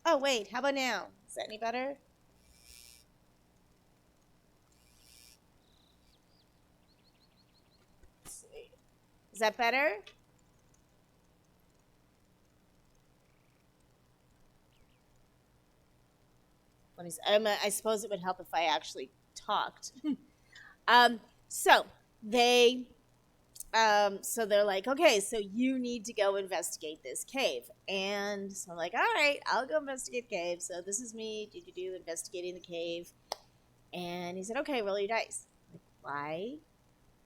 Oh, wait, how about now? Is that any better? Let's see. Is that better? I suppose it would help if I actually talked. um, so they, so they're like, okay, so you need to go investigate this cave, and so I'm like, all right, I'll go investigate the cave. So this is me, investigating the cave, and he said, okay, roll your dice. I'm like, why? He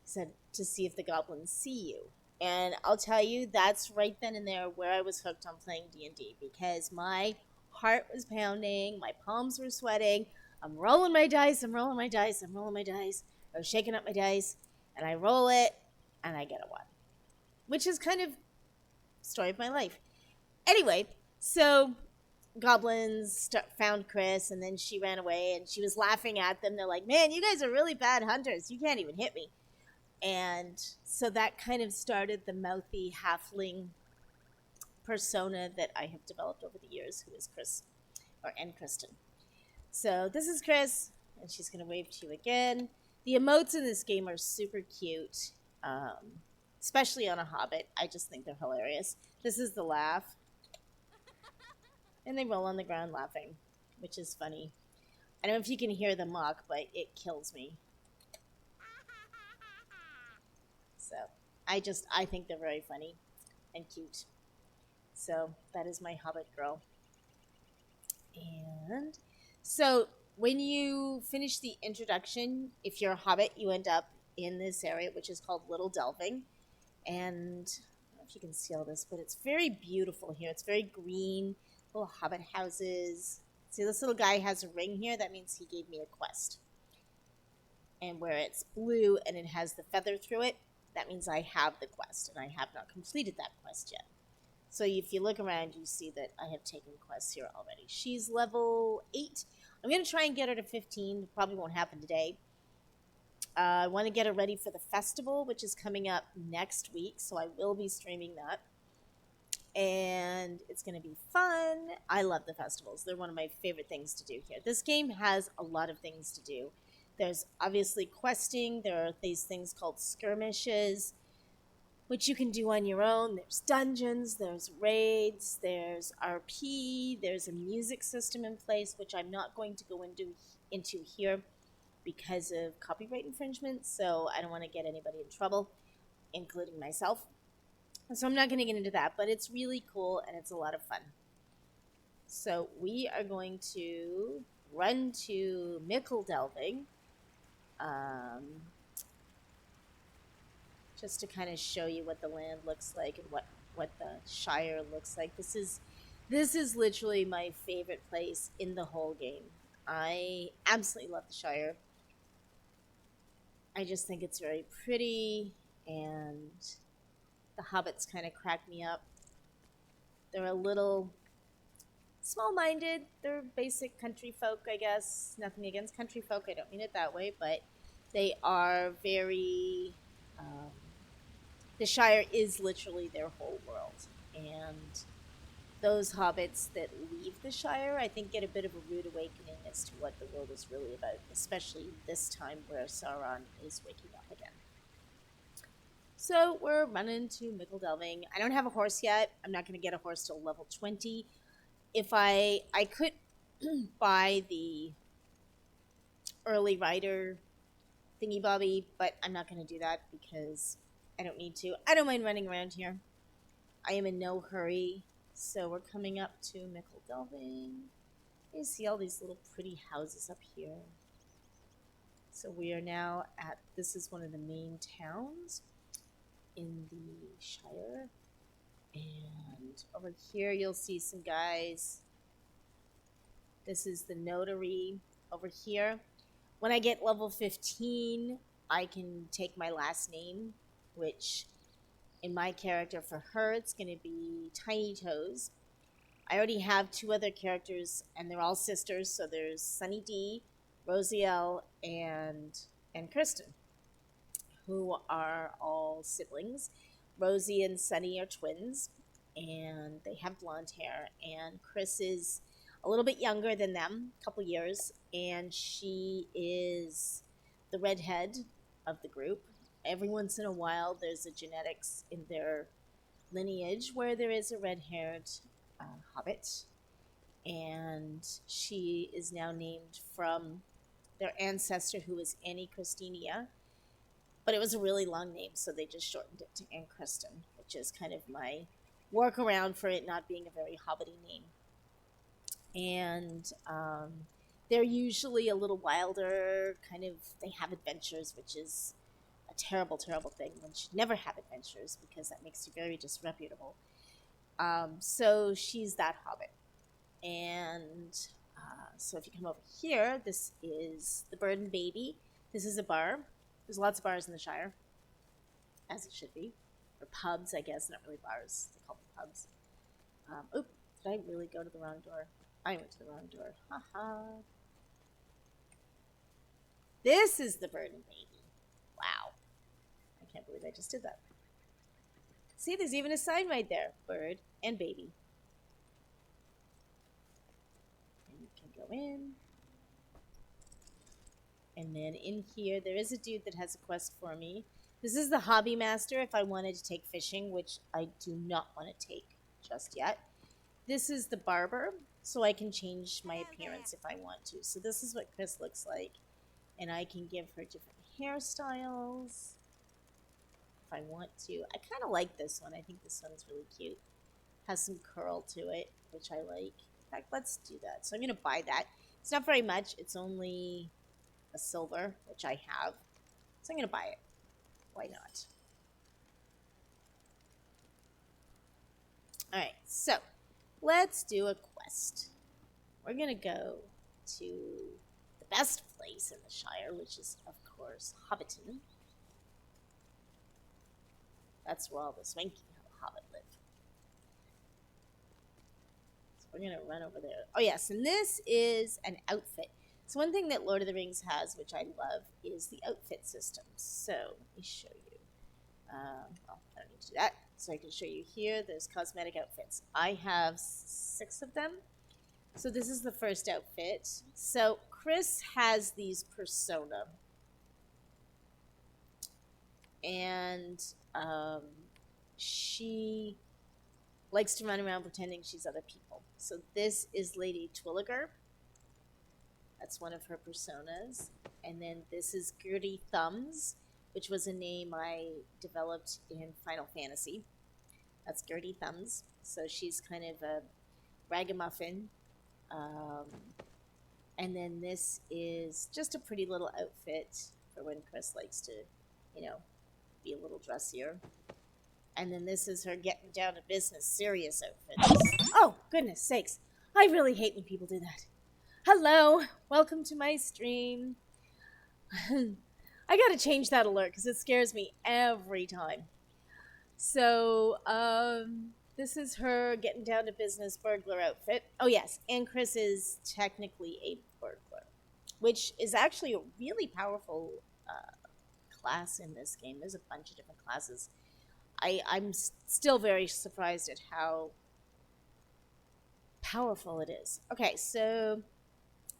said to see if the goblins see you. And I'll tell you, that's right then and there where I was hooked on playing D&D because my heart was pounding, my palms were sweating. I'm rolling my dice, I'm rolling my dice, I'm rolling my dice. I was shaking up my dice, and I roll it, and I get a 1, which is kind of story of my life. Anyway, so found Chris, and then she ran away, and she was laughing at them. They're like, "Man, you guys are really bad hunters. You can't even hit me." And so that kind of started the mouthy halfling persona that I have developed over the years, who is Chris or Ankriston. So this is Chris, and she's gonna wave to you again. The emotes in this game are super cute, especially on a Hobbit. I just think they're hilarious. This is the laugh, and they roll on the ground laughing, which is funny. I don't know if you can hear the mock, but it kills me. So I think they're very funny and cute. So that is my Hobbit girl. And so when you finish the introduction, if you're a Hobbit, you end up in this area, which is called Little Delving. And I don't know if you can see all this, but it's very beautiful here. It's very green, little Hobbit houses. See, this little guy has a ring here. That means he gave me a quest. And where it's blue and it has the feather through it, that means I have the quest, and I have not completed that quest yet. So if you look around, you see that I have taken quests here already. She's level 8. I'm going to try and get her to 15. Probably won't happen today. I want to get her ready for the festival, which is coming up next week, so I will be streaming that. And it's going to be fun. I love the festivals. They're one of my favorite things to do here. This game has a lot of things to do. There's obviously questing. There are these things called skirmishes, which you can do on your own. There's dungeons, there's raids, there's RP, there's a music system in place, which I'm not going to go into here because of copyright infringement, so I don't want to get anybody in trouble, including myself. So I'm not going to get into that, but it's really cool and it's a lot of fun. So we are going to run to Mickle Delving. Just to kind of show you what the land looks like and what the Shire looks like. This is literally my favorite place in the whole game. I absolutely love the Shire. I just think it's very pretty, and the hobbits kind of crack me up. They're a little small-minded. They're basic country folk, I guess. Nothing against country folk. I don't mean it that way, but they are very... the Shire is literally their whole world. And those hobbits that leave the Shire, I think, get a bit of a rude awakening as to what the world is really about, especially this time where Sauron is waking up again. So we're running to Mickle Delving. I don't have a horse yet. I'm not going to get a horse till level 20. If I could buy the early rider thingy bobby, but I'm not going to do that because I don't need to. I don't mind running around here. I am in no hurry. So we're coming up to Mickle Delving. You see all these little pretty houses up here. So we are now at, this is one of the main towns in the Shire. And over here you'll see some guys. This is the notary over here. When I get level 15, I can take my last name, which in my character, for her, it's going to be Tiny Toes. I already have 2 other characters, and they're all sisters. So there's Sunny D, Rosielle, and Kristen, who are all siblings. Rosie and Sunny are twins, and they have blonde hair. And Chris is a little bit younger than them, a couple years, and she is the redhead of the group. Every once in a while, there's a genetics in their lineage where there is a red-haired hobbit, and she is now named from their ancestor who was Ankristonia, but it was a really long name, so they just shortened it to Ankriston, which is kind of my workaround for it not being a very hobbity name. And they're usually a little wilder, kind of, they have adventures, which is a terrible, terrible thing. One should never have adventures because that makes you very disreputable. So she's that hobbit. And so if you come over here, this is the bird and baby. This is a bar. There's lots of bars in the Shire, as it should be. Or pubs, I guess, not really bars. They call them pubs. Did I really go to the wrong door? I went to the wrong door. Haha. This is the bird and baby. Wow. I can't believe I just did that. See, there's even a sign right there. Bird and baby. And you can go in. And then in here, there is a dude that has a quest for me. This is the hobby master if I wanted to take fishing, which I do not want to take just yet. This is the barber, so I can change my appearance if I want to. So this is what Chris looks like. And I can give her different hairstyles if I want to. I kind of like this one. I think this one's really cute. Has some curl to it, which I like. In fact, let's do that. So I'm going to buy that. It's not very much. It's only a silver, which I have. So I'm going to buy it. Why not? Alright, so let's do a quest. We're going to go to the best place in the Shire, which is, of course, Hobbiton. That's where all the swanky hobbit live. So we're going to run over there. Oh, yes, and this is an outfit. So one thing that Lord of the Rings has, which I love, is the outfit system. So let me show you. Well, I don't need to do that. So I can show you here. There's cosmetic outfits. I have 6 of them. So this is the first outfit. So Chris has these persona. And she likes to run around pretending she's other people. So this is Lady Twilliger. That's one of her personas. And then this is Gertie Thumbs, which was a name I developed in Final Fantasy. That's Gertie Thumbs. So she's kind of a ragamuffin. And then this is just a pretty little outfit for when Chris likes to, you know, be a little dressier. And then this is her getting down to business, serious outfit. Oh, goodness sakes. I really hate when people do that. Hello, welcome to my stream. I gotta change that alert because it scares me every time. So, this is her getting down to business burglar outfit. Oh yes, and Chris is technically a burglar, which is actually a really powerful class in this game. There's a bunch of different classes. I'm still very surprised at how powerful it is. Okay, so...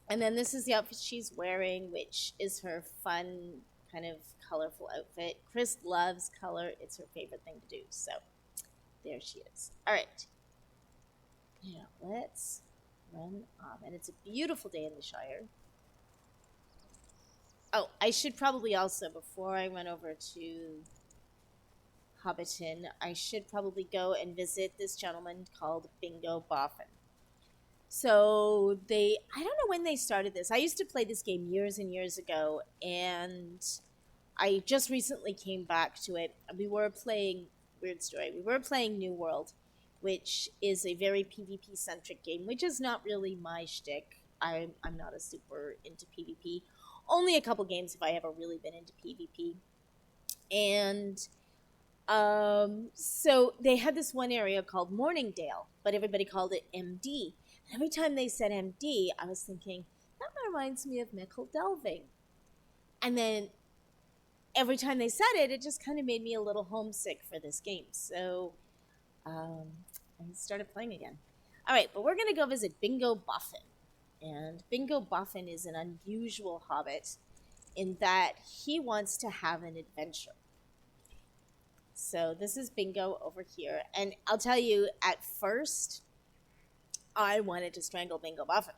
And then this is the outfit she's wearing, which is her fun, kind of colorful outfit. Chris loves color. It's her favorite thing to do. So, there she is. All right. Now, let's run off. And it's a beautiful day in the Shire. Oh, I should probably also, before I run over to Hobbiton, I should probably go and visit this gentleman called Bingo Boffin. So I don't know when they started this. I used to play this game years and years ago, and I just recently came back to it. We were playing, weird story, we were playing New World, which is a very PvP-centric game, which is not really my shtick. I'm not a super into PvP. Only a couple games have I ever really been into PvP. And so they had this one area called Morningdale, but everybody called it MD. Every time they said MD, I was thinking, that reminds me of Mickle Delving. And then every time they said it, it just kind of made me a little homesick for this game. So I started playing again. All right, but we're going to go visit Bingo Boffin. And Bingo Boffin is an unusual hobbit in that he wants to have an adventure. So this is Bingo over here. And I'll tell you, at first, I wanted to strangle Bingo Boffin.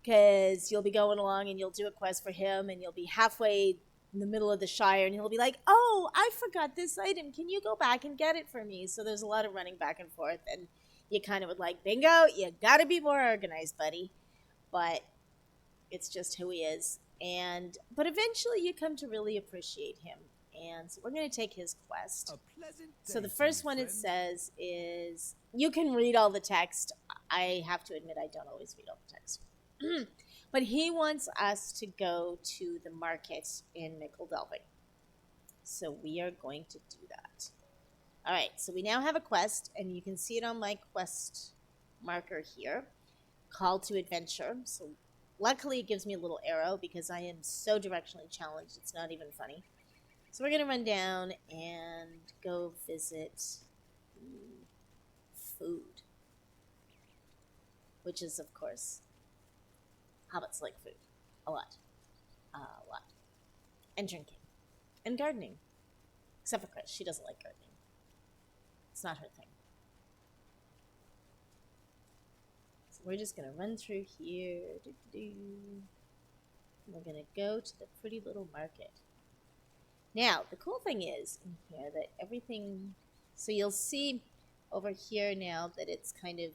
Because you'll be going along and you'll do a quest for him and you'll be halfway in the middle of the Shire and he'll be like, oh, I forgot this item. Can you go back and get it for me? So there's a lot of running back and forth. And you kind of would like, Bingo, you got to be more organized, buddy. But it's just who he is. But eventually you come to really appreciate him. And so we're going to take his quest. So the first one it says is, you can read all the text. I have to admit I don't always read all the text. But he wants us to go to the market in Mickeldelving. So we are going to do that. All right, so we now have a quest, and you can see it on my quest marker here. Call to adventure. So luckily it gives me a little arrow because I am so directionally challenged, it's not even funny. So we're going to run down and go visit food. Which is, of course, hobbits like food. A lot. And drinking. And gardening. Except for Chris. She doesn't like gardening. It's not her thing. So we're just going to run through here. We're going to go to the pretty little market. Now, the cool thing is in here that everything... So you'll see over here now that it's kind of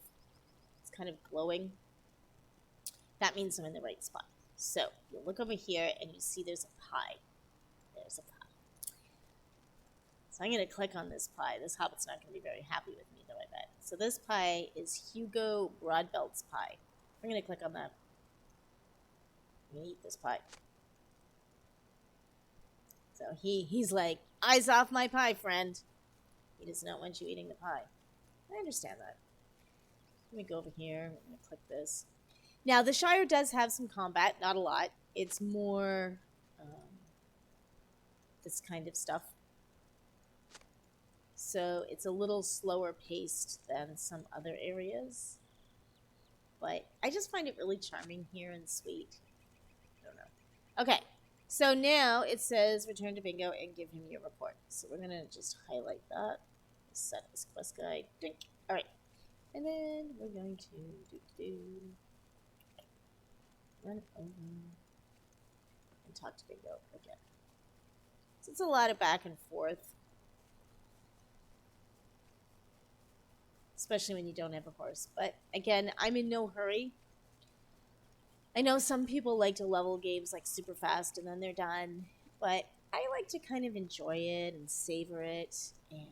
glowing. That means I'm in the right spot. So you look over here and you see there's a pie. There's a pie. So I'm going to click on this pie. This hobbit's not going to be very happy with me, though, I bet. So this pie is Hugo Broadbelt's pie. I'm going to click on that. I'm going to eat this pie. So he's like, eyes off my pie, friend. He does not want you eating the pie. I understand that. Let me go over here. I'm going to click this. Now, the Shire does have some combat. Not a lot. It's more this kind of stuff. So it's a little slower paced than some other areas. But I just find it really charming here and sweet. I don't know. Okay. So now it says return to Bingo and give him your report. So we're going to just highlight that. Set this quest guide. Dink. All right. And then we're going to run over and talk to Bingo again. So it's a lot of back and forth. Especially when you don't have a horse. But again, I'm in no hurry. I know some people like to level games like super fast and then they're done. But I like to kind of enjoy it and savor it. And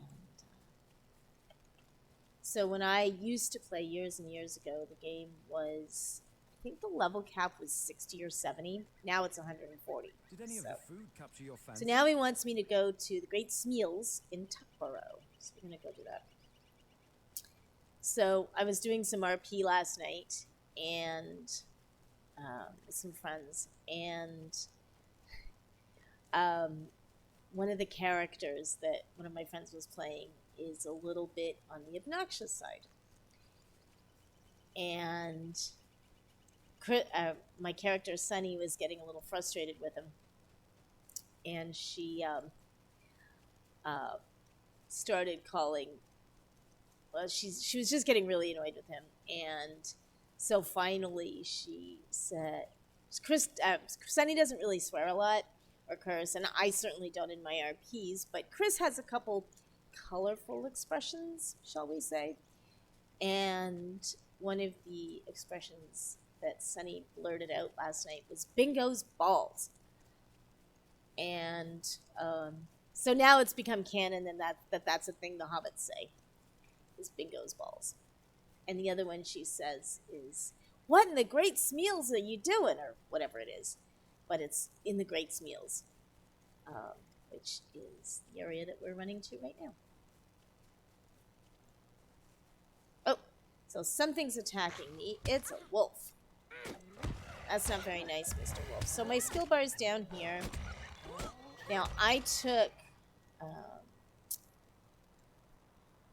so when I used to play years and years ago, the game was, I think the level cap was 60 or 70. Now it's 140. Did any of the food capture your fancy? So now he wants me to go to the Great Smeals in Tuckborough. So we're going to go do that. So I was doing some RP last night and with some friends. And one of the characters that one of my friends was playing is a little bit on the obnoxious side. And my character, Sunny, was getting a little frustrated with him. And she started calling... Well, she was just getting really annoyed with him. And so finally she said... Sunny doesn't really swear a lot or curse, and I certainly don't in my RPs, but Chris has a couple colorful expressions, shall we say. And one of the expressions that Sunny blurted out last night was Bingo's balls. And so now it's become canon and that's a thing the hobbits say, is Bingo's balls. And the other one she says is, what in the Great Smeals are you doing? Or whatever it is. But it's in the Great Smeals, which is the area that we're running to right now. Oh, so something's attacking me. It's a wolf. That's not very nice, Mr. Wolf. So my skill bar is down here. Now, I took...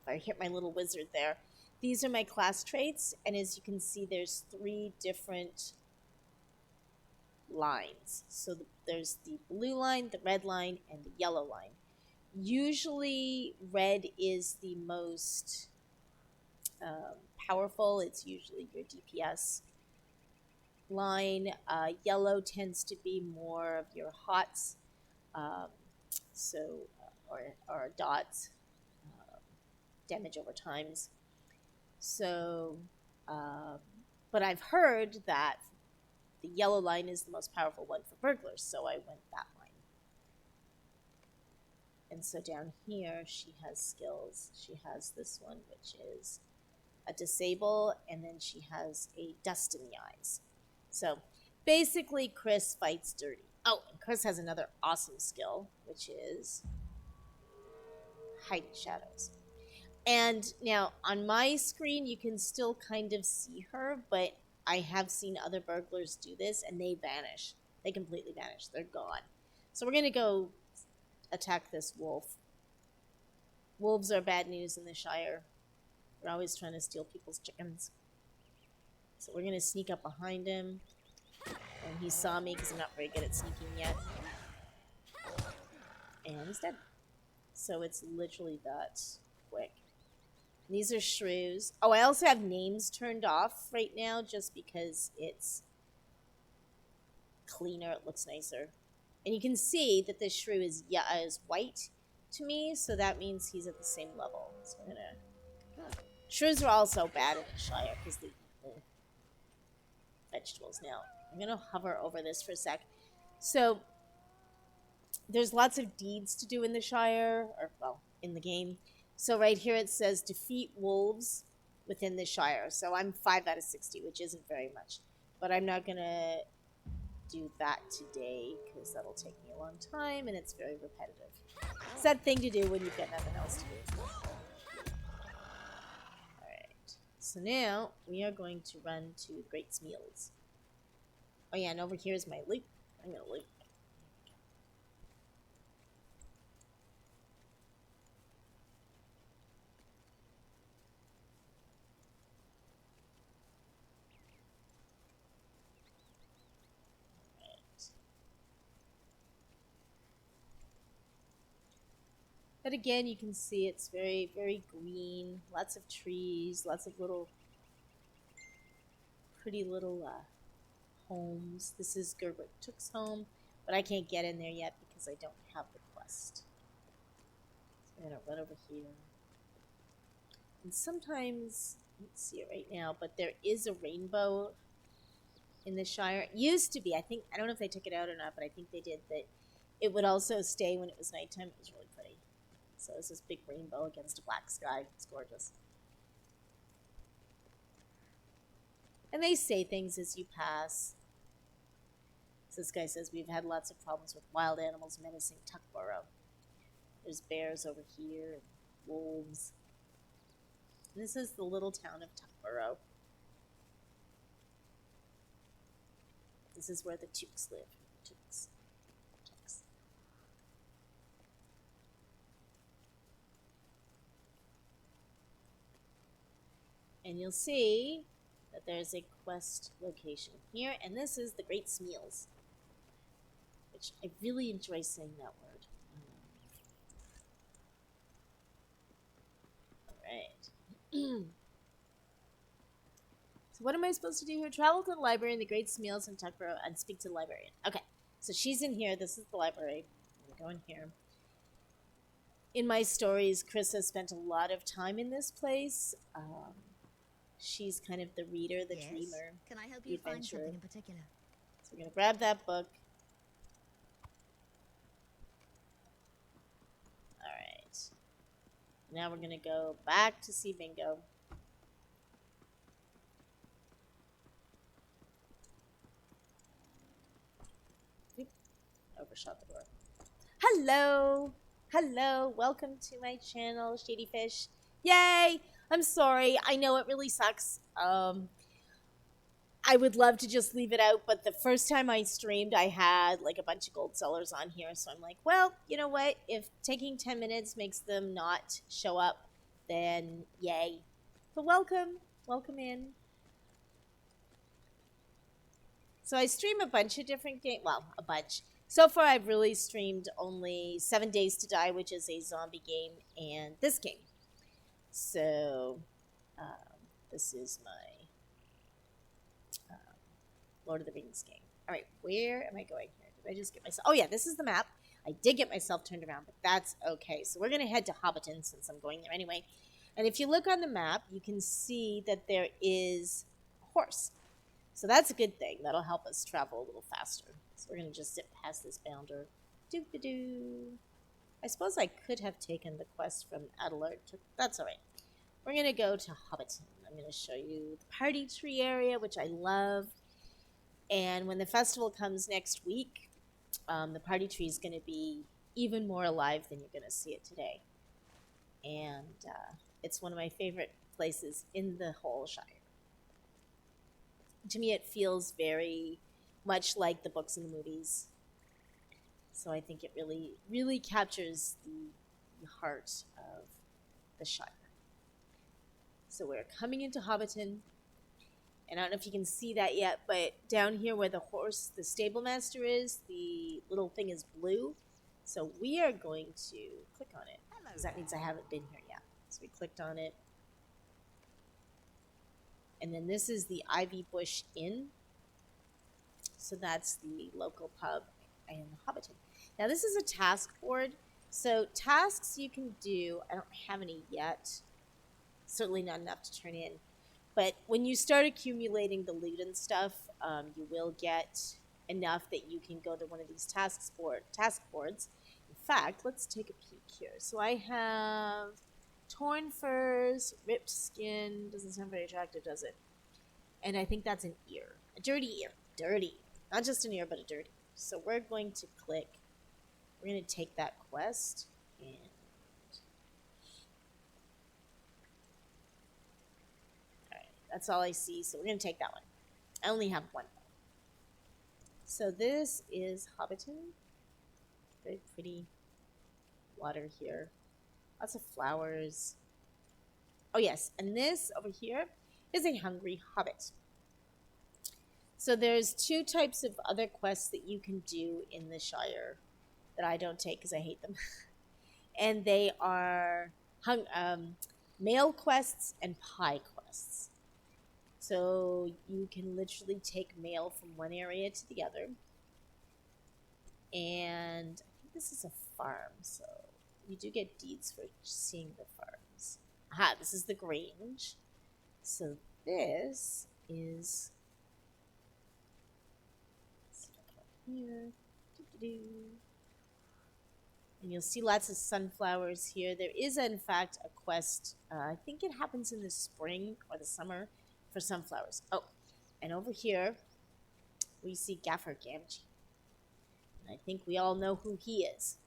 I hit my little wizard there. these are my class traits, and as you can see, there's 3 different lines. So there's the blue line, the red line, and the yellow line. Usually, red is the most powerful. It's usually your DPS line. Yellow tends to be more of your hots, um, so or dots, um, damage over times. So, um, but I've heard that the yellow line is the most powerful one for burglars, so I went that line. And so down here, she has skills. She has this one, which is a disable, and then she has a dust in the eyes. So basically, Chris fights dirty. Oh, and Chris has another awesome skill, which is hiding shadows. And now on my screen, you can still kind of see her, but I have seen other burglars do this, and they vanish. They completely vanish. They're gone. So we're going to go attack this wolf. Wolves are bad news in the Shire. They're always trying to steal people's chickens. So we're going to sneak up behind him. And he saw me because I'm not very good at sneaking yet. And he's dead. So it's literally that quick. And these are shrews. Oh, I also have names turned off right now just because it's cleaner. It looks nicer. And you can see that this shrew is white to me, so that means he's at the same level. So I'm gonna. Shrews are also bad in the Shire because they eat the vegetables. Now I'm gonna hover over this for a sec. So there's lots of deeds to do in the Shire, or well, in the game. So right here it says defeat wolves within the Shire. So I'm 5 out of 60, which isn't very much. But I'm not gonna do that today because that'll take me a long time and it's very repetitive. It's that thing to do when you've got nothing else to do. Alright. So now we are going to run to Great Smeals. Oh yeah, and over here is my loot. I'm gonna loot. But again, you can see it's very, very green. Lots of trees, lots of little, pretty little homes. This is Gerbert Took's home, but I can't get in there yet because I don't have the quest. So I'm going to run over here. And sometimes, you can't see it right now, but there is a rainbow in the Shire. It used to be, I don't know if they took it out or not, but I think they did, that it would also stay when it was nighttime. It was really pretty. So it's this big rainbow against a black sky. It's gorgeous. And they say things as you pass. So this guy says, we've had lots of problems with wild animals menacing Tuckborough. There's bears over here, and wolves. And this is the little town of Tuckborough. This is where the Tooks live. Tooks. And you'll see that there's a quest location here, and this is the Great Smeals, which I really enjoy saying that word. Alright. So what am I supposed to do here? Travel to the library in the Great Smeals in Tuckborough and speak to the librarian. Okay, so she's in here. This is the library. I'm going to go in here. In my stories, Chris has spent a lot of time in this place. She's kind of the reader, the dreamer, Can I help the you find adventurer. something in particular? So we're going to grab that book. Alright. Now we're going to go back to see Bingo. Oop. Overshot the door. Hello! Hello! Welcome to my channel, Shady Fish. Yay! I'm sorry. I know it really sucks. I would love to just leave it out, but the first time I streamed, I had like a bunch of gold sellers on here, so I'm like, well, you know what? If taking 10 minutes makes them not show up, then yay. But welcome, welcome in. So I stream a bunch of different games. Well, a bunch. So far, I've really streamed only 7 Days to Die, which is a zombie game, and this game. So this is my Lord of the Rings game. All right, where am I going here? Did I just get myself? Oh yeah, this is the map. I did get myself turned around, but that's okay. So we're gonna head to Hobbiton since I'm going there anyway. And if you look on the map, you can see that there is a horse. So that's a good thing. That'll help us travel a little faster. So we're gonna just zip past this bounder. Doo-ba-doo. I suppose I could have taken the quest from Adelard. That's all right. We're gonna go to Hobbiton. I'm gonna show you the party tree area, which I love. And when the festival comes next week, the party tree is going to be even more alive than you're going to see it today. And it's one of my favorite places in the whole Shire. To me, it feels very much like the books and the movies. So I think it really, really captures the heart of the Shire. So we're coming into Hobbiton. And I don't know if you can see that yet, but down here where the horse, the stable master is, the little thing is blue. So we are going to click on it, because that means I haven't been here yet. So we clicked on it. And then this is the Ivy Bush Inn. So that's the local pub in Hobbiton. Now this is a task board. So tasks you can do, I don't have any yet. Certainly not enough to turn in. But when you start accumulating the loot and stuff, you will get enough that you can go to one of these task boards. In fact, let's take a peek here. So I have torn furs, ripped skin. Doesn't sound very attractive, does it? And I think that's an ear. A dirty ear. Dirty. Not just an ear, but a dirty. So we're going to click. We're going to take that quest and that's all I see, so we're going to take that one. I only have one. So this is Hobbiton. Very pretty water here. Lots of flowers. Oh yes, and this over here is a hungry hobbit. So there's two types of other quests that you can do in the Shire that I don't take because I hate them. And they are mail quests and pie quests. So you can literally take mail from one area to the other. And I think this is a farm, so you do get deeds for seeing the farms. Aha, this is the Grange. So this is... here. And you'll see lots of sunflowers here. There is, in fact, a quest. I think it happens in the spring or the summer for sunflowers. Oh, and over here we see Gaffer Gamgee. And I think we all know who he is.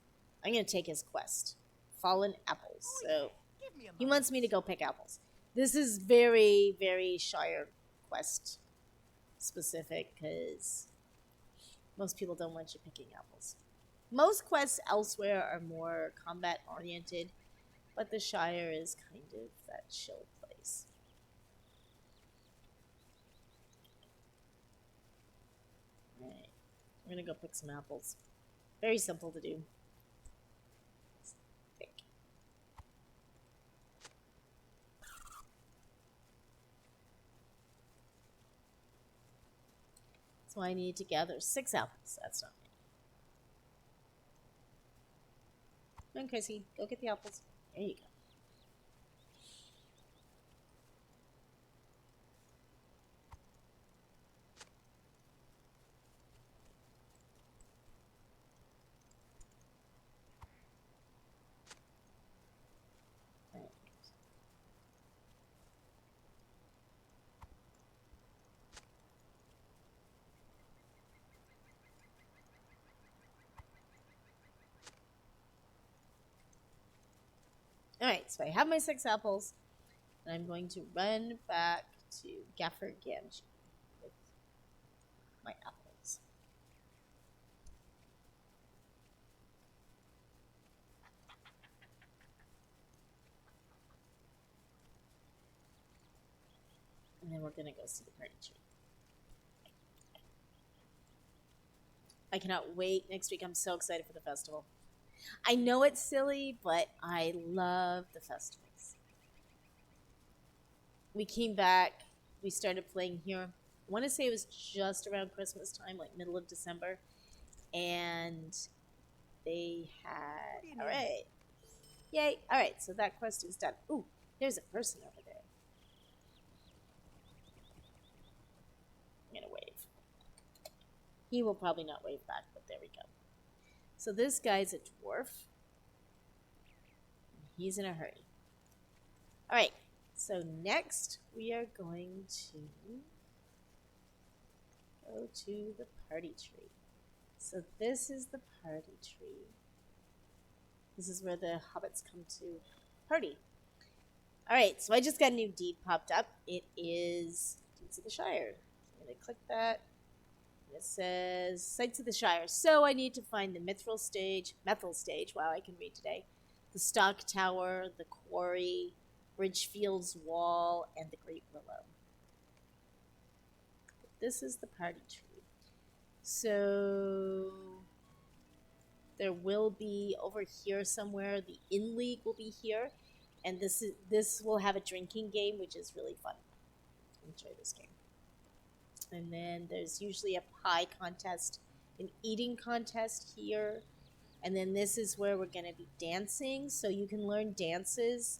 I'm going to take his quest. Fallen apples. So he wants me to go pick apples. This is very, very Shire quest specific because most people don't want you picking apples. Most quests elsewhere are more combat oriented, but the Shire is kind of that chill place. Alright, we're gonna go pick some apples. Very simple to do. So I need to gather 6 apples. That's not many. Come on, Chrissy. Go get the apples. There you go. Alright, so I have my 6 apples, and I'm going to run back to Gaffer Gamgee with my apples. then we're gonna go see the party tree. I cannot wait next week. I'm so excited for the festival. I know it's silly, but I love the festivals. We came back, we started playing here. I want to say it was just around Christmas time, like middle of December. And they had. All right. Yay. All right, so that quest is done. Ooh, there's a person over there. I'm going to wave. He will probably not wave back, but there we go. So this guy's a dwarf. He's in a hurry. All right, so next we are going to go to the party tree. So this is the party tree. This is where the hobbits come to party. All right, so I just got a new deed popped up. It is Deeds of the Shire. I'm going to click that. It says Sights of the Shire. So I need to find the Mithril stage, wow, I can read today, the Stock Tower, the Quarry, Bridgefield's Wall, and the Great Willow. This is the party tree. So there will be over here somewhere, the Inn League will be here, and this will have a drinking game, which is really fun. Enjoy this game. And then there's usually a pie contest, an eating contest here. And then this is where we're going to be dancing, so you can learn dances.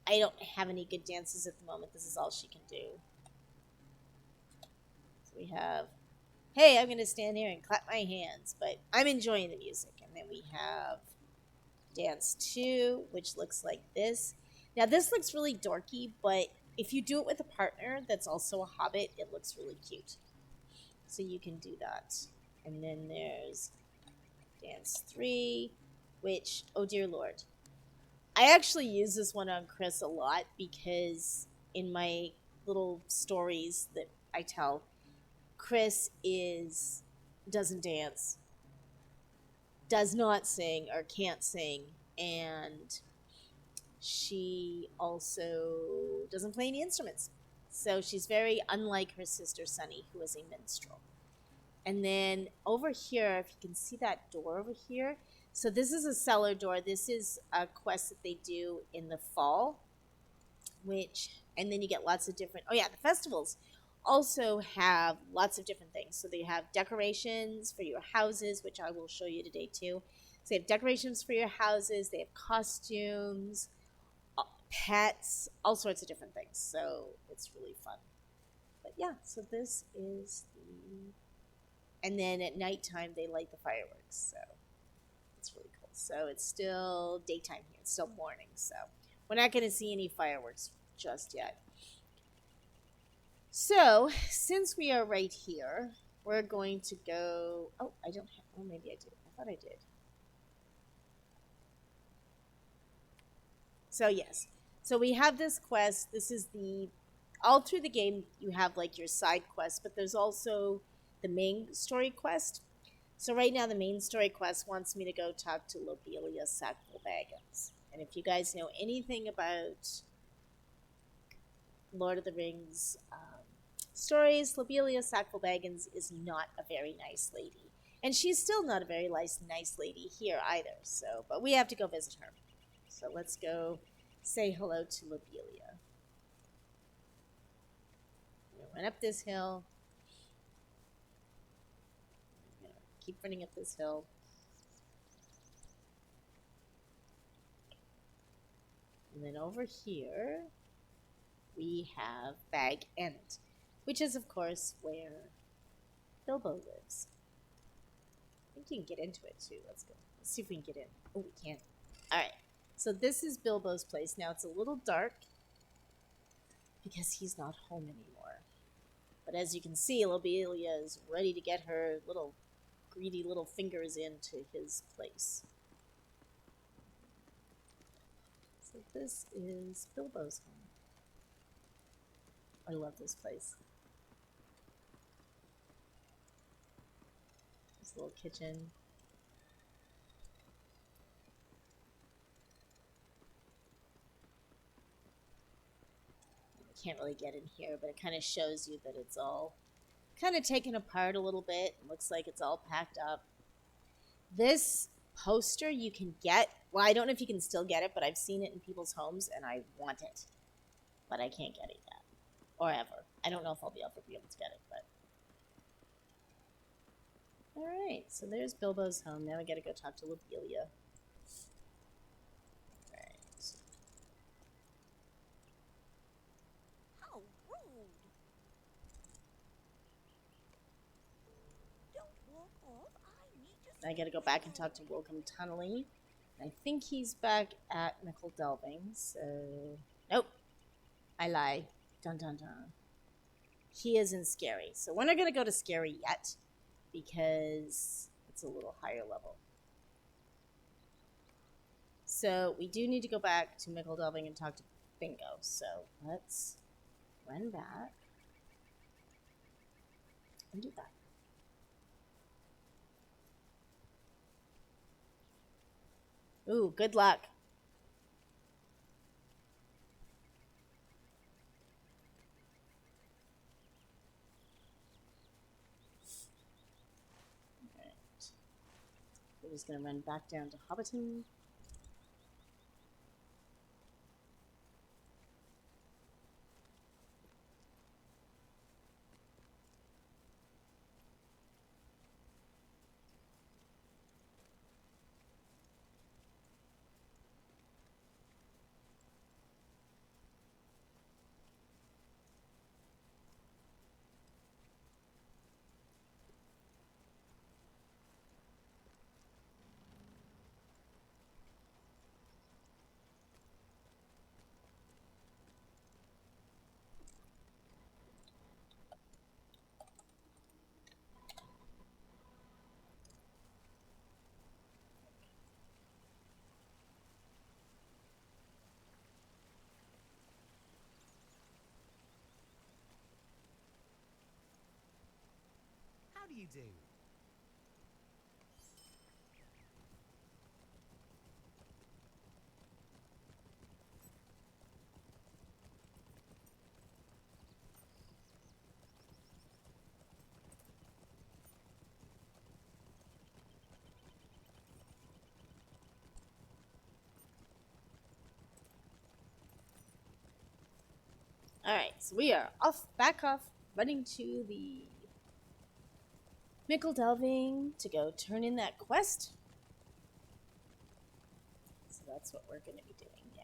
I don't have any good dances at the moment. This is all she can do. So we have, hey, I'm going to stand here and clap my hands, but I'm enjoying the music. And then we have dance 2, which looks like this. Now, this looks really dorky, but if you do it with a partner that's also a hobbit, it looks really cute. So you can do that. And then there's dance 3, which, oh dear lord. I actually use this one on Chris a lot because in my little stories that I tell, Chris doesn't dance, does not sing or can't sing, and she also doesn't play any instruments. So she's very unlike her sister Sunny, who is a minstrel. And then over here, if you can see that door over here, so this is a cellar door. This is a quest that they do in the fall, and then you get lots of different, oh yeah, the festivals also have lots of different things. So they have decorations for your houses, which I will show you today too. So they have decorations for your houses, they have costumes, pets, all sorts of different things. So it's really fun. But yeah, so this is and then at nighttime they light the fireworks. So it's really cool. So it's still daytime here. It's still morning. So we're not going to see any fireworks just yet. So since we are right here, we're going to go. Oh, I don't have. Oh, maybe I did. I thought I did. So yes. So we have this quest. This is all through the game you have like your side quest, but there's also the main story quest. So right now the main story quest wants me to go talk to Lobelia Sackville-Baggins. And if you guys know anything about Lord of the Rings stories, Lobelia Sackville-Baggins is not a very nice lady. And she's still not a very nice lady here either. So, but we have to go visit her. So let's go say hello to Lobelia. We went up this hill. Keep running up this hill. And then over here, we have Bag End, which is, of course, where Bilbo lives. I think you can get into it, too. Let's go. Let's see if we can get in. Oh, we can. All right. So this is Bilbo's place. Now, it's a little dark because he's not home anymore. But as you can see, Lobelia is ready to get her little greedy little fingers into his place. So this is Bilbo's home. I love this place. This little kitchen. can't really get in here, but it kind of shows you that it's all kind of taken apart a little bit. It looks like it's all packed up. This poster you can get. Well, I don't know if you can still get it, but I've seen it in people's homes, and I want it. But I can't get it yet. Or ever. I don't know if I'll be able to get it, but... Alright, so there's Bilbo's home. Now we gotta go talk to Lobelia. Alright. How rude! Don't walk off. I need to. I gotta go back and talk to Wilcom Tunneling. I think he's back at Mickle Delving, so... Nope. I lie. Dun dun dun. He isn't Scary. So we're not gonna go to Scary yet, because it's a little higher level. So we do need to go back to Mickle Delving and talk to Bingo. So let's run back and do that. Ooh, good luck. Alright. We're just gonna run back down to Hobbiton. How do you do? Alright, so we are back off, running to the Mickle Delving to go turn in that quest. So that's what we're going to be doing now.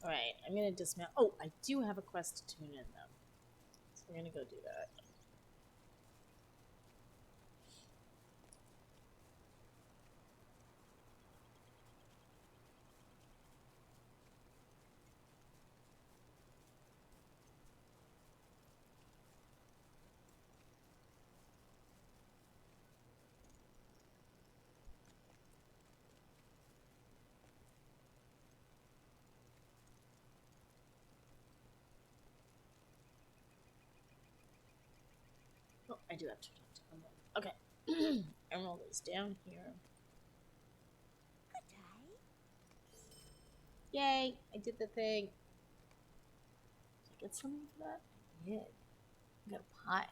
Alright, I'm going to dismount. Oh, I do have a quest to tune in, though. So we're going to go do that. Oh, I do have to talk to Emerald. Okay. Emerald is down here. Good day. Yay! I did the thing. Did I get something for that? I did. I got a pie.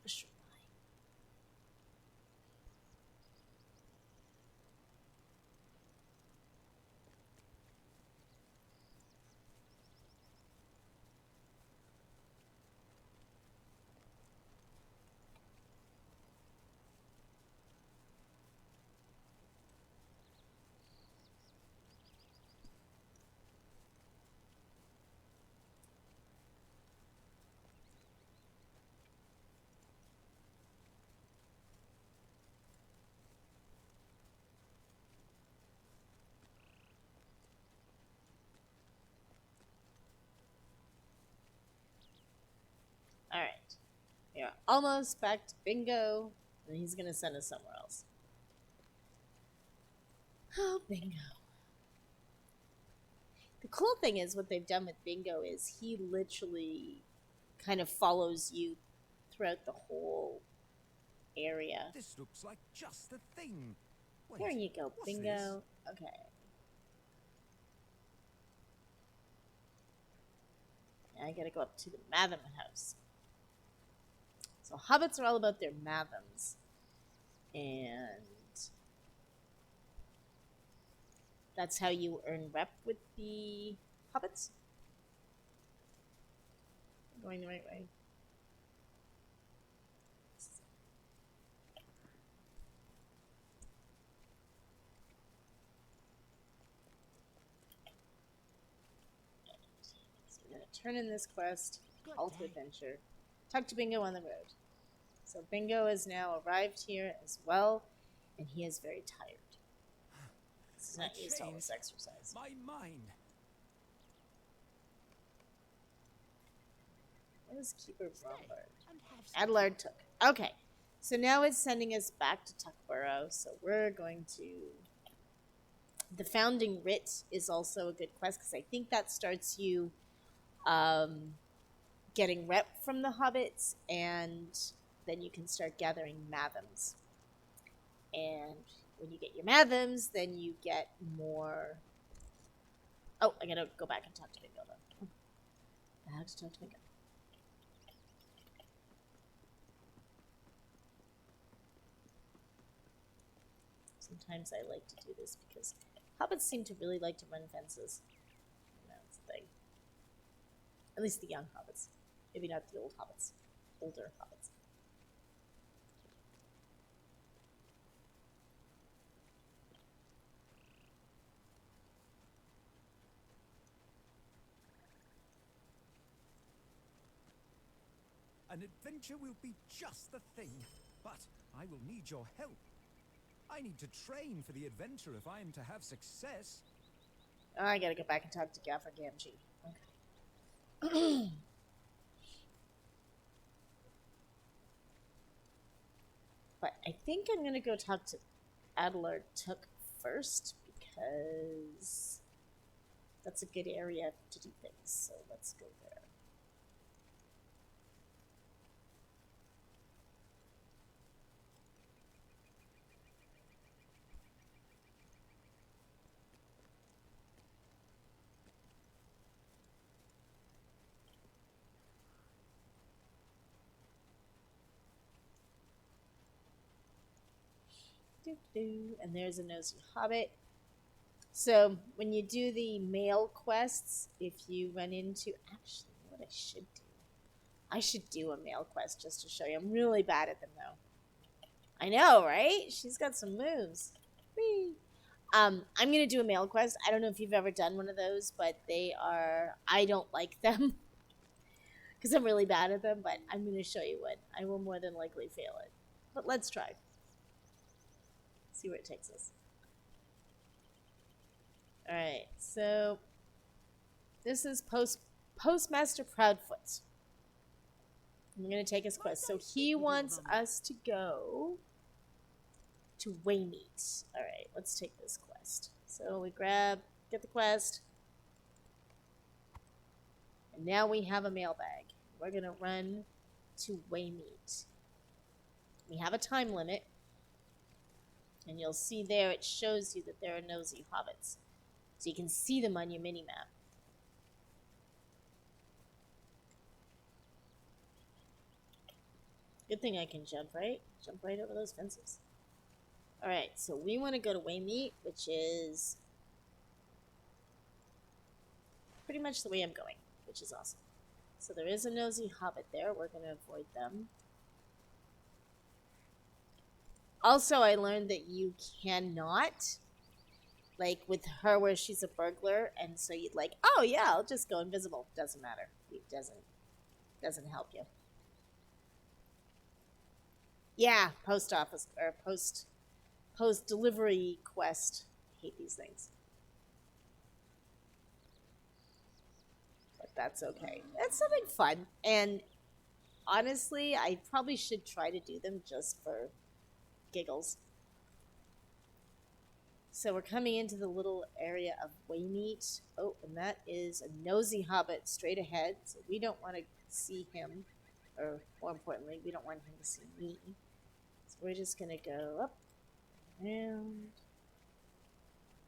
Mushroom pie. Alright. We are almost back to Bingo. And he's gonna send us somewhere else. Oh, Bingo. The cool thing is what they've done with Bingo is he literally kind of follows you throughout the whole area. This looks like just the thing. Wait, Here you go, what's Bingo. Okay. Now I gotta go up to the Matham house. So hobbits are all about their Mathams. And that's how you earn rep with the hobbits. I'm going the right way. So we're gonna turn in this quest, Good call to day. adventure, talk to Bingo on the road. So Bingo has now arrived here as well, and he is very tired. He's not used to all this exercise. My mind. What is Keeper Bromlard? And have some Adelard took. Okay, so now it's sending us back to Tuckborough. So we're going to. The Founding Writ is also a good quest because I think that starts you getting rep from the hobbits, and then you can start gathering Mathams. And when you get your Mathams, then you get more. Oh, I gotta go back and talk to Bingo though. I have to talk to Bingo. Sometimes I like to do this because hobbits seem to really like to run fences. And that's the thing. At least the young hobbits. Maybe not the old hobbits. Older hobbits. An adventure will be just the thing, but I will need your help. I need to train for the adventure if I am to have success. Oh, I gotta go back and talk to Gaffer Gamgee. Okay. But I think I'm gonna go talk to Adelard Took first because that's a good area to do things. So let's go there. And there's a nosy hobbit. So when you do the mail quests, if you run into actually what I should do a mail quest just to show you. I'm really bad at them though. I know, right? She's got some moves. Whee! I'm gonna do a mail quest. I don't know if you've ever done one of those, but I don't like them because I'm really bad at them. But I'm gonna show you one. I will more than likely fail it, but let's try. See where it takes us. All right, so this is Postmaster Proudfoot. I'm going to take his quest. So he wants us to go to Waymeet. All right, let's take this quest. So we get the quest. And now we have a mailbag. We're going to run to Waymeet. We have a time limit. And you'll see there, it shows you that there are nosy hobbits. So you can see them on your mini-map. Good thing I can jump, right? Jump right over those fences. Alright, so we want to go to Waymeet, which is pretty much the way I'm going, which is awesome. So there is a nosy hobbit there. We're going to avoid them. Also, I learned that you cannot, like with her where she's a burglar, and so you'd like, oh yeah, I'll just go invisible. Doesn't matter. It doesn't help you. Yeah, post office or post delivery quest. I hate these things. But that's okay. That's something fun. And honestly, I probably should try to do them just for giggles. So we're coming into the little area of Waymeet. Oh, and that is a nosy hobbit straight ahead. So we don't want to see him, or more importantly, we don't want him to see me. So we're just gonna go up, around,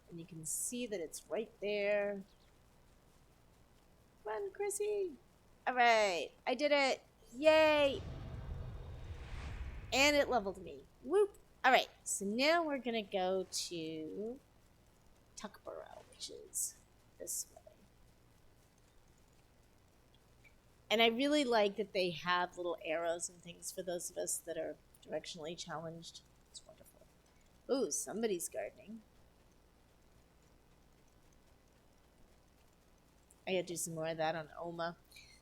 and you can see that it's right there. Run, Chrissy! All right, I did it! Yay! And it leveled me. Whoop! All right, so now we're gonna go to Tuckborough, which is this way. And I really like that they have little arrows and things for those of us that are directionally challenged. It's wonderful. Ooh, somebody's gardening. I gotta do some more of that on Oma.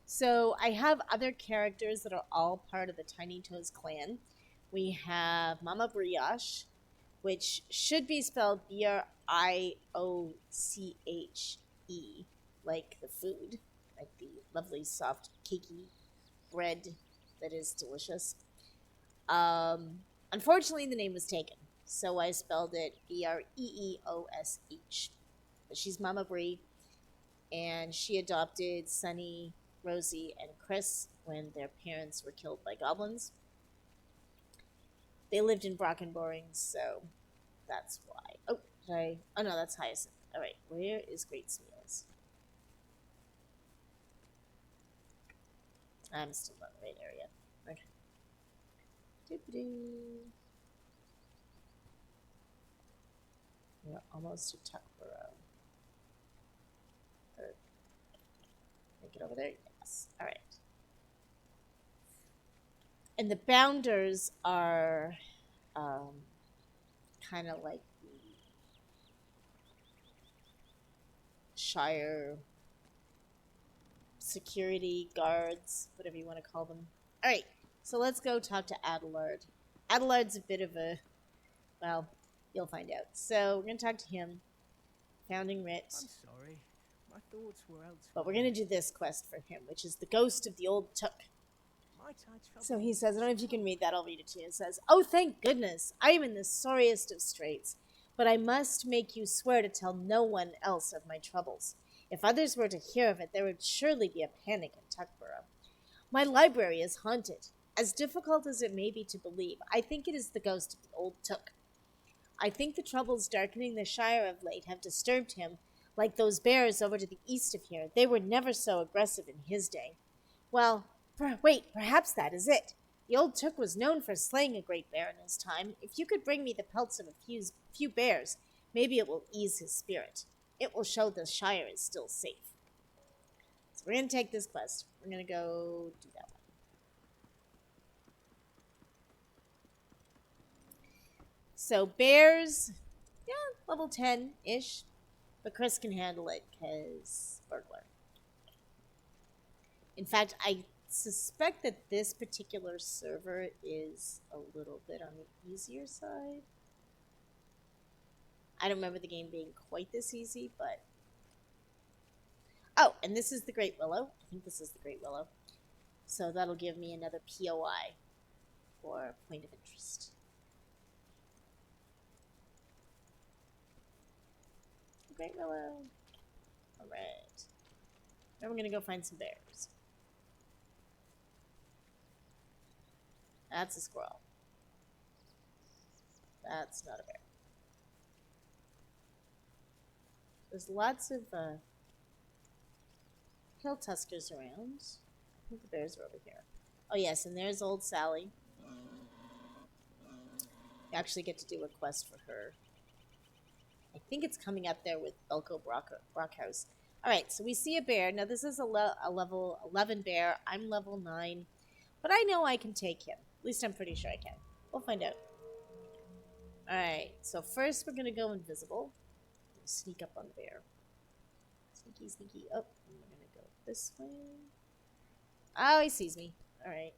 So I have other characters that are all part of the Tiny Toes clan. We have Mama Brioche, which should be spelled Brioche, like the food, like the lovely, soft, cakey bread that is delicious. Unfortunately, the name was taken, so I spelled it Breeosh. But she's Mama Brie, and she adopted Sunny, Rosie, and Chris when their parents were killed by goblins. They lived in Brockenboring, so that's why. Oh, did I? Oh no, that's Hyacinth. All right, where is Great Smeals? I'm still not in the right area. Okay. Doo-ba-doo. We're almost to Tuckborough. Or make it over there. Yes. All right. And the bounders are kind of like the Shire security guards, whatever you want to call them. All right, so let's go talk to Adelard. Adelard's a bit of a, well, you'll find out. So we're going to talk to him. Founding Writ. I'm sorry. My thoughts were elsewhere. But we're going to do this quest for him, which is the Ghost of the Old Took. So he says, I don't know if you can read that, I'll read it to you. It says, "Oh, thank goodness, I am in the sorriest of straits, but I must make you swear to tell no one else of my troubles. If others were to hear of it, there would surely be a panic in Tuckborough. My library is haunted. As difficult as it may be to believe, I think it is the ghost of the old Took. I think the troubles darkening the Shire of late have disturbed him, like those bears over to the east of here. They were never so aggressive in his day. Well, wait, perhaps that is it. The old Took was known for slaying a great bear in his time. If you could bring me the pelts of a few bears, maybe it will ease his spirit. It will show the Shire is still safe." So we're going to take this quest. We're going to go do that one. So bears, yeah, level 10-ish. But Chris can handle it because burglar. In fact, I suspect that this particular server is a little bit on the easier side. I don't remember the game being quite this easy, but... Oh, and this is the Great Willow. I think this is the Great Willow. So that'll give me another POI, or point of interest. Great Willow. Alright. Now we're going to go find some bears. That's a squirrel. That's not a bear. There's lots of hill tuskers around. I think the bears are over here. Oh yes, and there's old Sally. You actually get to do a quest for her. I think it's coming up there with Belko Brockhouse. Alright, so we see a bear. Now this is a level 11 bear. I'm level 9. But I know I can take him. At least I'm pretty sure I can. We'll find out. Alright, so first we're going to go invisible. Sneak up on the bear. Sneaky, sneaky. Oh, and we're going to go this way. Oh, he sees me. Alright.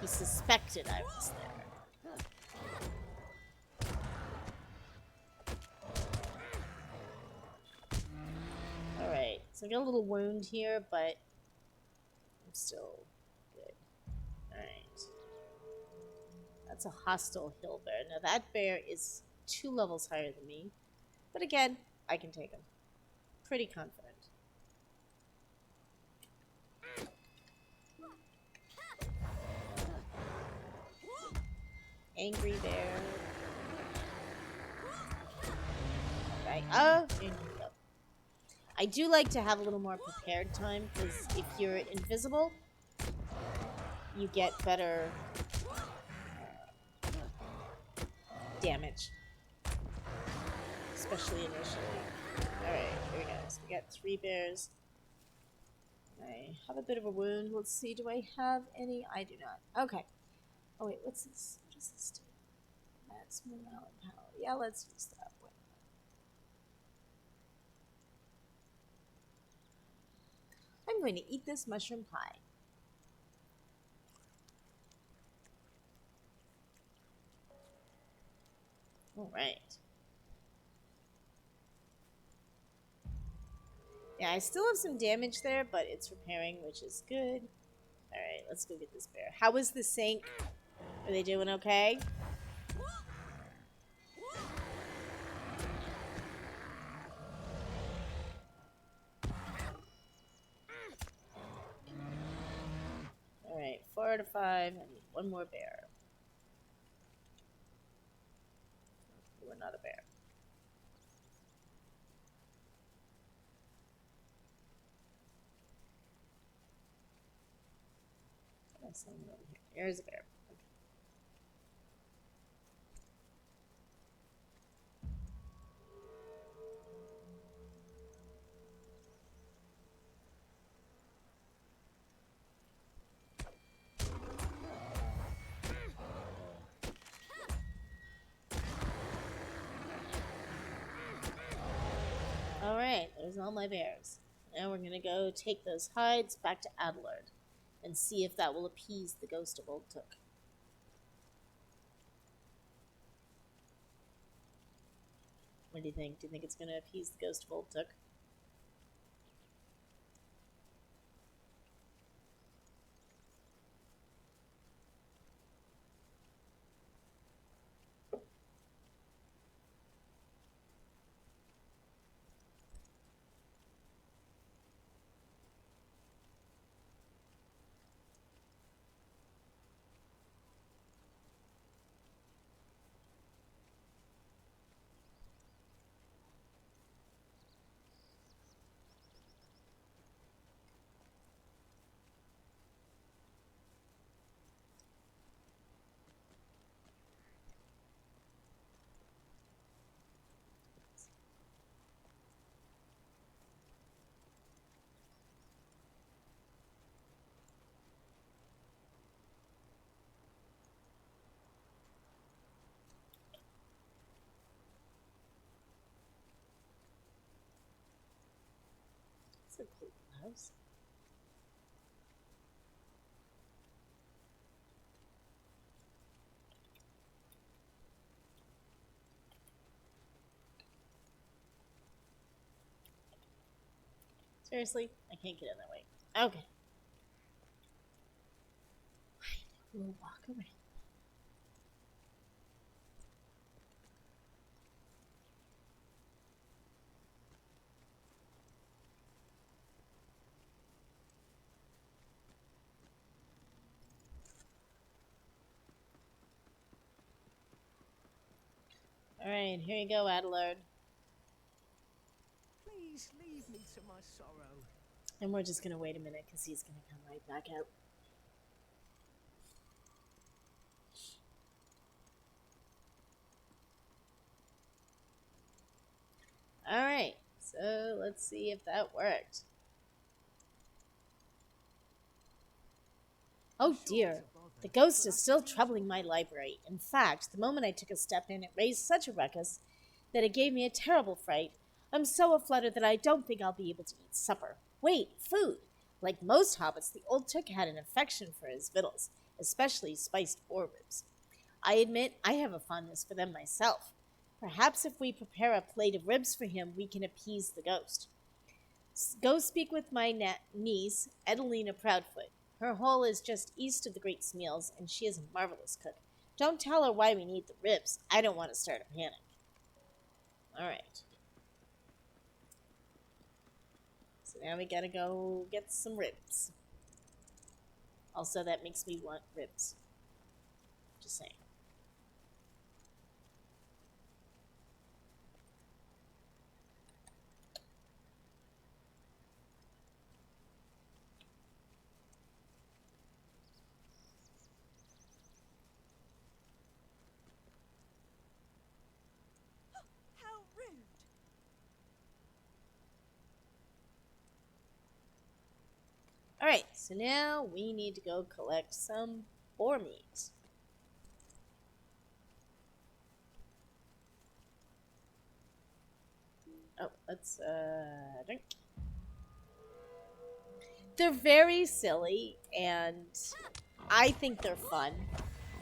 He suspected I was there. Alright, so I got a little wound here, but I'm still good. Alright. That's a hostile hill bear. Now that bear is 2 levels higher than me. But again, I can take him. Pretty confident. Angry bear. Okay. Oh, here you go. I do like to have a little more prepared time, because if you're invisible, you get better damage. Especially initially. Alright, here we go. So we got 3 bears. I have a bit of a wound. Let's see, do I have any? I do not. Okay. Oh wait, what's this? What does this do? That's morale and power. Yeah, let's use that one. I'm going to eat this mushroom pie. Alright. Yeah, I still have some damage there, but it's repairing, which is good. Alright, let's go get this bear. How was the sink? Are they doing okay? Alright, 4 out of 5. I need one more bear. We're not a bear. That's someone over here. Here's a bear. Okay. Alright, there's all my bears. Now we're gonna go take those hides back to Adelard and see if that will appease the ghost of Old Took. What do you think? Do you think it's gonna appease the ghost of Old Took? It's a cool house. Seriously? I can't get in that way. Okay. We'll walk around. Alright, here you go, Adelard. Please leave me to my sorrow. And we're just gonna wait a minute because he's gonna come right back out. Alright, so let's see if that worked. Oh dear, the ghost is still troubling my library. In fact, the moment I took a step in, it raised such a ruckus that it gave me a terrible fright. I'm so afluttered that I don't think I'll be able to eat supper. Wait, food! Like most hobbits, the old Took had an affection for his victuals, especially spiced boar ribs. I admit I have a fondness for them myself. Perhaps if we prepare a plate of ribs for him, we can appease the ghost. Go speak with my niece, Edelina Proudfoot. Her hole is just east of the Great Smeals, and she is a marvelous cook. Don't tell her why we need the ribs. I don't want to start a panic. Alright. So now we gotta go get some ribs. Also, that makes me want ribs. Just saying. How rude! Alright, so now we need to go collect some boar meat. Oh, let's drink. They're very silly, and I think they're fun,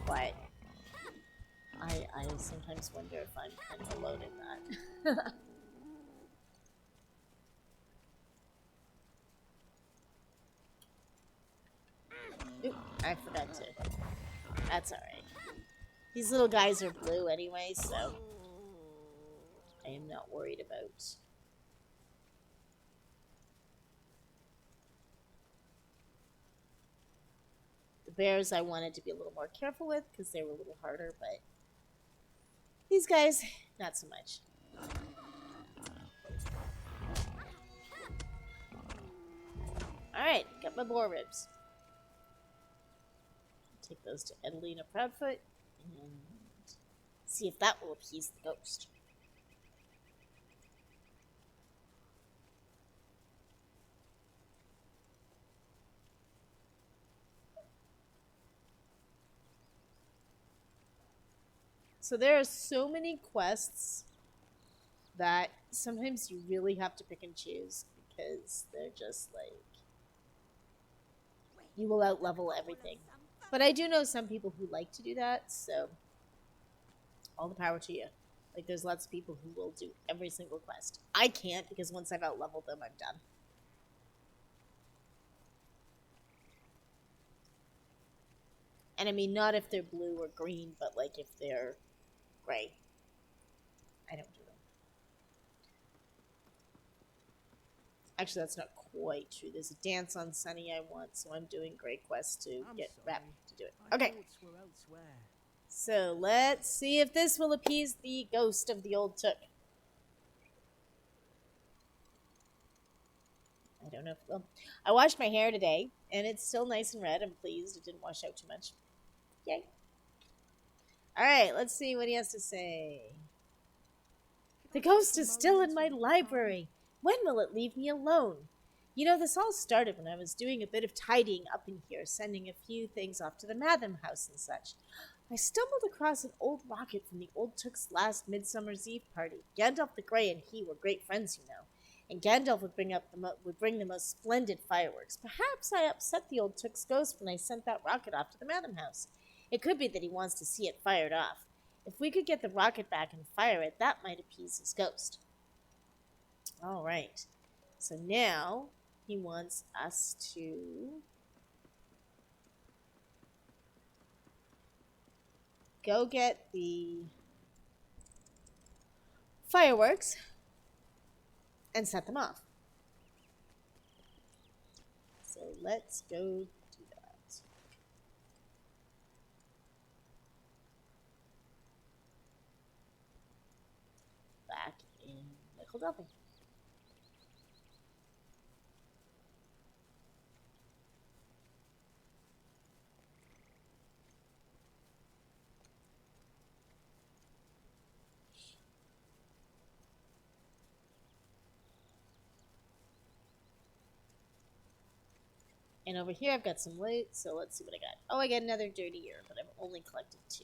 but I sometimes wonder if I'm kind of alone in that. Oop, I forgot to. That's alright. These little guys are blue anyway, so I am not worried about. The bears I wanted to be a little more careful with because they were a little harder, but these guys, not so much. Alright, got my boar ribs. Take those to Edelina Proudfoot and see if that will appease the ghost. So there are so many quests that sometimes you really have to pick and choose because they're just like you will outlevel everything. But I do know some people who like to do that, so all the power to you. Like there's lots of people who will do every single quest. I can't because once I've outleveled them, I'm done. And I mean not if they're blue or green, but like if they're gray. I don't do them. Actually, that's not quite true. There's a dance on Sunny I want, so I'm doing Grey Quest to get Rap to do it. Okay. So let's see if this will appease the ghost of the old Took. I don't know if it will. I washed my hair today, and it's still nice and red. I'm pleased it didn't wash out too much. Yay. Alright, let's see what he has to say. The ghost is still in my library. When will it leave me alone? You know, this all started when I was doing a bit of tidying up in here, sending a few things off to the Madam house and such. I stumbled across an old rocket from the old Took's last Midsummer's Eve party. Gandalf the Grey and he were great friends, you know. And Gandalf would bring the most splendid fireworks. Perhaps I upset the old Took's ghost when I sent that rocket off to the Madam house. It could be that he wants to see it fired off. If we could get the rocket back and fire it, that might appease his ghost. All right. So now he wants us to go get the fireworks and set them off. So let's go do that. Back in Philadelphia. And over here I've got some loot, so let's see what I got. Oh, I got another dirty ear, but I've only collected 2.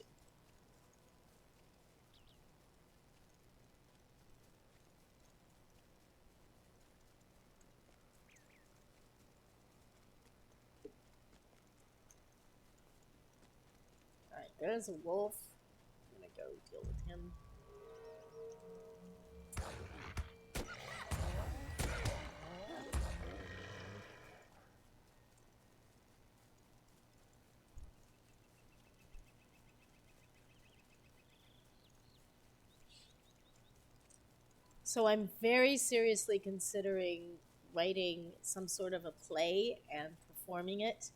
Alright, there's a wolf. I'm gonna go deal with him. So I'm very seriously considering writing some sort of a play and performing it.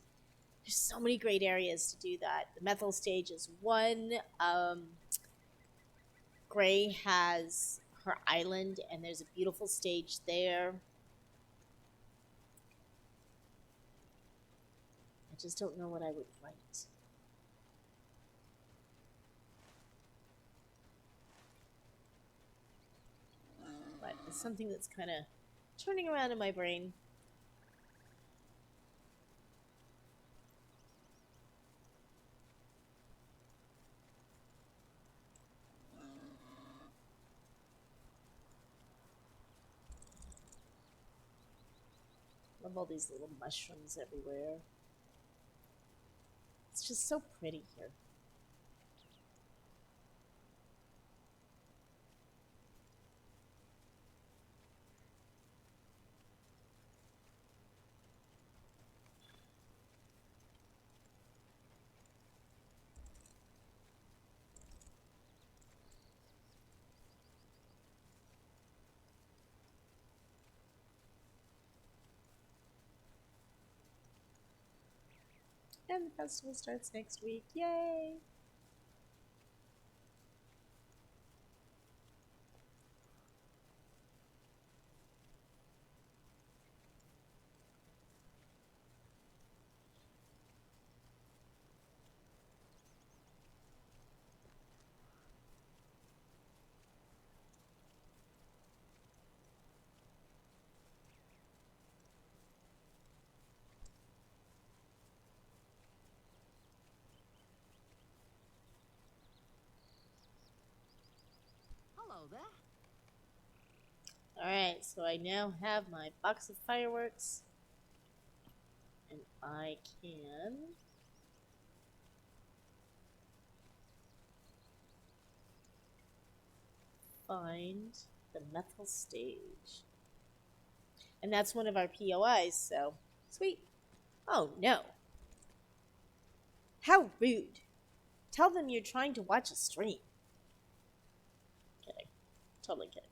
There's so many great areas to do that. The methyl stage is one. Gray has her island, and there's a beautiful stage there. I just don't know what I would write. But it's something that's kind of turning around in my brain. Love all these little mushrooms everywhere. It's just so pretty here. And the festival starts next week. Yay! Hello there. Alright, so I now have my box of fireworks. And I can find the methyl stage. And that's one of our POIs, so sweet. Oh no. How rude. Tell them you're trying to watch a stream. Kidding. Totally kidding.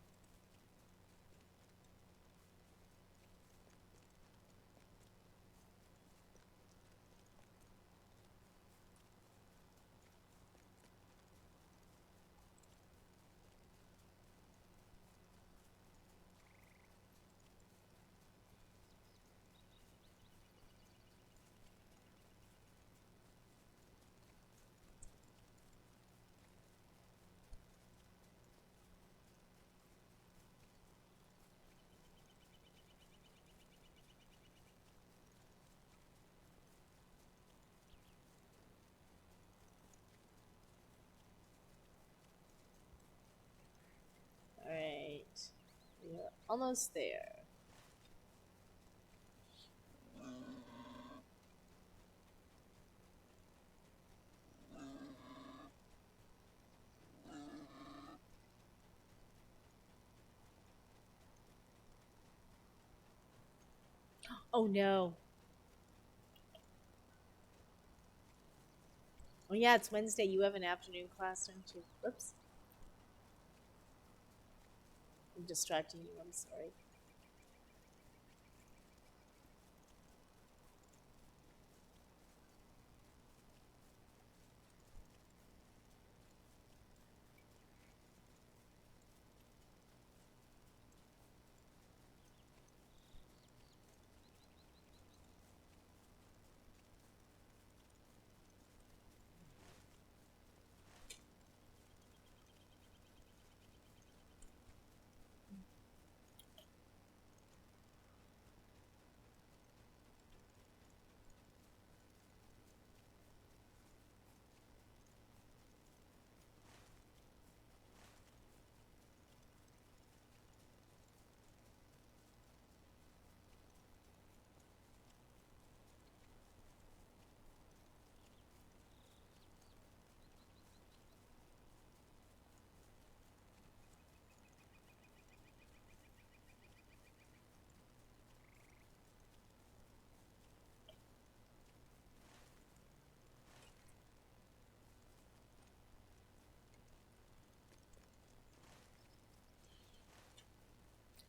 Alright. We are almost there. Oh no. Oh yeah, it's Wednesday. You have an afternoon class, don't you? Whoops. I'm distracting you. I'm sorry.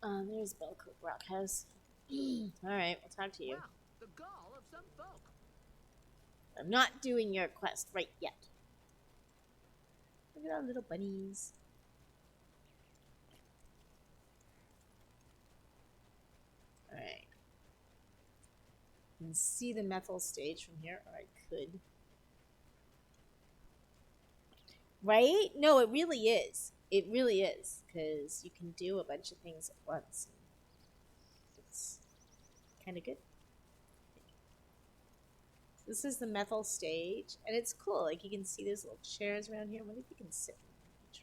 There's Belcook Rockhouse. Alright, we'll talk to you. Wow, the gall of some folk. I'm not doing your quest right yet. Look at our little bunnies. Alright. I can see the methyl stage from here, or I could. Right? No, it really is. It really is. Because you can do a bunch of things at once. It's kind of good. This is the methyl stage, and it's cool. Like, you can see there's little chairs around here. I wonder if you can sit in each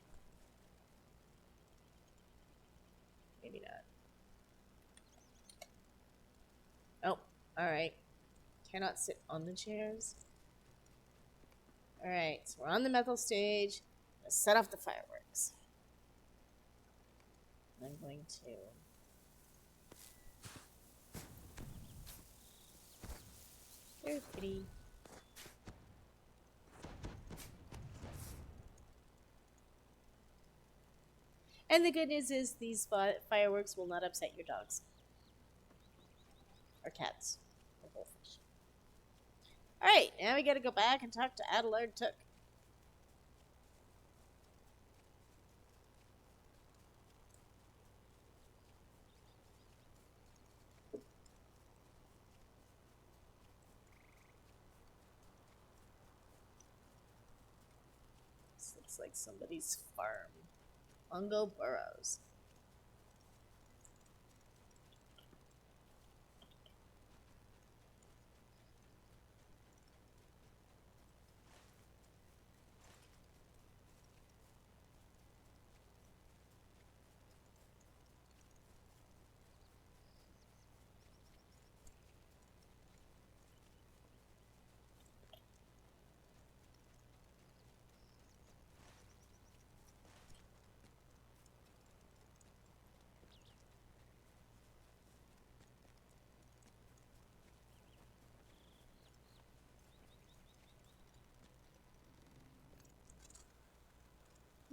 one. Maybe not. Oh, alright. Cannot sit on the chairs. Alright, so we're on the methyl stage. Let's set off the fireworks. I'm going to... Very pretty. And the good news is these fireworks will not upset your dogs. Or cats. Or goldfish. Alright, now we gotta go back and talk to Adelard Took. This looks like somebody's farm. Mungo Burrows.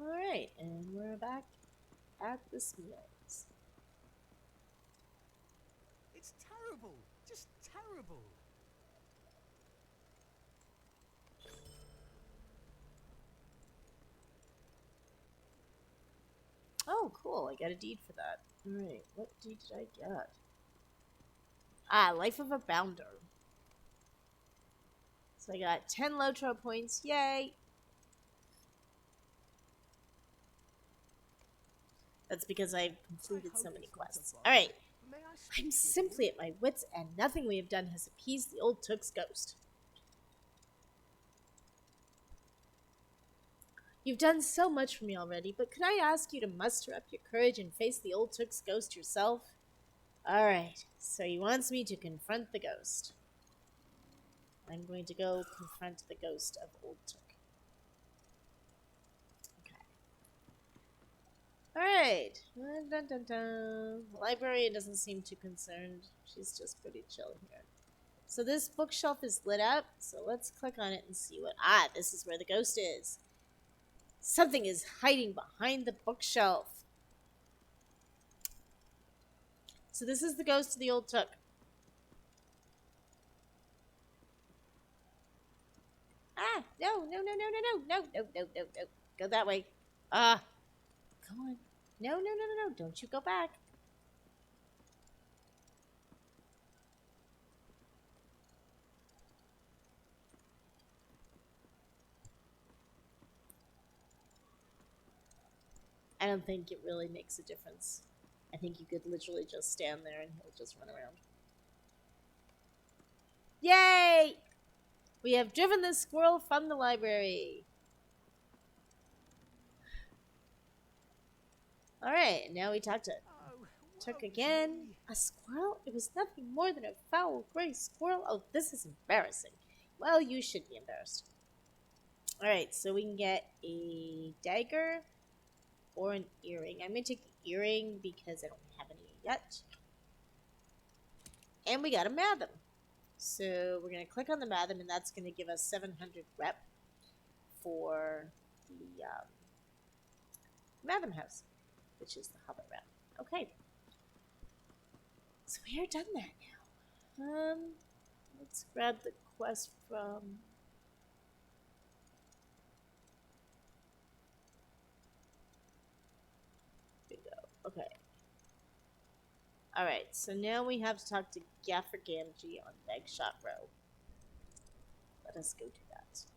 Alright, and we're back at the Mills. It's terrible. Just terrible. Oh, cool. I got a deed for that. Alright, what deed did I get? Ah, Life of a Bounder. So I got 10 LoTRO points. Yay! That's because I've completed so many quests. Alright, May I speak I'm with simply you? at my wits' end. Nothing we have done has appeased the old Took's ghost. You've done so much for me already, but could I ask you to muster up your courage and face the old Took's ghost yourself? Alright, so he wants me to confront the ghost. I'm going to go confront the ghost of old Took. Alright. Dun, dun, dun. The librarian doesn't seem too concerned. She's just pretty chill here. So this bookshelf is lit up, so let's click on it and see what... Ah, this is where the ghost is. Something is hiding behind the bookshelf. So this is the ghost of the old Took. Ah, no, no, no, no, no, no, no, no, no, no, no. Go that way. Ah. Come on. No, no, no, no, no. Don't you go back. I don't think it really makes a difference. I think you could literally just stand there and he'll just run around. Yay! We have driven the squirrel from the library. Alright, now we talk to Oh, Took woe is again. me. A squirrel? It was nothing more than a foul gray squirrel. Oh, this is embarrassing. Well, you should be embarrassed. Alright, so we can get a dagger or an earring. I'm going to take the earring because I don't have any yet. And we got a Matham. So we're going to click on the Matham, and that's going to give us 700 rep for the Matham house, which is the Hobbit route. Okay. So we are done that now. Let's grab the quest from. Here we go. Okay. All right. So now we have to talk to Gaffer Gamgee on Bagshot Row. Let us go do that.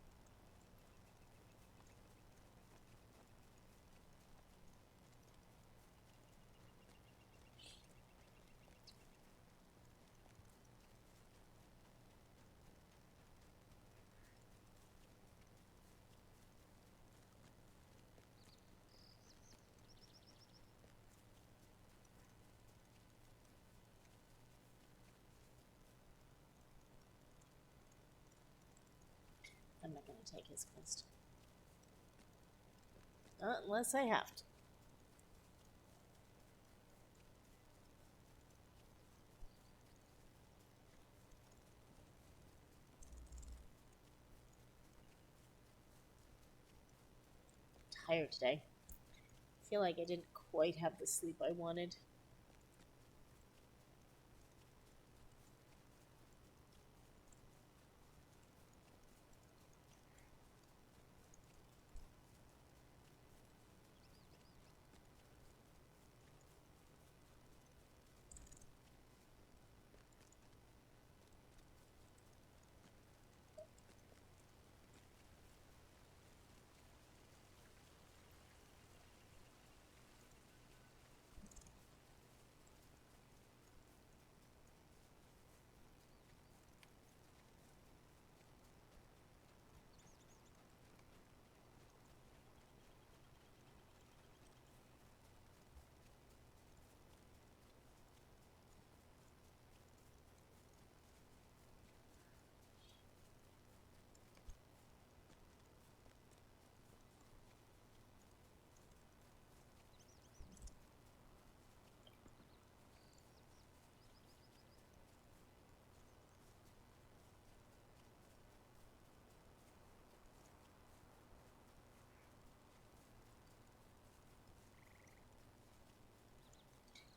I'm not going to take his quest. Not unless I have to. Tired today. I feel like I didn't quite have the sleep I wanted.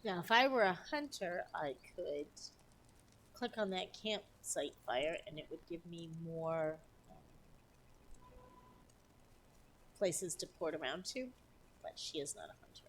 Now, if I were a hunter, I could click on that campsite fire and it would give me more places to port around to. But she is not a hunter.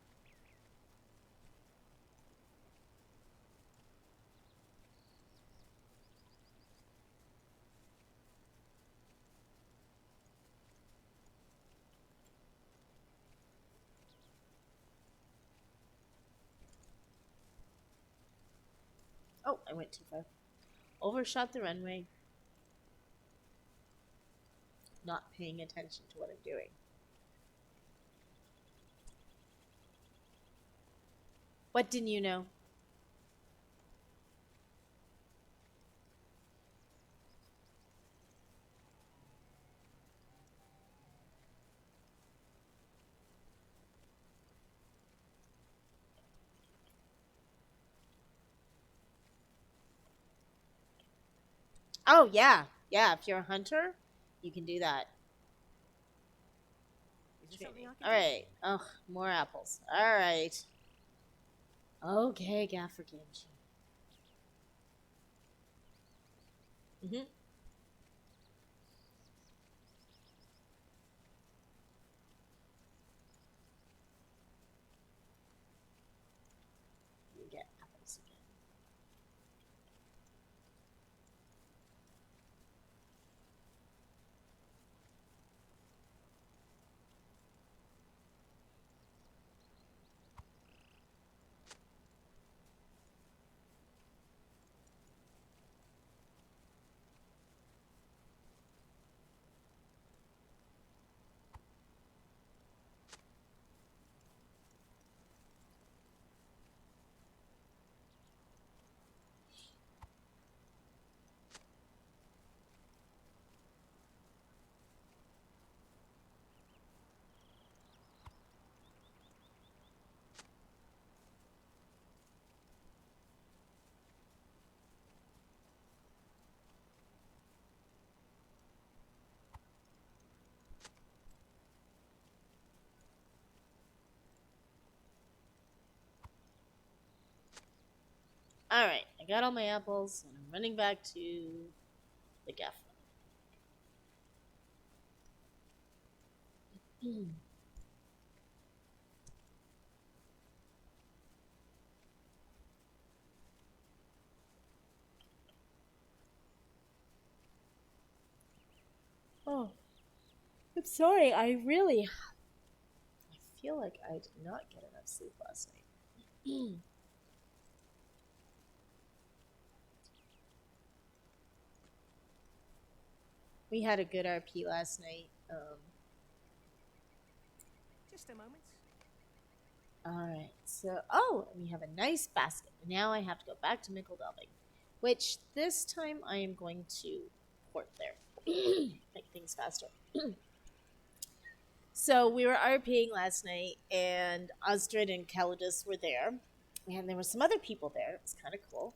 Oh, I went too far. Overshot the runway. Not paying attention to what I'm doing. What didn't you know? Oh, yeah. Yeah, if you're a hunter, you can do that. Is there something I can All right. Ugh, more apples. All right. Okay, Gaffer Gamgee. Mm-hmm. You get apples again. Alright, I got all my apples, and I'm running back to the gaff. Oh, I'm sorry. I feel like I did not get enough sleep last night. We had a good RP last night. Just a moment. Alright, so, and we have a nice basket. Now I have to go back to Mickle Delving, which this time I am going to port there. Make things faster. So we were RPing last night, and Osdred and Calidus were there, and there were some other people there. It was kind of cool.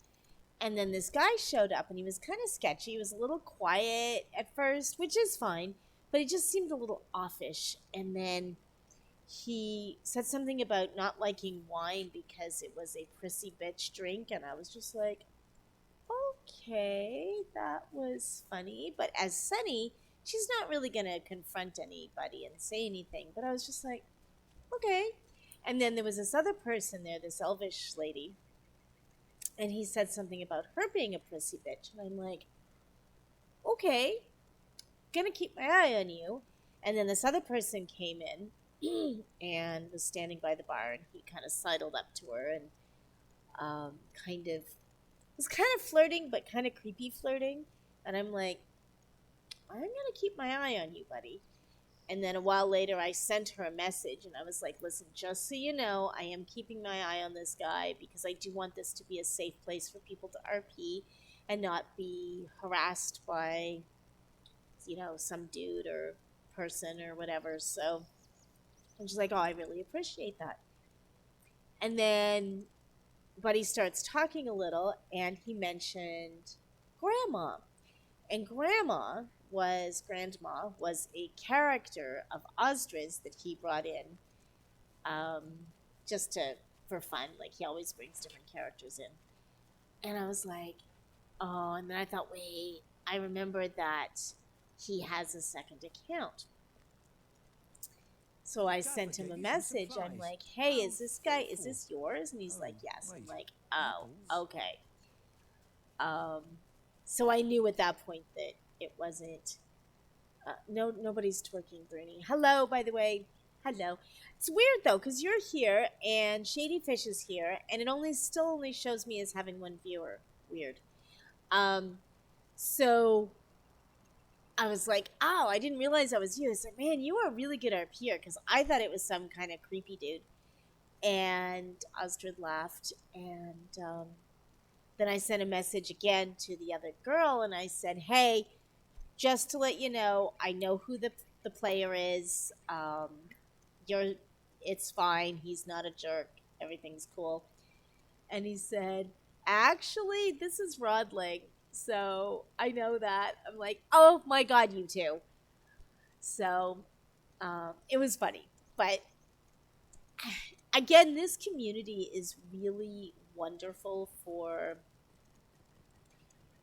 And then this guy showed up, and he was kind of sketchy. He was a little quiet at first, which is fine, but he just seemed a little offish. And then he said something about not liking wine because it was a prissy bitch drink, and I was just like, okay, that was funny. But as Sunny, she's not really gonna confront anybody and say anything. But I was just like, okay. And then there was this other person there, this elvish lady, and he said something about her being a prissy bitch, and I'm like, okay, gonna keep my eye on you. And then this other person came in and was standing by the bar, and he kind of sidled up to her and kind of was kind of flirting, but kind of creepy flirting. And I'm like, I'm gonna keep my eye on you, buddy. And then a while later, I sent her a message, and I was like, listen, just so you know, I am keeping my eye on this guy because I do want this to be a safe place for people to RP and not be harassed by, some dude or person or whatever. So I'm just like, oh, I really appreciate that. And then Buddy starts talking a little, and he mentioned Grandma. And Grandma was a character of Osdrid's that he brought in, um, just for fun. Like, he always brings different characters in. And I was like, oh, and then I thought, wait, I remembered that he has a second account. So I sent him a message. I'm like, hey, is this yours? And he's like, yes. I'm like, oh, okay. Um, so I knew at that point that it wasn't. Nobody's twerking, Bruni. Hello, by the way. Hello. It's weird though, because you're here and Shady Fish is here, and it still only shows me as having one viewer. Weird. So I was like, oh, I didn't realize that was you. It's like, man, you are a really good RPer, because I thought it was some kind of creepy dude. And Ostrid laughed, and then I sent a message again to the other girl, and I said, hey, just to let you know, I know who the player is. It's fine. He's not a jerk. Everything's cool. And he said, actually, this is Rodling. So I know that. I'm like, oh my god, you too. So it was funny. But again, this community is really wonderful for,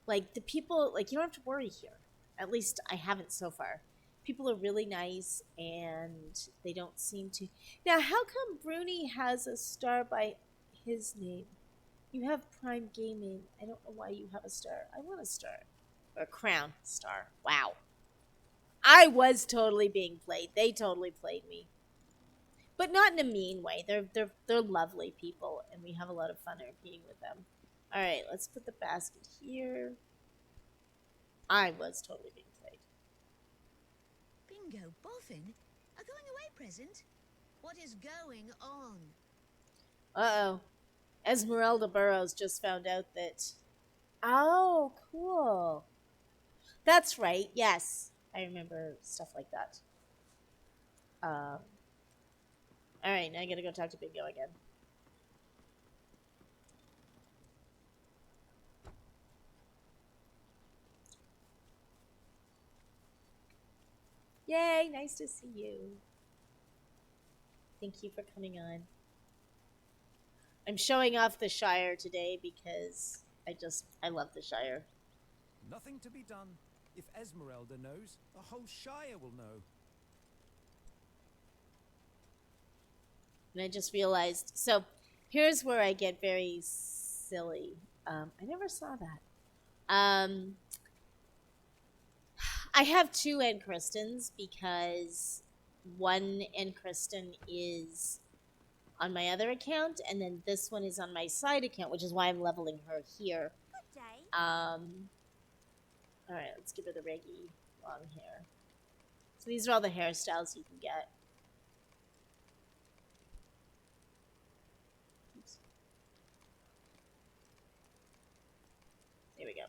like, the people. Like, you don't have to worry here. At least I haven't so far. People are really nice, and they don't seem to. Now, how come Bruni has a star by his name? You have Prime Gaming. I don't know why you have a star. I want a star. Or a crown star. Wow. I was totally being played. They totally played me. But not in a mean way. They're lovely people, and we have a lot of fun being with them. Alright, let's put the basket here. I was totally being played. Bingo Boffin? A going away present? What is going on? Uh-oh. Esmeralda Burrows just found out that... Oh, cool. That's right, yes. I remember stuff like that. Alright, now I gotta go talk to Bingo again. Yay, nice to see you. Thank you for coming on. I'm showing off the Shire today because I love the Shire. Nothing to be done. If Esmeralda knows, the whole Shire will know. And I just realized, so here's where I get very silly. I never saw that. I have two Ankristons because one Ankriston is on my other account, and then this one is on my side account, which is why I'm leveling her here. Good day. All right, let's give her the reggy long hair. So these are all the hairstyles you can get. Oops. There we go.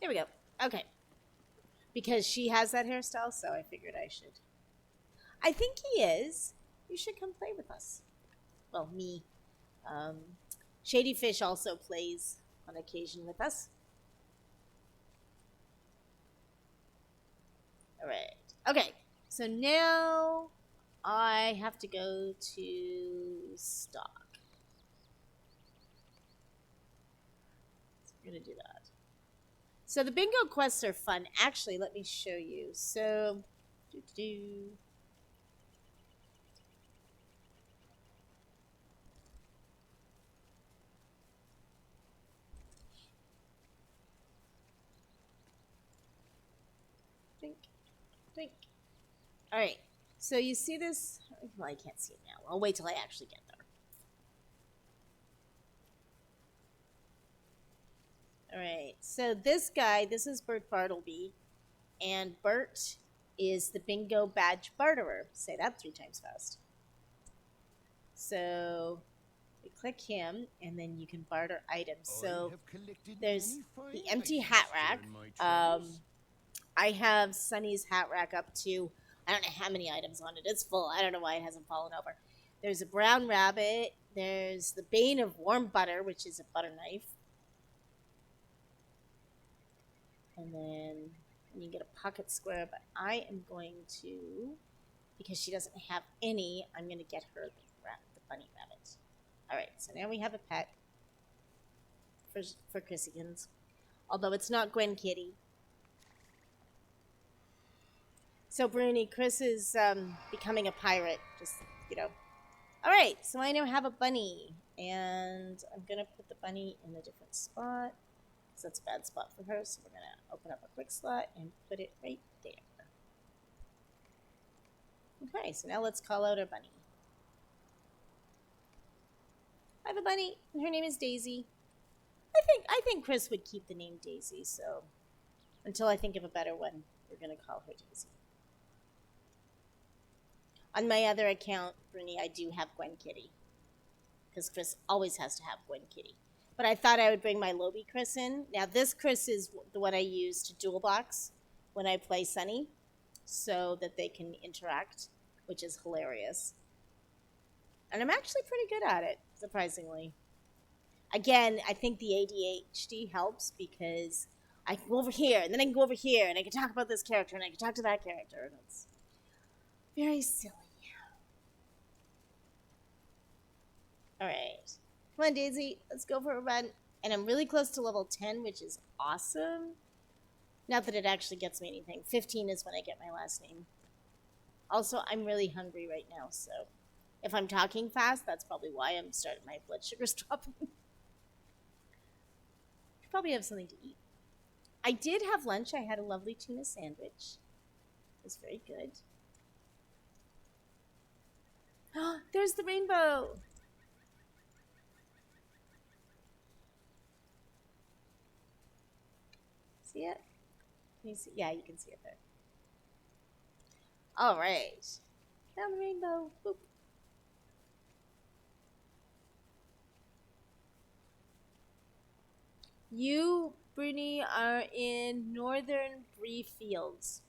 There we go. Okay. Because she has that hairstyle, so I figured I should. I think he is. You should come play with us. Well, me. Shady Fish also plays on occasion with us. Alright. Okay. So now I have to go to stock. So we're going to do that. So the bingo quests are fun. Actually, let me show you. So, Think, think. All right. So you see this? Well, I can't see it now. I'll wait till I actually get there. All right. So this guy, this is Bert Bartleby, and Bert is the bingo badge barterer. Say that 3 times fast. So we click him, and then you can barter items. So there's the empty hat rack. I have Sunny's hat rack up to, I don't know how many items on it. It's full. I don't know why it hasn't fallen over. There's a brown rabbit. There's the Bane of Warm Butter, which is a butter knife. And then you get a pocket square, but I am going to, because she doesn't have any, I'm going to get her the bunny rabbit. All right, so now we have a pet for Chrissykins, although it's not Gwen Kitty. So, Bruni, Chris is becoming a pirate, just, you know. All right, so I now have a bunny, and I'm going to put the bunny in a different spot, because that's a bad spot for her, so we're going to open up a quick slot and put it right there. Okay, so now let's call out our bunny. I have a bunny, and her name is Daisy. I think Chris would keep the name Daisy, so until I think of a better one, we're going to call her Daisy. On my other account, Bruni, I do have Gwen Kitty, because Chris always has to have Gwen Kitty. But I thought I would bring my Lobby Chris in. Now, this Chris is the one I use to dual box when I play Sunny, so that they can interact, which is hilarious. And I'm actually pretty good at it, surprisingly. Again, I think the ADHD helps because I can go over here, and then I can go over here, and I can talk about this character, and I can talk to that character, and it's very silly. Alright. Come on, Daisy. Let's go for a run. And I'm really close to level 10, which is awesome. Not that it actually gets me anything. 15 is when I get my last name. Also, I'm really hungry right now, so if I'm talking fast, that's probably why I'm starting my blood sugar's dropping. Probably have something to eat. I did have lunch. I had a lovely tuna sandwich. It was very good. Oh, there's the rainbow. See it? Can you see? Yeah, you can see it there. All right. Down the rainbow. Boop. You, Bruni, are in northern Bree Fields.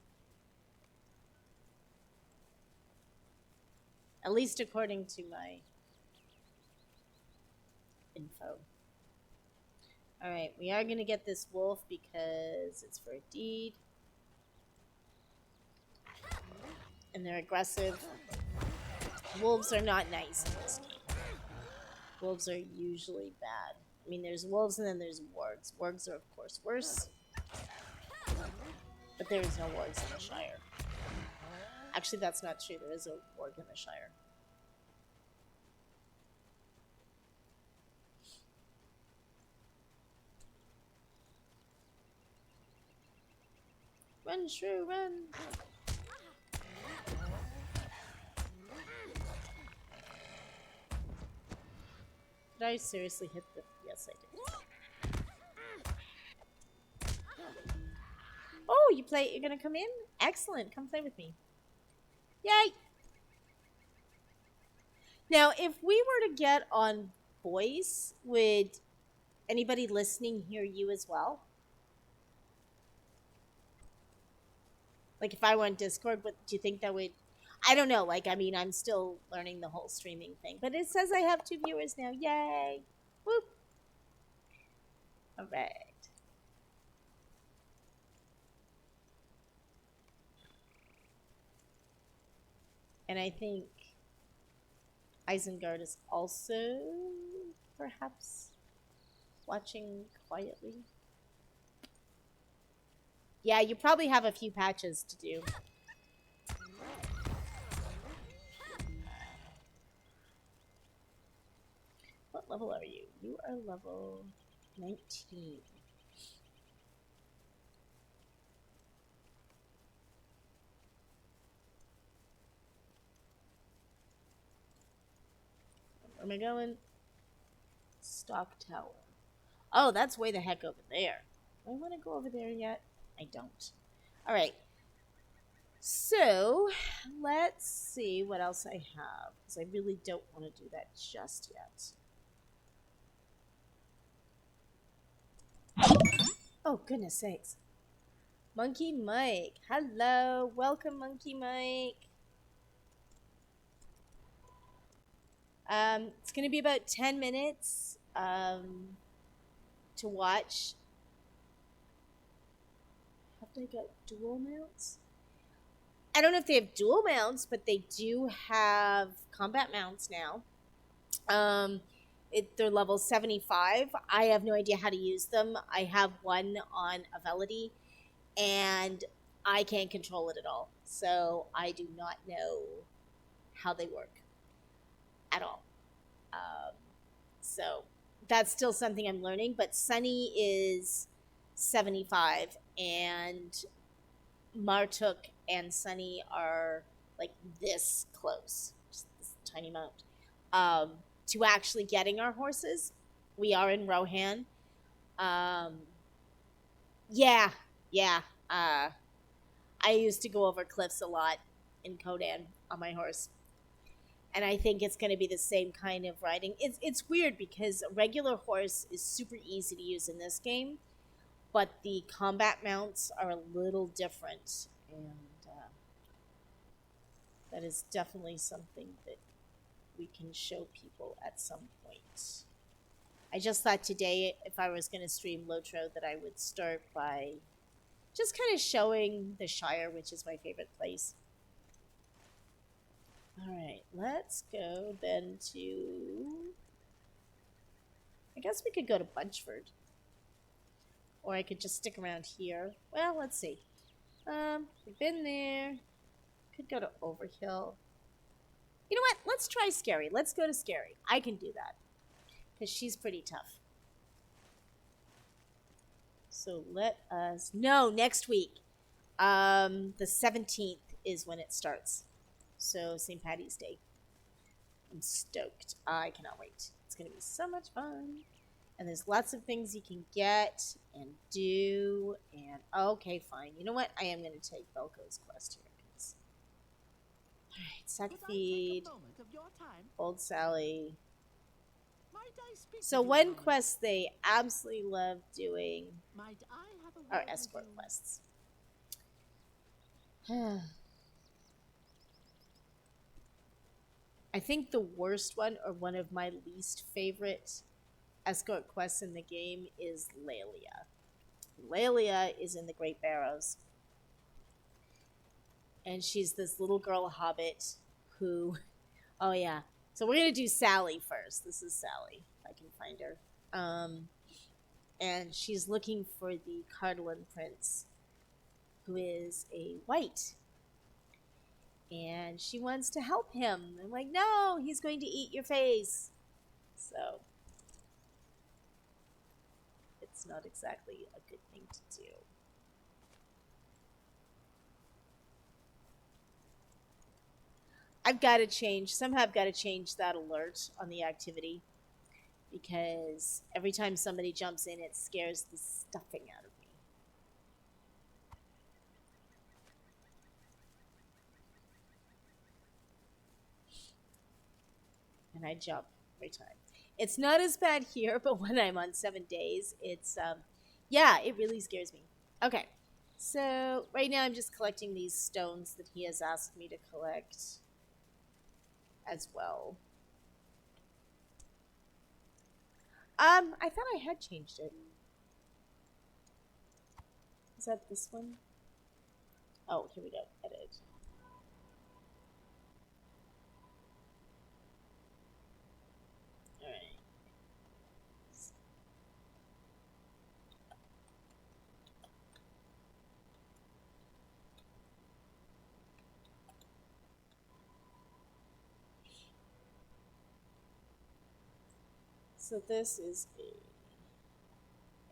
At least according to my info. Alright, we are going to get this wolf because it's for a deed. And they're aggressive. Wolves are not nice in this game. Wolves are usually bad. I mean, there's wolves and then there's wargs. Wargs are, of course, worse. But there is no wargs in the Shire. Actually, that's not true. There is a warg in the Shire. Run, shrew, run! Did I seriously hit the... Yes, I did. Oh, you're gonna come in? Excellent, come play with me. Yay! Now, if we were to get on voice, would anybody listening hear you as well? Like, if I were on Discord, what do you think that would... I don't know, like, I mean, I'm still learning the whole streaming thing, but it says I have 2 viewers now. Yay! Whoop! Alright. And I think Isengard is also perhaps watching quietly. Yeah, you probably have a few patches to do. What level are you? You are level 19. Where am I going? Stock Tower. Oh, that's way the heck over there. Do I want to go over there yet? I don't. Alright. So, let's see what else I have. Because I really don't want to do that just yet. Oh, goodness sakes. Monkey Mike. Hello. Welcome, Monkey Mike. It's going to be about 10 minutes to watch. Have they got dual mounts? I don't know if they have dual mounts, but they do have combat mounts now. They're level 75. I have no idea how to use them. I have one on Avelity, and I can't control it at all. So I do not know how they work at all. So that's still something I'm learning, but Sunny is 75, and Martuk and Sunny are like this close, just this tiny amount, to actually getting our horses. We are in Rohan. Yeah. I used to go over cliffs a lot in Kodan on my horse. And I think it's going to be the same kind of riding. It's weird because a regular horse is super easy to use in this game, but the combat mounts are a little different, and that is definitely something that we can show people at some point. I just thought today, if I was going to stream LoTRO, that I would start by just kind of showing the Shire, which is my favorite place. Alright, let's go then to... I guess we could go to Bunchford. Or I could just stick around here. Well, let's see. We've been there. Could go to Overkill. You know what? Let's try Scary. Let's go to Scary. I can do that. Because she's pretty tough. So let us... No, next week. The 17th is when it starts. So St. Patty's Day. I'm stoked. I cannot wait. It's going to be so much fun. And there's lots of things you can get and do. And okay, fine. You know what? I am going to take Belko's quest here. Alright, Sack Feed. Old Sally. So one quest they absolutely love doing are escort quests. I think the worst one, or one of my least favorite escort quests in the game, is Lelia. Lelia is in the Great Barrows. And she's this little girl hobbit who Oh yeah. So we're gonna do Sally first. This is Sally. If I can find her. And she's looking for the Cardinal Prince, who is a white, and she wants to help him. I'm like, no, he's going to eat your face. So it's not exactly a good thing to do. I've got to change. Somehow I've got to change that alert on the activity, because every time somebody jumps in, it scares the stuffing out of me. And I jump every time. It's not as bad here, but when I'm on 7 days, it's, yeah, it really scares me. Okay, so right now I'm just collecting these stones that he has asked me to collect as well. I thought I had changed it. Is that this one? Oh, here we go. Edit. Alright. So this is a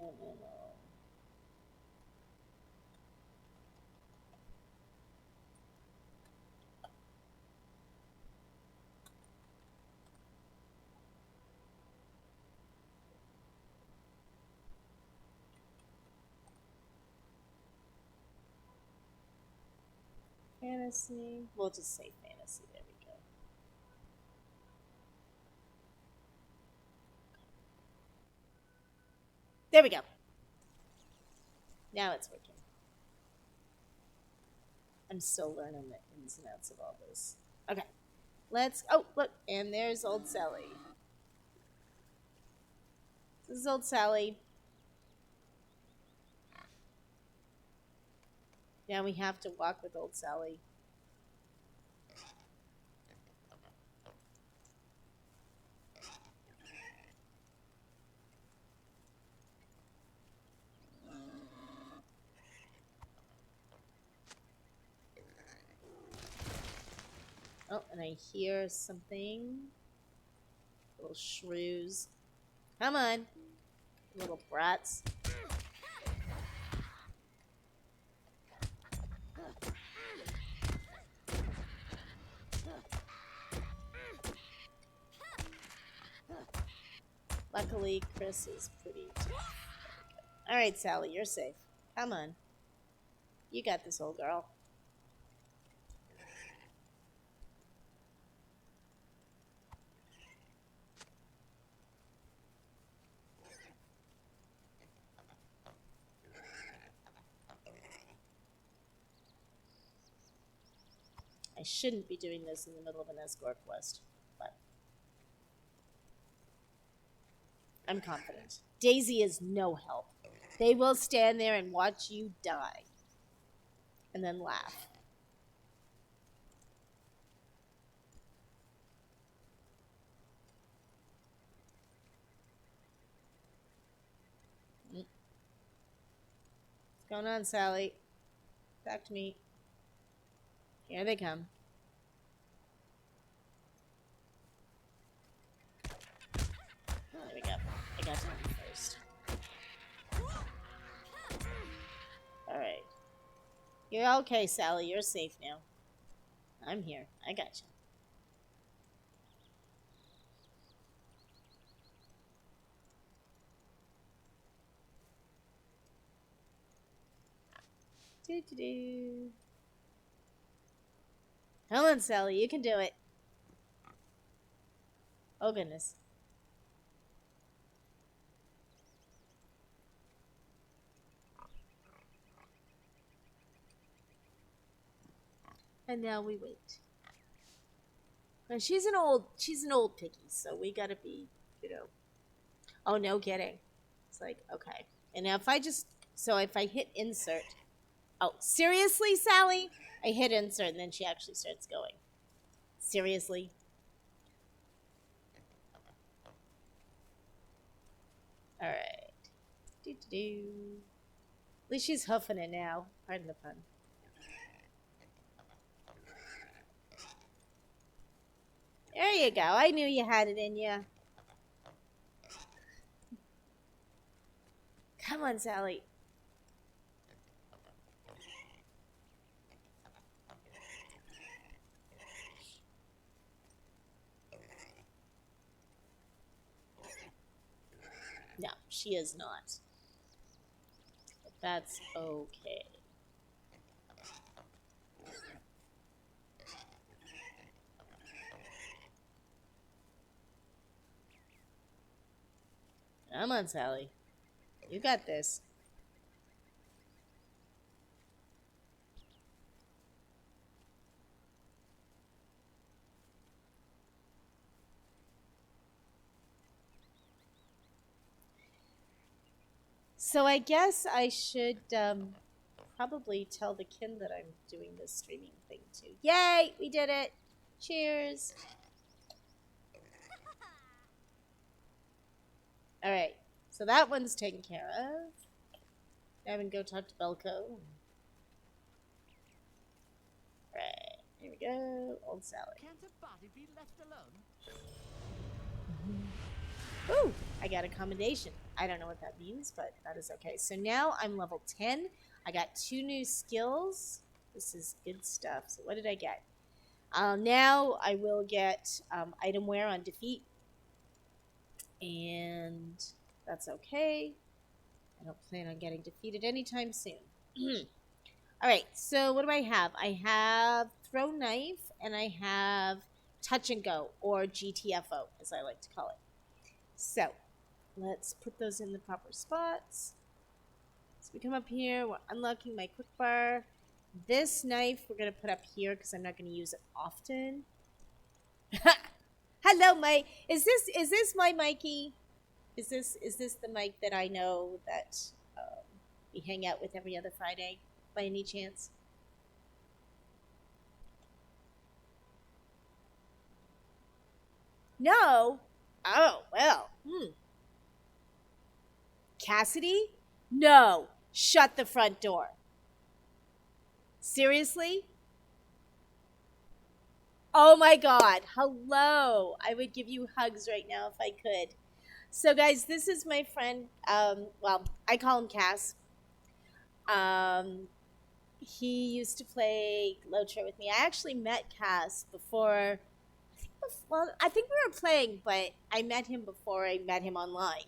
MMO. Fantasy. We'll just say fantasy. There we go. There we go. Now it's working. I'm still learning the ins and outs of all this. Okay. Let's. Oh, look. And there's old Sally. This is old Sally. Now we have to walk with old Sally. Oh, and I hear something. Little shrews. Come on. Little brats. Luckily, Chris is pretty tough. Alright, Sally, you're safe. Come on. You got this, old girl. I shouldn't be doing this in the middle of an escort quest, but I'm confident. Daisy is no help. They will stand there and watch you die. And then laugh. What's going on, Sally? Back to me. Here they come. There we go. I got to him first. Alright. You're okay, Sally. You're safe now. I'm here. I got you. Do-do-do. Come on, Sally. You can do it. Oh, goodness. And now we wait. And she's an old piggy, so we gotta be, Oh, no kidding. It's like, okay. And now if I hit insert. Oh, seriously, Sally? I hit insert and then she actually starts going. Seriously? Do. At least she's huffing it now. Pardon the pun. There you go. I knew you had it in you. Come on, Sally. No, she is not. But that's okay. Come on, Sally. You got this. So I guess I should probably tell the kin that I'm doing this streaming thing too. Yay! We did it! Cheers! Alright, so that one's taken care of. I haven't go talk to Belko. Right, here we go. Old Sally. Can't a body be left alone? Ooh, I got a commendation. I don't know what that means, but that is okay. So now I'm level 10. I got 2 new skills. This is good stuff. So what did I get? Now I will get item wear on defeat. And that's okay. I don't plan on getting defeated anytime soon. Alright, so what do I have? I have throw knife and I have touch and go, or GTFO as I like to call it. So let's put those in the proper spots. So we come up here, we're unlocking my quick bar. This knife we're going to put up here because I'm not going to use it often. Hello, Mike. Is this my Mikey? Is this the Mike that I know that we hang out with every other Friday by any chance? No. Oh well. Cassidy? No. Shut the front door. Seriously? Oh my god. Hello. I would give you hugs right now if I could. So guys, this is my friend. Well, I call him Cass. He used to play LoTRO with me. I actually met Cass before. Well, I think we were playing, but I met him before I met him online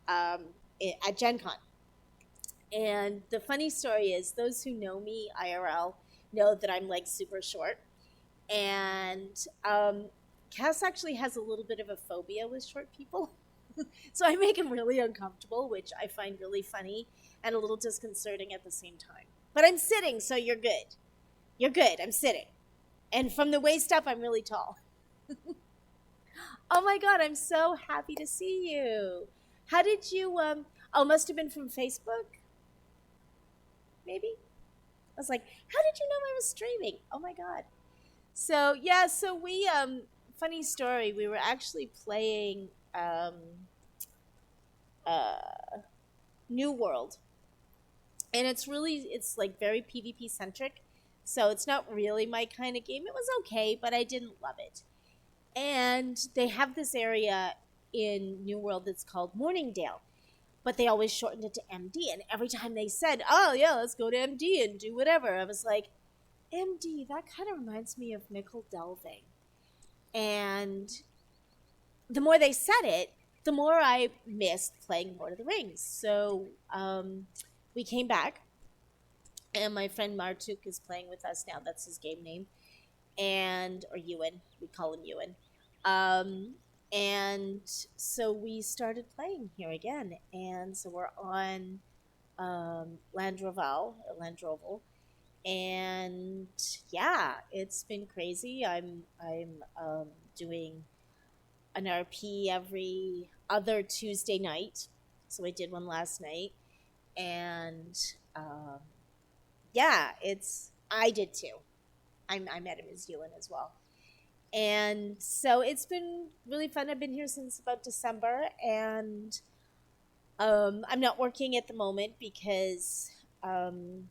at Gen Con. And the funny story is, those who know me IRL know that I'm like super short. And Cass actually has a little bit of a phobia with short people. So I make him really uncomfortable, which I find really funny and a little disconcerting at the same time. But I'm sitting, so you're good. You're good. I'm sitting. And from the waist up, I'm really tall. Oh my god, I'm so happy to see you. How did you, must have been from Facebook? Maybe? I was like, how did you know I was streaming? Oh my god. So, yeah, so we, funny story, we were actually playing, New World. And it's like very PvP centric. So it's not really my kind of game. It was okay, but I didn't love it. And they have this area in New World that's called Morningdale. But they always shortened it to MD. And every time they said, oh, yeah, let's go to MD and do whatever, I was like, MD, that kind of reminds me of nickel delving. And the more they said it, the more I missed playing Lord of the Rings. So we came back, and my friend Martuk is playing with us now. That's his game name. Or Ewan. We call him Ewan. And so we started playing here again. And so we're on Landroval. And yeah, it's been crazy. I'm doing an RP every other Tuesday night. So I did one last night. And yeah, I did too. I met him as Ewan as well. And so it's been really fun. I've been here since about December, and I'm not working at the moment because um,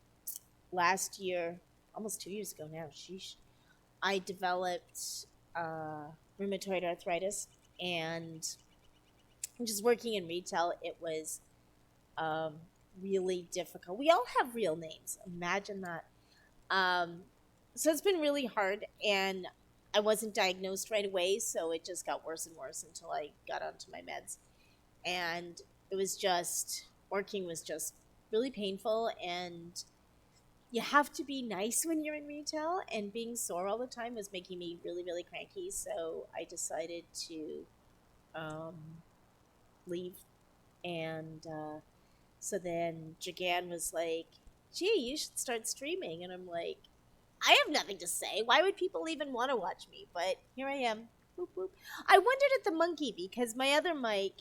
last year, almost 2 years ago now, sheesh, I developed rheumatoid arthritis, and just working in retail, it was um, really difficult. We all have real names. Imagine that. Um, so it's been really hard, and I wasn't diagnosed right away, so it just got worse and worse until I got onto my meds. And it was just, working was just really painful, and you have to be nice when you're in retail, and being sore all the time was making me really, really cranky. So I decided to um, leave. And so then Jagan was like, gee, you should start streaming. And I'm like, I have nothing to say. Why would people even want to watch me? But here I am. Boop, boop. I wondered at the monkey because my other mic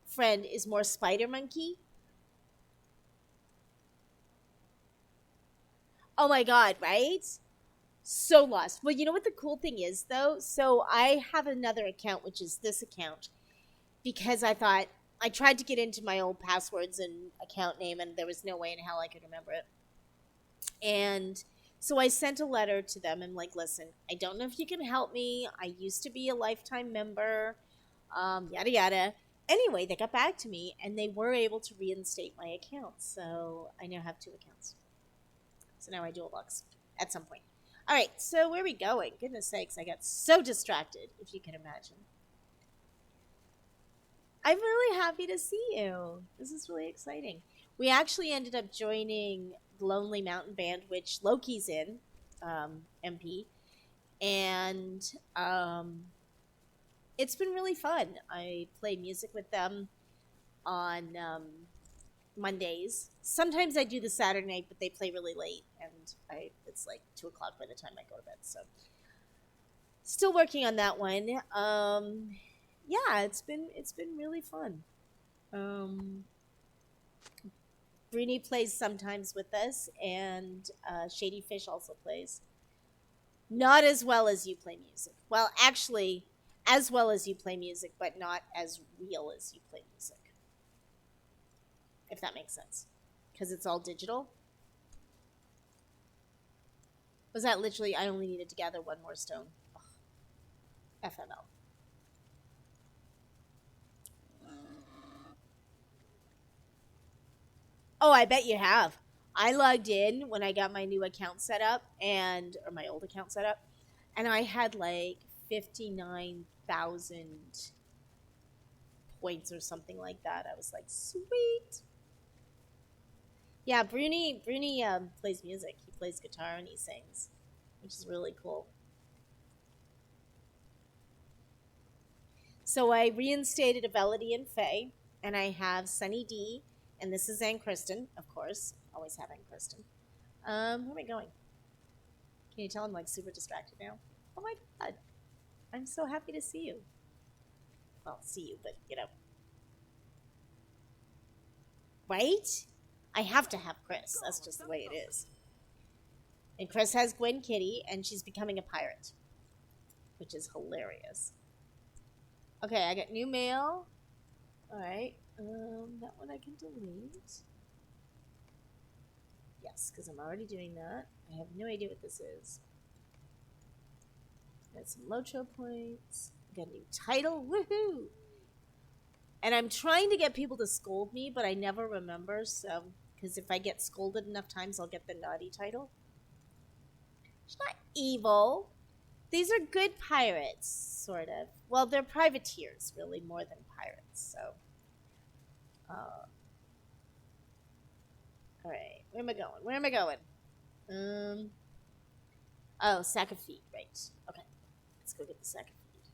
friend is more spider monkey. Oh my god, right? So lost. Well, you know what the cool thing is though? So I have another account, which is this account, because I thought, I tried to get into my old passwords and account name, and there was no way in hell I could remember it. And so I sent a letter to them and like, listen, I don't know if you can help me. I used to be a lifetime member, yada yada. Anyway, they got back to me and they were able to reinstate my account. So I now have two accounts. So now I dual box at some point. All right, so where are we going? Goodness sakes, I got so distracted, if you can imagine. I'm really happy to see you. This is really exciting. We actually ended up joining the Lonely Mountain Band, which Loki's in, MP, and it's been really fun. I play music with them on Mondays. Sometimes I do the Saturday night, but they play really late, and it's like 2 o'clock by the time I go to bed. So, still working on that one. Yeah, it's been really fun. Um, Bruni plays sometimes with us, and Shady Fish also plays. Not as well as you play music. Well, actually, as well as you play music, but not as real as you play music. If that makes sense. Because it's all digital. Was that literally, I only needed to gather one more stone? Ugh. FML. Oh, I bet you have. I logged in when I got my new account set up, or my old account set up, and I had like 59,000 points or something like that. I was like, sweet. Yeah, Bruni plays music. He plays guitar and he sings, which is really cool. So I reinstated Avelity and Faye, and I have Sunny D, and this is Ankriston, of course. Always have Ankriston. Where am I going? Can you tell I'm like super distracted now? Oh my god. I'm so happy to see you. Well, see you, but you know. Right? I have to have Chris. That's just the way it is. And Chris has Gwen Kitty, and she's becoming a pirate, which is hilarious. Okay, I got new mail. All right, that one I can delete. Yes, because I'm already doing that. I have no idea what this is. Got some LoTRO points. Got a new title. Woohoo! And I'm trying to get people to scold me, but I never remember. So, because if I get scolded enough times, I'll get the naughty title. She's not evil. These are good pirates, sort of. Well, they're privateers, really, more than pirates. So, all right. Where am I going? Where am I going? Oh, sack of feed. Right. Okay. Let's go get the sack of feed.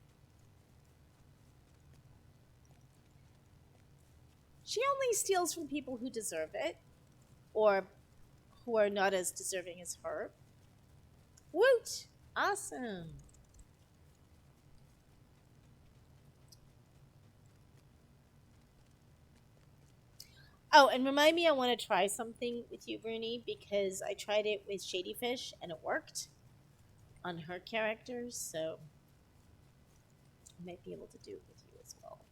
She only steals from people who deserve it, or who are not as deserving as her. Woot! Awesome. Oh, and remind me, I want to try something with you, Bruni, because I tried it with Shady Fish and it worked on her characters, so I might be able to do it with you as well.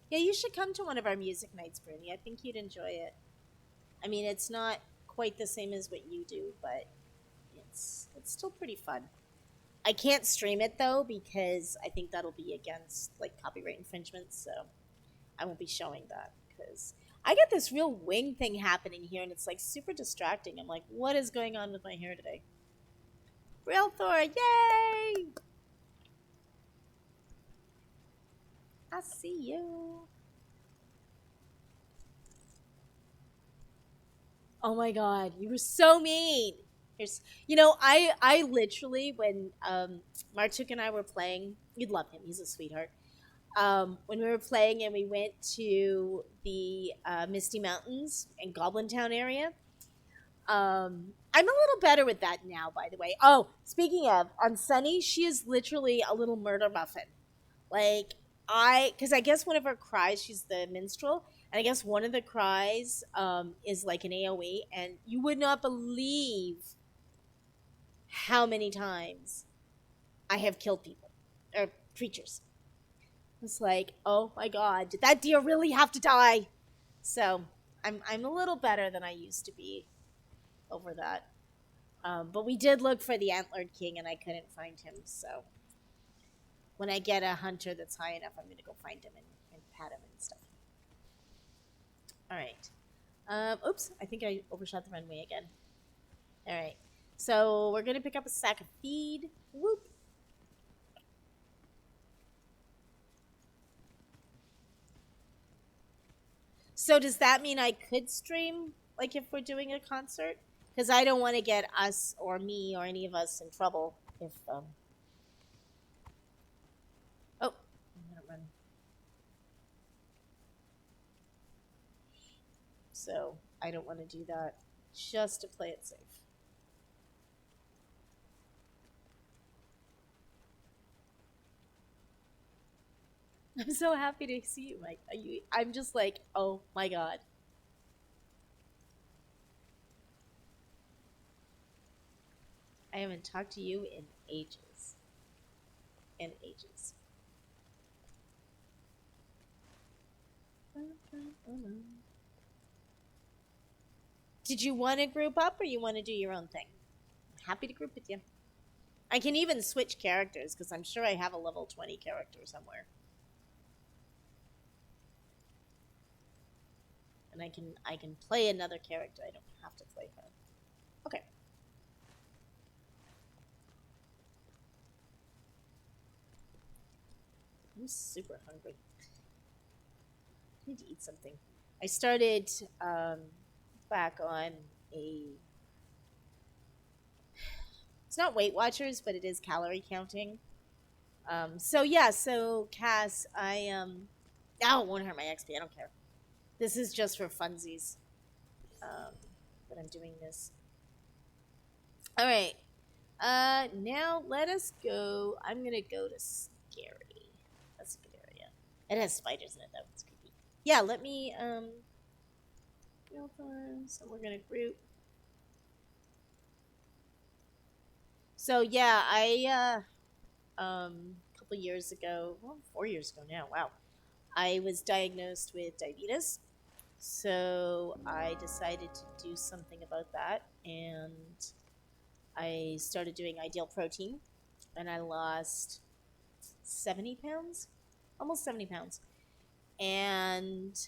Yeah, you should come to one of our music nights, Bruni. I think you'd enjoy it. I mean, it's not quite the same as what you do, but it's still pretty fun. I can't stream it though because I think that'll be against like copyright infringement, so I won't be showing that because I get this real wing thing happening here and it's like super distracting. I'm like, what is going on with my hair today? Real Thor, yay! I see you. Oh my god, you were so mean. Here's, I literally when Martuk and I were playing, you'd love him. He's a sweetheart. When we were playing and we went to the Misty Mountains and Goblin Town area. I'm a little better with that now, by the way. Oh, speaking of, on Sunny, she is literally a little murder muffin. Like, because I guess one of her cries, she's the minstrel, and I guess one of the cries is like an AoE, and you would not believe how many times I have killed people or creatures. It's like, oh my god, did that deer really have to die? So I'm a little better than I used to be over that. But we did look for the antlered king, and I couldn't find him. So when I get a hunter that's high enough, I'm gonna go find him and pat him and stuff. All right. Oops, I think I overshot the runway again. All right. So we're gonna pick up a sack of feed. Whoop. So does that mean I could stream, like if we're doing a concert? Because I don't want to get us or me or any of us in trouble if Oh, I'm gonna run. So I don't want to do that. Just to play it safe. I'm so happy to see you, Mike. I'm just like, oh my god. I haven't talked to you in ages. In ages. Did you want to group up or you want to do your own thing? I'm happy to group with you. I can even switch characters because I'm sure I have a level 20 character somewhere. And I can play another character. I don't have to play her. Okay. I'm super hungry. I need to eat something. I started back on a. It's not Weight Watchers, but it is calorie counting. So yeah, so Cass, That won't hurt my XP. I don't care. This is just for funsies. That I'm doing this. All right. Now let us go. I'm gonna go to Scary. That's a good area. It has spiders in it though. It's creepy. Yeah. Let me So we're gonna group. So yeah, a couple years ago, well, 4 years ago now. Wow, I was diagnosed with diabetes. So I decided to do something about that, and I started doing Ideal Protein, and I lost 70 pounds, almost 70 pounds. And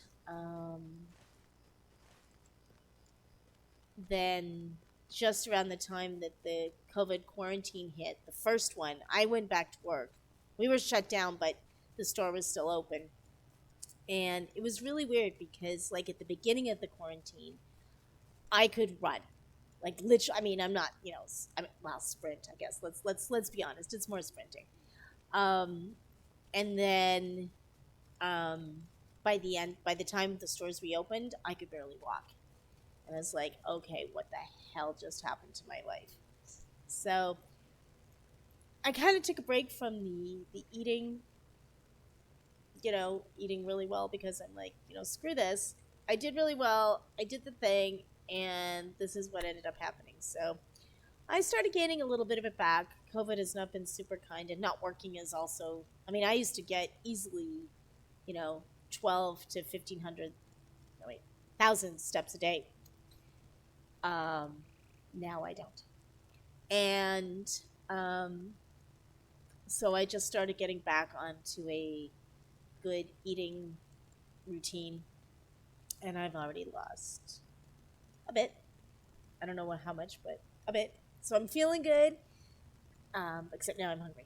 then just around the time that the COVID quarantine hit, the first one, I went back to work. We were shut down, but the store was still open. And it was really weird because, like, at the beginning of the quarantine, I could run. Like, literally, I mean, I'm not, well, sprint, I guess. Let's be honest. It's more sprinting. Um, and then by the time the stores reopened, I could barely walk. And I was like, okay, what the hell just happened to my life? So I kind of took a break from the eating, eating really well because I'm like, screw this. I did really well. I did the thing, and this is what ended up happening. So I started gaining a little bit of it back. COVID has not been super kind, and not working is also. I mean, I used to get easily, you know, 12 to 1,500. No, wait, 1,000 steps a day. Um, Now I don't, and um, so I just started getting back onto a good eating routine, and I've already lost a bit. I don't know how much, but a bit. So I'm feeling good. Except now I'm hungry.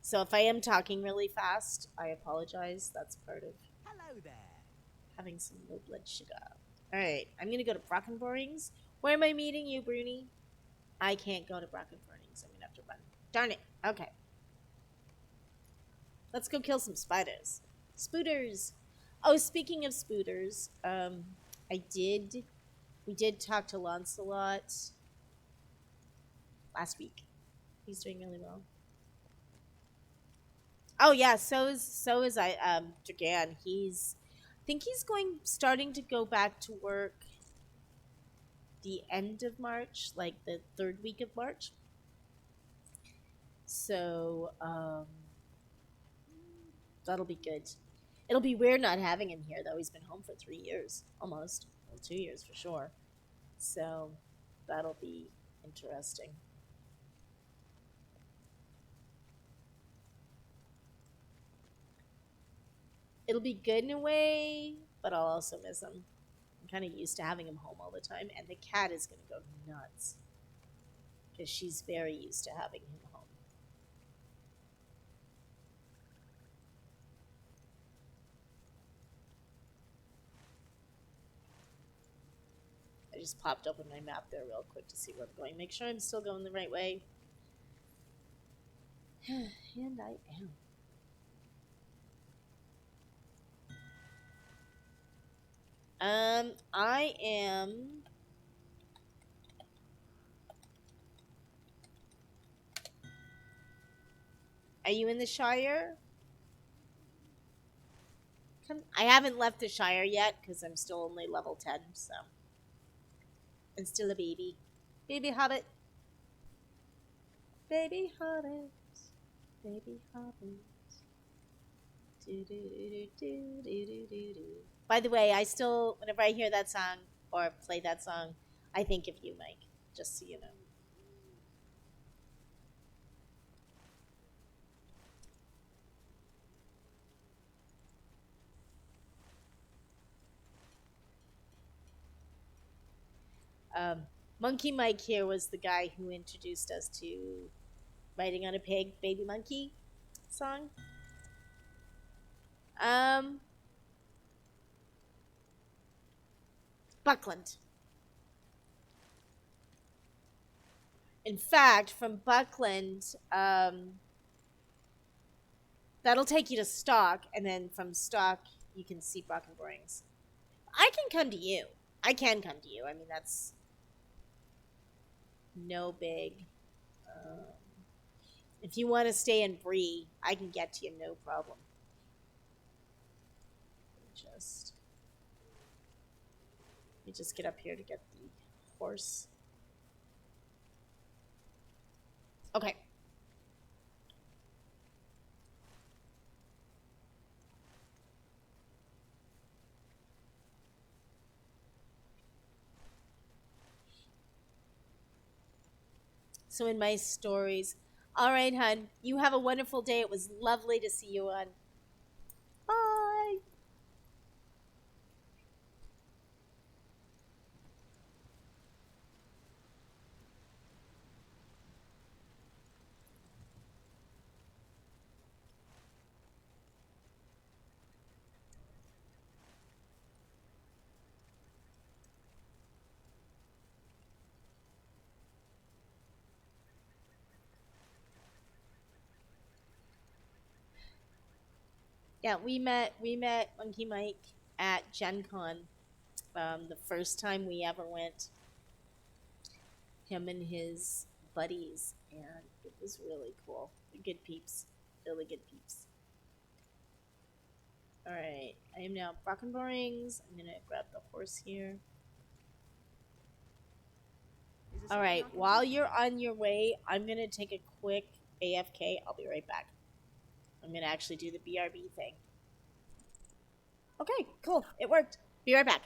So if I am talking really fast, I apologize. That's part of Hello there. having some low blood sugar. All right, I'm gonna go to Brockenborings. Where am I meeting you, Bruni? I can't go to Brockenborings. I'm gonna have to run. Darn it. Okay, let's go kill some spiders. Spooters. Oh, speaking of spooters, I did. We did talk to Lancelot last week. He's doing really well. Oh yeah, so is I Dragan. I think he's starting to go back to work the end of March, like the third week of March. So that'll be good. It'll be weird not having him here though. He's been home for 3 years, almost. Well, 2 years for sure. So that'll be interesting. It'll be good in a way, but I'll also miss him. I'm kind of used to having him home all the time, and the cat is going to go nuts because she's very used to having him home. I just popped open my map there real quick to see where I'm going. Make sure I'm still going the right way. And I am. I am. Are you in the Shire? I haven't left the Shire yet because I'm still only level 10, so. I'm still a baby. Baby Hobbit. Baby Hobbit. Baby Hobbit. By the way, I still, whenever I hear that song or play that song, I think of you, Mike. Just so you know. Monkey Mike here was the guy who introduced us to Riding on a Pig, Baby Monkey song. Um, Buckland. In fact, from Buckland, that'll take you to Stock, and then from Stock, you can see Brockenborings. I can come to you. I can come to you. I mean, that's no big. Um, if you want to stay in Bree, I can get to you, no problem. Let me just get up here to get the horse. Okay. So in my stories, all right, hun, you have a wonderful day. It was lovely to see you on. Bye. Yeah, we met Monkey Mike at Gen Con, the first time we ever went. Him and his buddies, and it was really cool. Good peeps, really good peeps. All right, I am now at Brockenborings. I'm gonna grab the horse here. there All something right, I can while do for you're you? on your way, I'm going to take a quick AFK. I'll be right back. I'm going to actually do the BRB thing. Okay, cool. It worked. Be right back.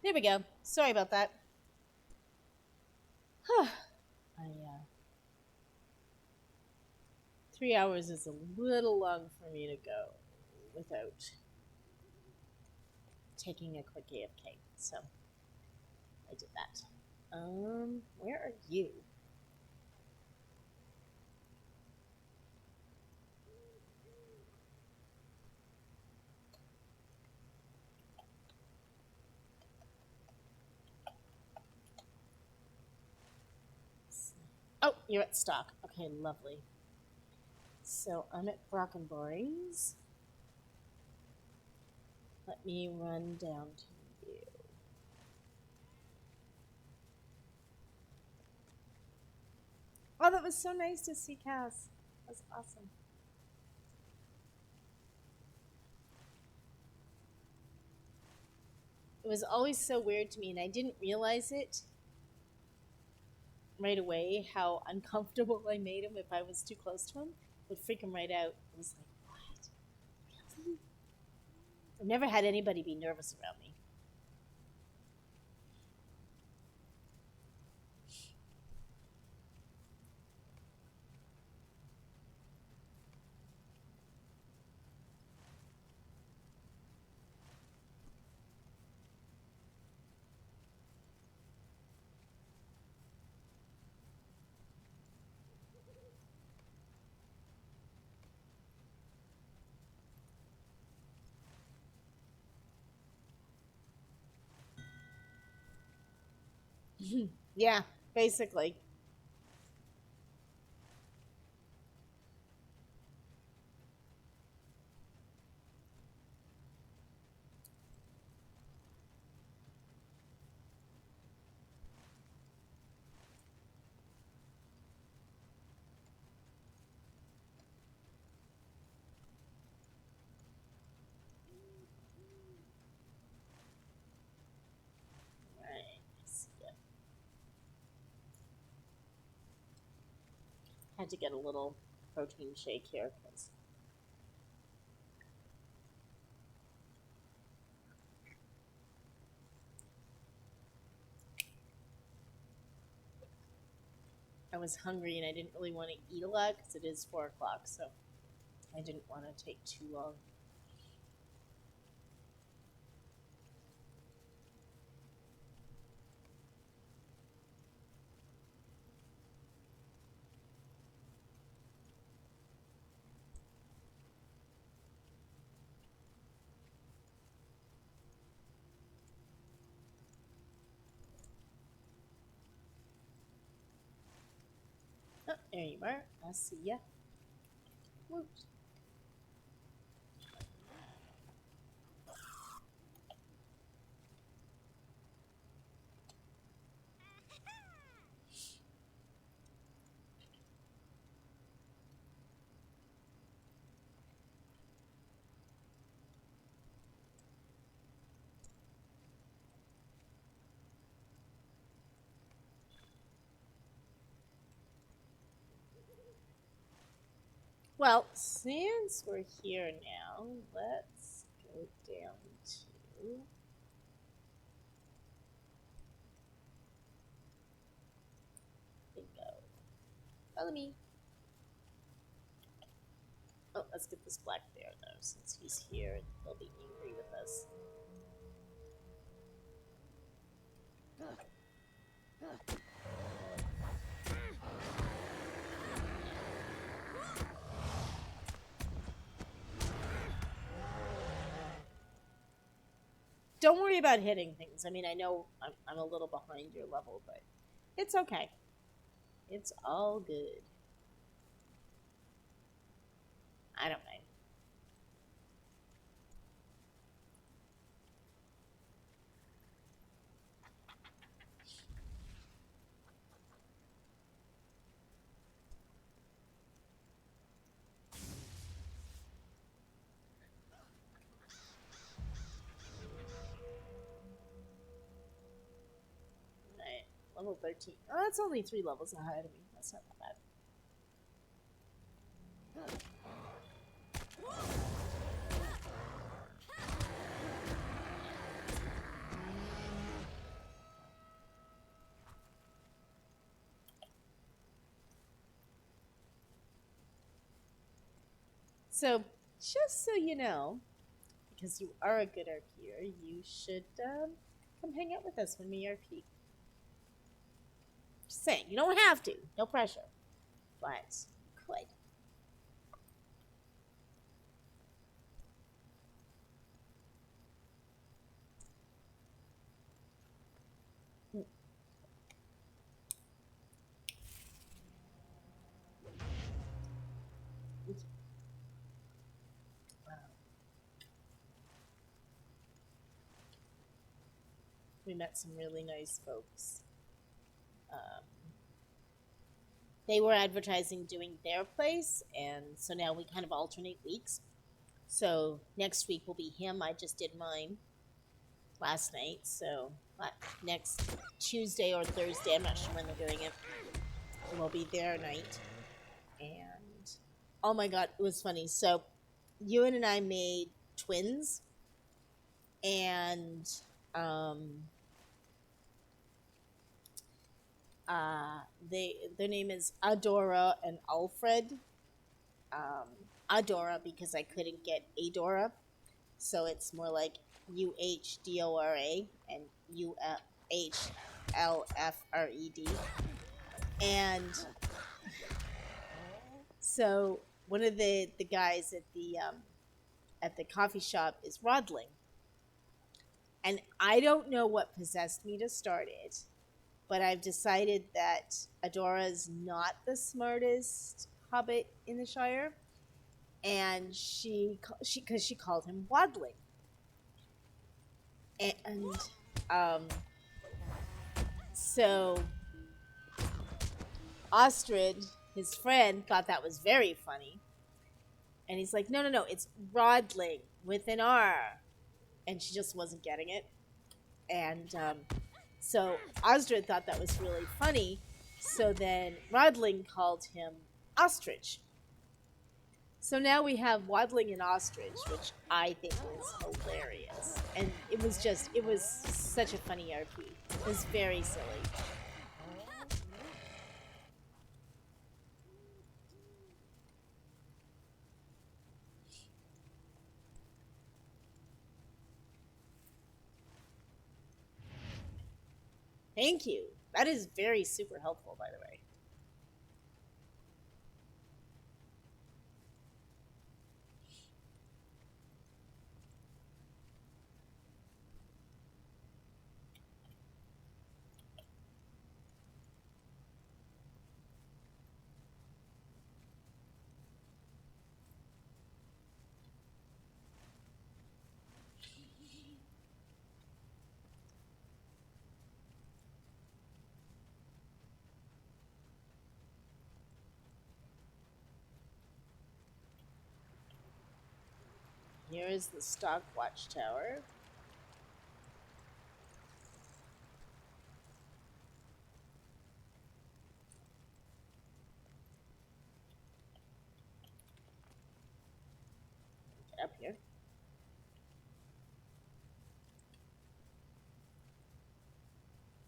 There we go. Sorry about that. I 3 hours is a little long for me to go without taking a quick AFK. So I did that. Where are you? Oh, you're at stock. Okay, lovely. So I'm at Brockenborings. Let me run down to you. Oh, that was so nice to see Cass. That was awesome. It was always so weird to me, and I didn't realize it right away how uncomfortable I made him if I was too close to him. It would freak him right out. It was like, what? Really? I've never had anybody be nervous around me. Yeah, basically. Right. I see ya. Had to get a little protein shake here because I was hungry and I didn't really want to eat a lot because it is 4 o'clock, so I didn't want to take too long. Oh, there you are. I see ya. Woot. Well, since we're here now, let's go down to bingo. Follow me. Oh, let's get this black bear though, since he's here and he'll be angry with us. Don't worry about hitting things. I mean, I know I'm a little behind your level, but it's okay. It's all good. I don't mind. Alright, level 13. Oh, that's only 3 levels ahead of me. That's not that bad. So, just so you know, because you are a good RPer, you should come hang out with us when we RP. Just saying, you don't have to, no pressure, but you could. Wow. We met some really nice folks. Um, they were advertising doing their place, and so now we kind of alternate weeks. So next week will be him. I just did mine last night, so next Tuesday or Thursday, I'm not sure when they're doing it, will be their night. And oh my god, it was funny. So Ewan and I made twins, and um, their name is Adora and Alfred. Um, Adora because I couldn't get Adora, so it's more like UHDORA and UHLFRED. And so one of the guys at the coffee shop is Rodling, and I don't know what possessed me to start it, but I've decided that Adora's not the smartest hobbit in the Shire, and because she called him Wadling, and um, so Ostrid, his friend, thought that was very funny, and he's like, no, no, no, it's Rodling with an R, and she just wasn't getting it, and so Ostrid thought that was really funny, so then Rodling called him Ostrich. So now we have Waddling and Ostrich, which I think is hilarious. And it was such a funny RP. It was very silly. Thank you. That is very super helpful, by the way. Here is the stock watchtower. Get up here.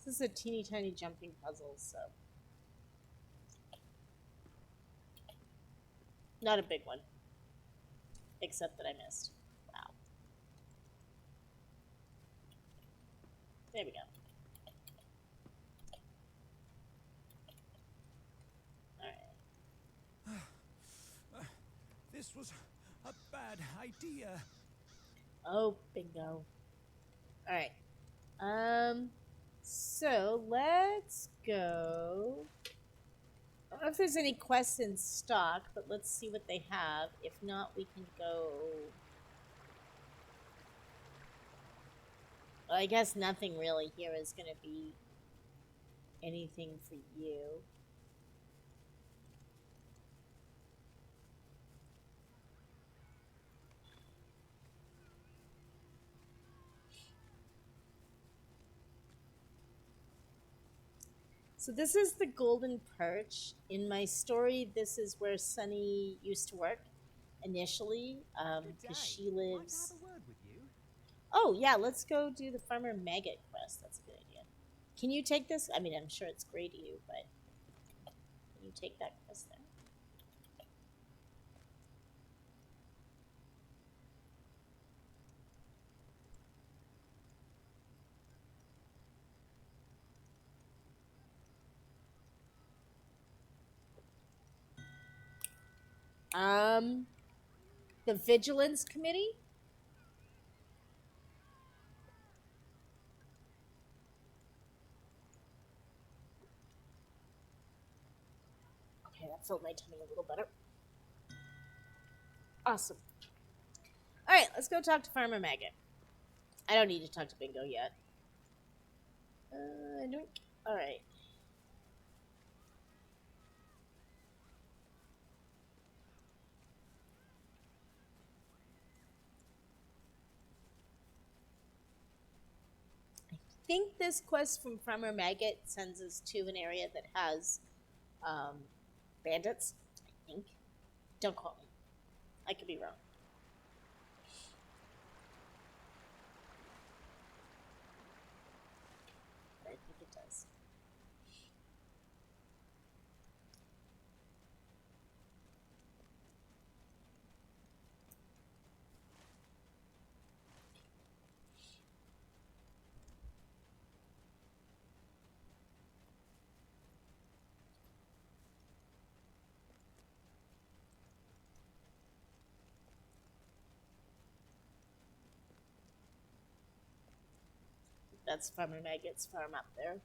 This is a teeny tiny jumping puzzle, so not a big one. Except that I missed. Wow. There we go. Alright. This was a bad idea. Oh, bingo. Alright. So let's go. I don't know if there's any quests in stock, but let's see what they have. If not, we can go. Well, I guess nothing really here is going to be anything for you. So this is the Golden Perch. In my story, this is where Sunny used to work initially, because she lives. Have a word with you. Oh yeah, let's go do the Farmer Maggot quest. That's a good idea. Can you take this? I mean, I'm sure it's great to you, but can you take that quest then? Um, the Vigilance Committee? Okay, that filled my tummy a little better. Awesome. Alright, let's go talk to Farmer Maggot. I don't need to talk to Bingo yet. Nope. Alright. I think this quest from Farmer Maggot sends us to an area that has um, bandits. I think. Don't quote me. I could be wrong. But I think it does. That's Farmer Maggot's farm up there.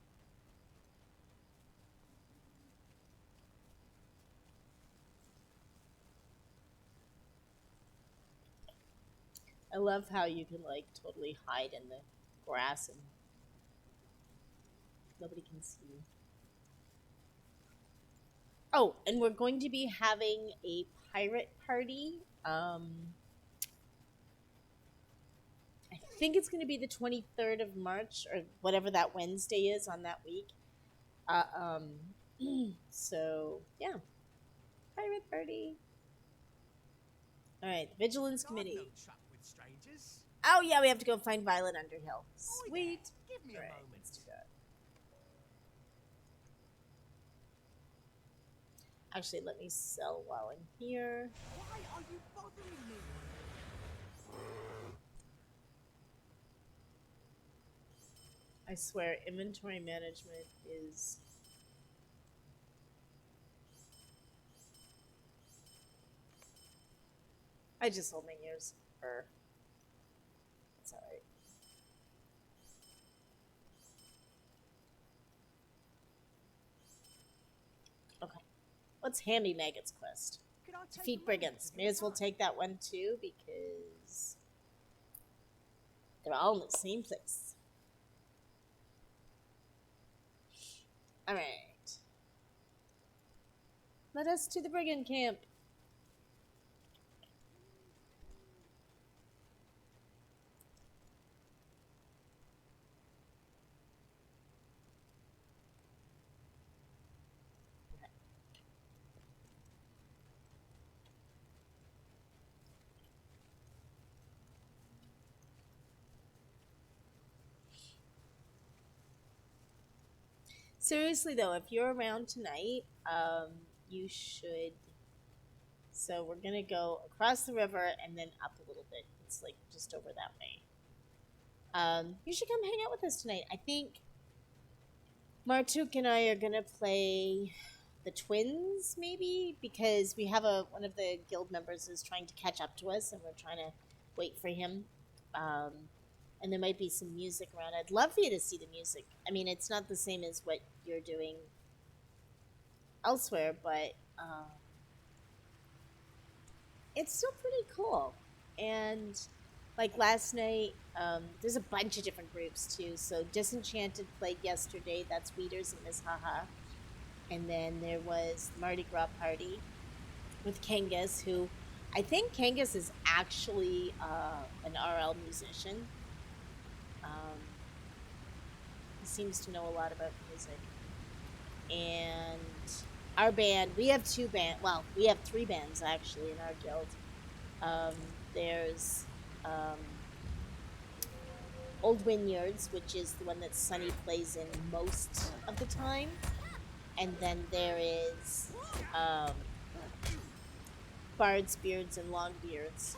I love how you can like totally hide in the grass and nobody can see you. Oh, and we're going to be having a pirate party. I think it's going to be the 23rd of March or whatever that Wednesday is on that week. So yeah, pirate party. All right, the Vigilance I'm no Committee. chap with strangers. Oh yeah, we have to go find Violet Underhill. Boy, Sweet. there, give me All a right, moment. let's do that. Actually, let me sell while I'm here. Why are you bothering me? I swear, inventory management is. I just hold my ears. It's alright. Okay. What's Hammy Maggot's quest? Could I take a Defeat moment brigands. of May your as well time? take that one too because they're all in the same place. Alright. Let us to the brigand camp. Seriously though, if you're around tonight, you should. So we're gonna go across the river and then up a little bit. It's like just over that way. You should come hang out with us tonight. I think Martuk and I are gonna play the twins, maybe because we have one of the guild members is trying to catch up to us, and we're trying to wait for him. Um, and there might be some music around. I'd love for you to see the music. I mean, it's not the same as what you're doing elsewhere, but it's still pretty cool. And like last night, there's a bunch of different groups too. So Disenchanted played yesterday. That's Weeders and Miss Haha. And then there was the Mardi Gras party with Kangas, who I think Kangas is actually an RL musician. He seems to know a lot about music. And our band, we have two bands. Well, we have three bands actually in our guild. There's Old Vineyards, which is the one that Sunny plays in most of the time. And then there is Bards, Beards, and Longbeards.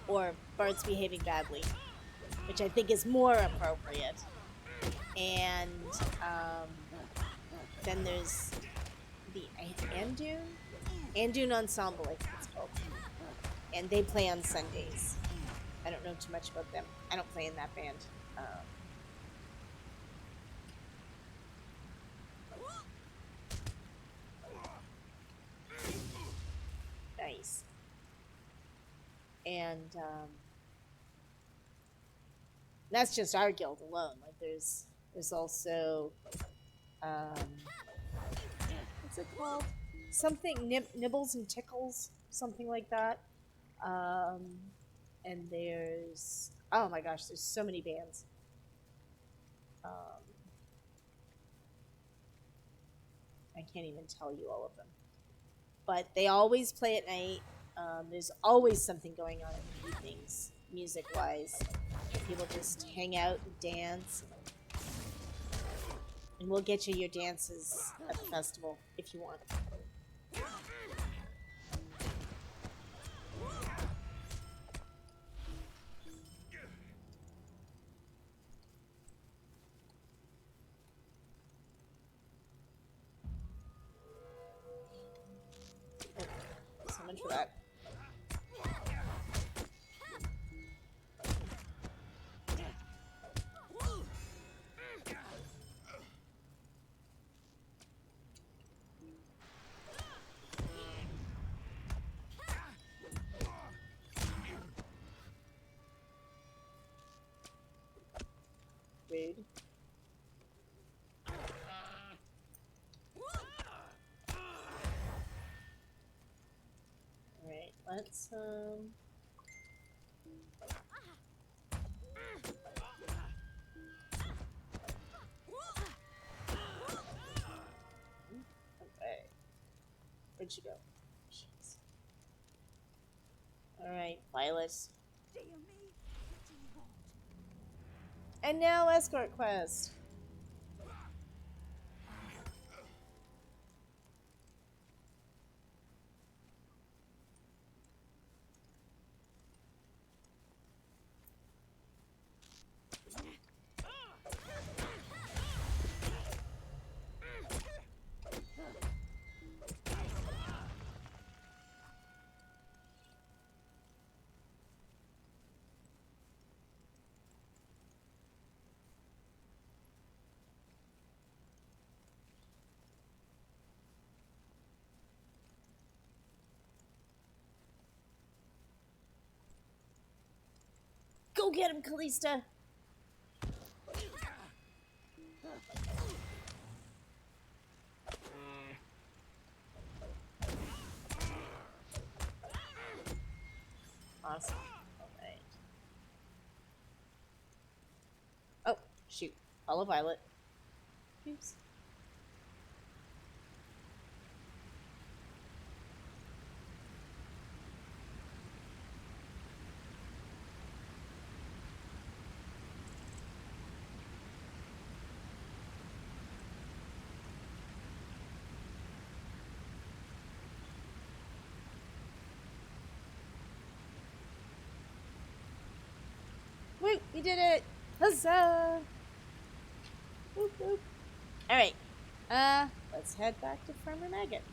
Or Bards Behaving Badly, which I think is more appropriate. And then there's the Andoon. Andoon Ensemble, I think it's called. And they play on Sundays. I don't know too much about them. I don't play in that band. Nice. And that's just our guild alone. Like there's also what's it called? Something Nibbles and Tickles, something like that. And there's oh my gosh, there's so many bands. I can't even tell you all of them. But they always play at night. There's always something going on in the evenings, music-wise. People just hang out and dance. And we'll get you your dances at the festival if you want. So much for that. Rude. Alright, let's okay. Where'd you go? Jeez. Alright, Violet. Dear me, what do you want? And now escort quest. Go get him, Callista! Awesome. Alright. Oh, shoot. Follow Violet. Oops. Woo! We did it! Huzzah! Whoop, whoop. Alright. Let's head back to Farmer Maggot.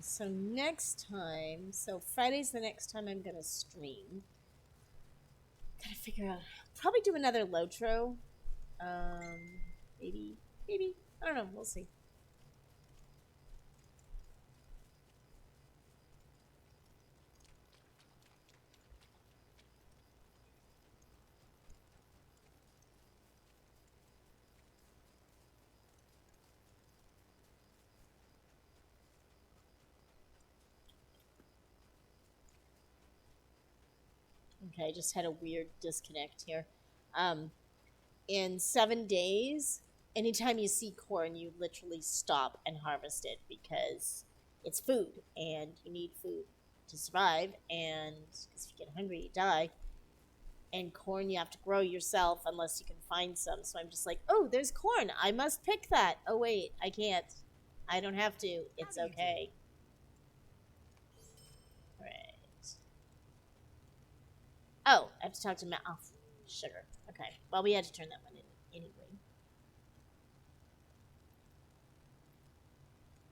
So next time, so Friday's the next time I'm gonna stream. Gotta figure out, probably do another LoTRO. Maybe, I don't know, we'll see. Okay, I just had a weird disconnect here. In 7 days, anytime you see corn, you literally stop and harvest it because it's food and you need food to survive. And because if you get hungry, you die. And corn you have to grow yourself unless you can find some. So I'm just like, oh, there's corn. I must pick that. Oh, wait, I can't. I don't have to. It's okay. All right. Oh, I have to talk to Matt. Oh, sugar. Okay. Well, we had to turn that one in anyway.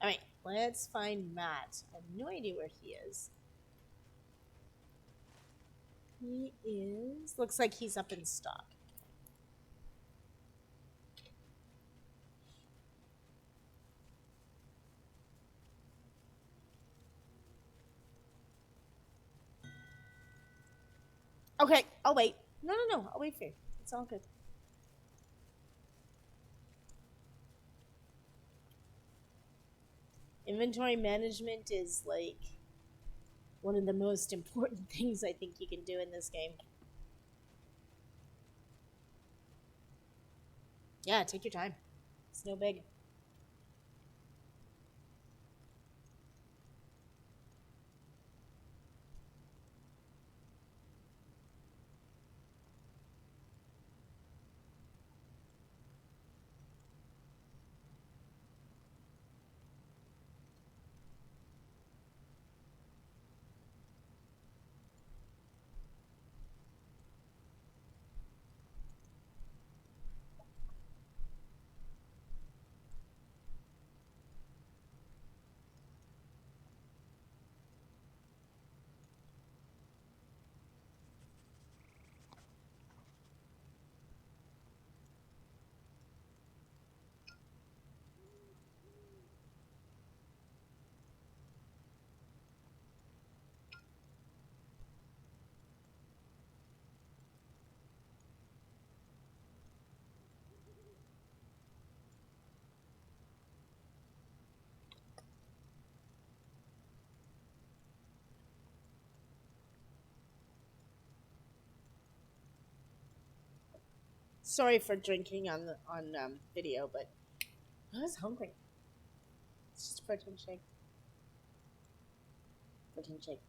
All right. Let's find Matt. I have no idea where he is. He is. Looks like he's up in stock. Okay. I'll wait. No, no, no. I'll wait for you. It's all good. Inventory management is like one of the most important things I think you can do in this game. Yeah, take your time. It's no big. Sorry for drinking on the on video, but I was hungry. It's just a protein shake. Protein shake.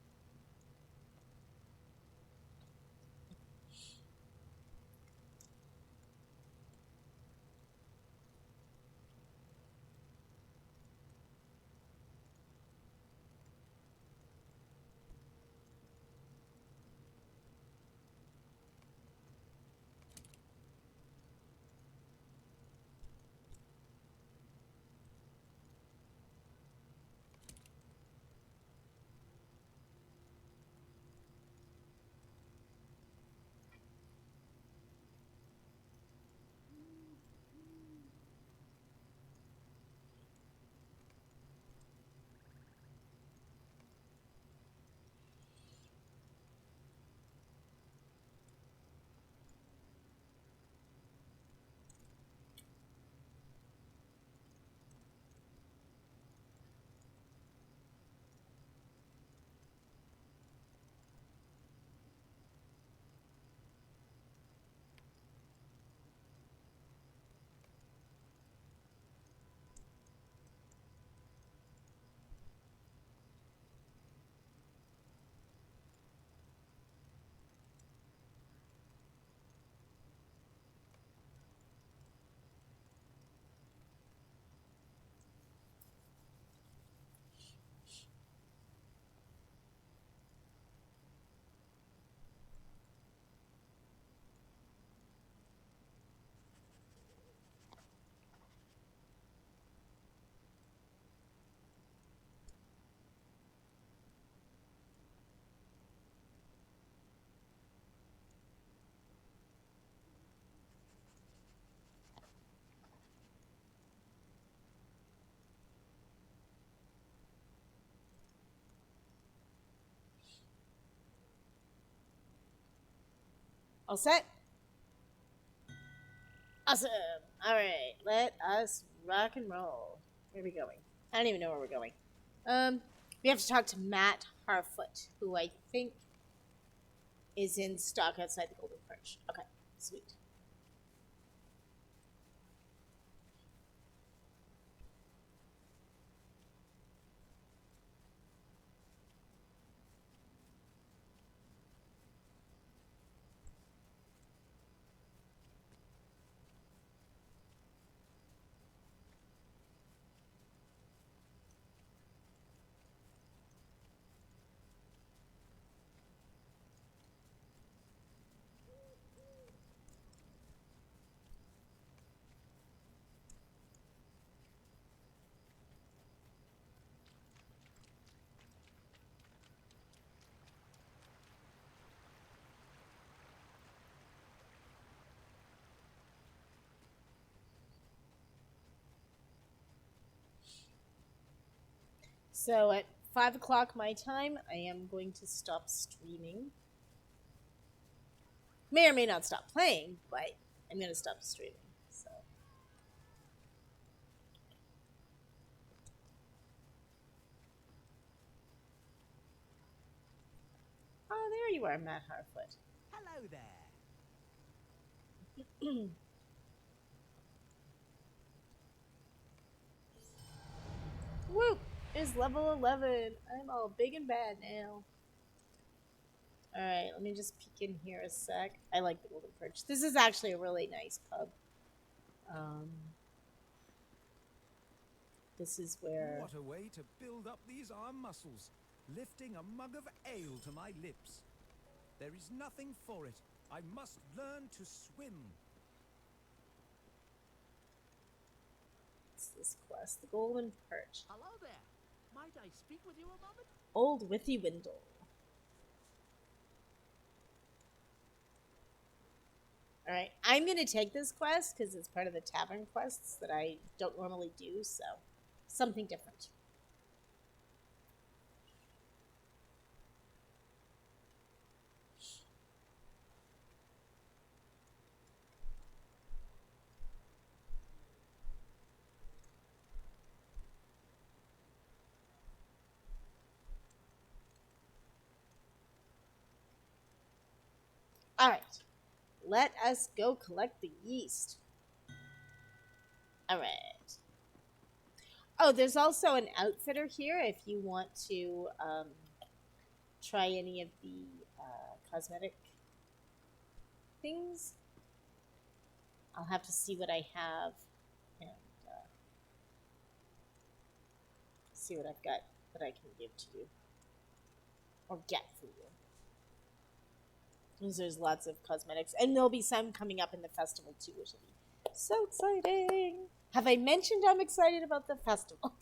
All set? Awesome. All right, let us rock and roll. Where are we going? I don't even know where we're going. Um, we have to talk to Matt Harfoot, who I think is in stock outside the Golden Perch. Okay, sweet. So at 5 o'clock my time, I am going to stop streaming. May or may not stop playing, but I'm going to stop streaming. So. Oh, there you are, Matt Harfoot. Hello there. Whoop! It's level 11. I'm all big and bad now. Alright, let me just peek in here a sec. I like the Golden Perch. This is actually a really nice pub. This is where... What a way to build up these arm muscles. Lifting a mug of ale to my lips. There is nothing for it. I must learn to swim. What's this quest? The Golden Perch. Hello there. Might I speak with you a moment? Old Withy Windle. Alright, I'm going to take this quest because it's part of the tavern quests that I don't normally do, so something different. Alright, let us go collect the yeast. Alright. Oh, there's also an outfitter here if you want to try any of the cosmetic things. I'll have to see what I have and see what I've got that I can give to you or get for you. Because there's lots of cosmetics, and there'll be some coming up in the festival too, which will be so exciting. Have I mentioned I'm excited about the festival?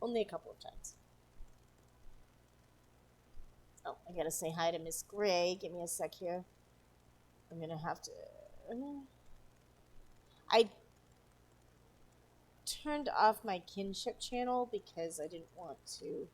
Only a couple of times. Oh, I gotta say hi to Miss Gray. Give me a sec here. I'm gonna have to... I turned off my kinship channel because I didn't want to...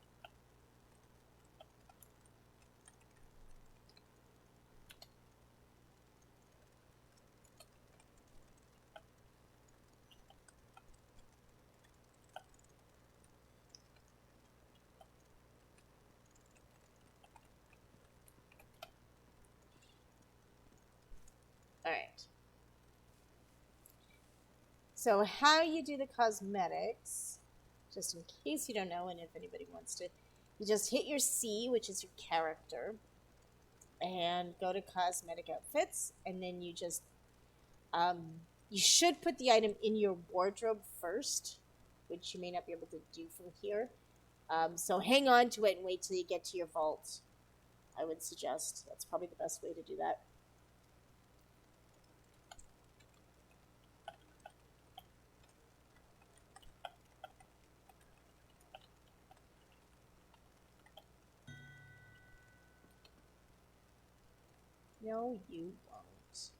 Alright. So how you do the cosmetics, just in case you don't know, and if anybody wants to, you just hit your C, which is your character, and go to cosmetic outfits, and then you just, you should put the item in your wardrobe first, which you may not be able to do from here. So hang on to it and wait till you get to your vault. I would suggest that's probably the best way to do that. No, you won't.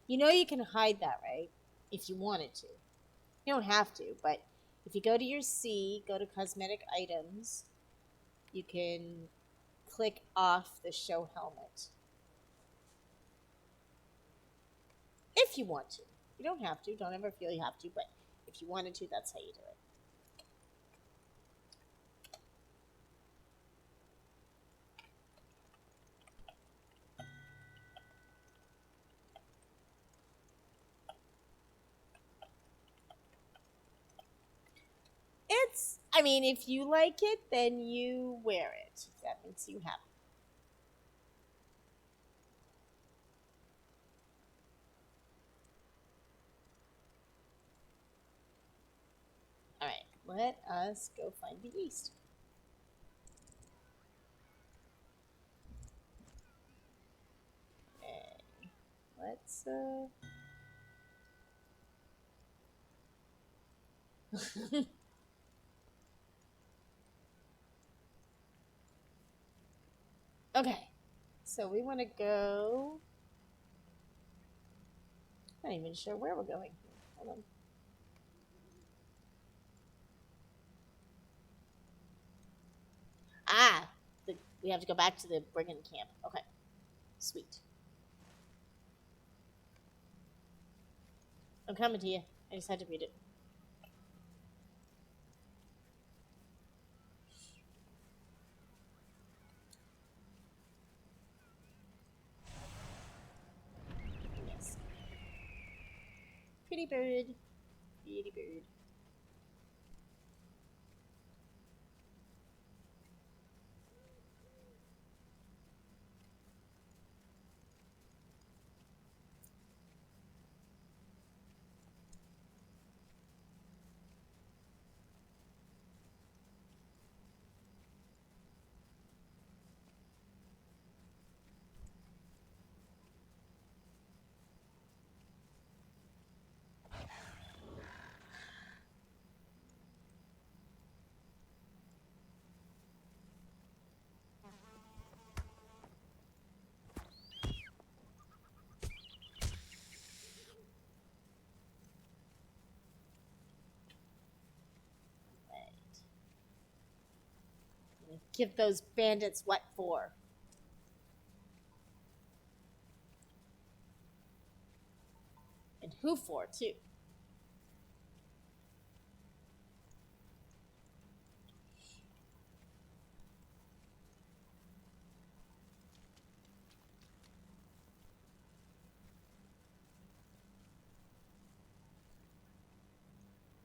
You know you can hide that, right? If you wanted to. You don't have to, but if you go to your C, go to cosmetic items, you can click off the show helmet. If you want to. You don't have to. Don't ever feel you have to, but if you wanted to, that's how you do it. It's, I mean, if you like it, then you wear it. If that makes you happy. Alright, let us go find the yeast. Okay, let's, Okay. So we want to go. I'm not even sure where we're going. Hold on. Ah, we have to go back to the brigand camp. Okay, sweet. I'm coming to you. I just had to read it. Yes. Pretty bird. Pretty bird. Give those bandits what for? And who for, too?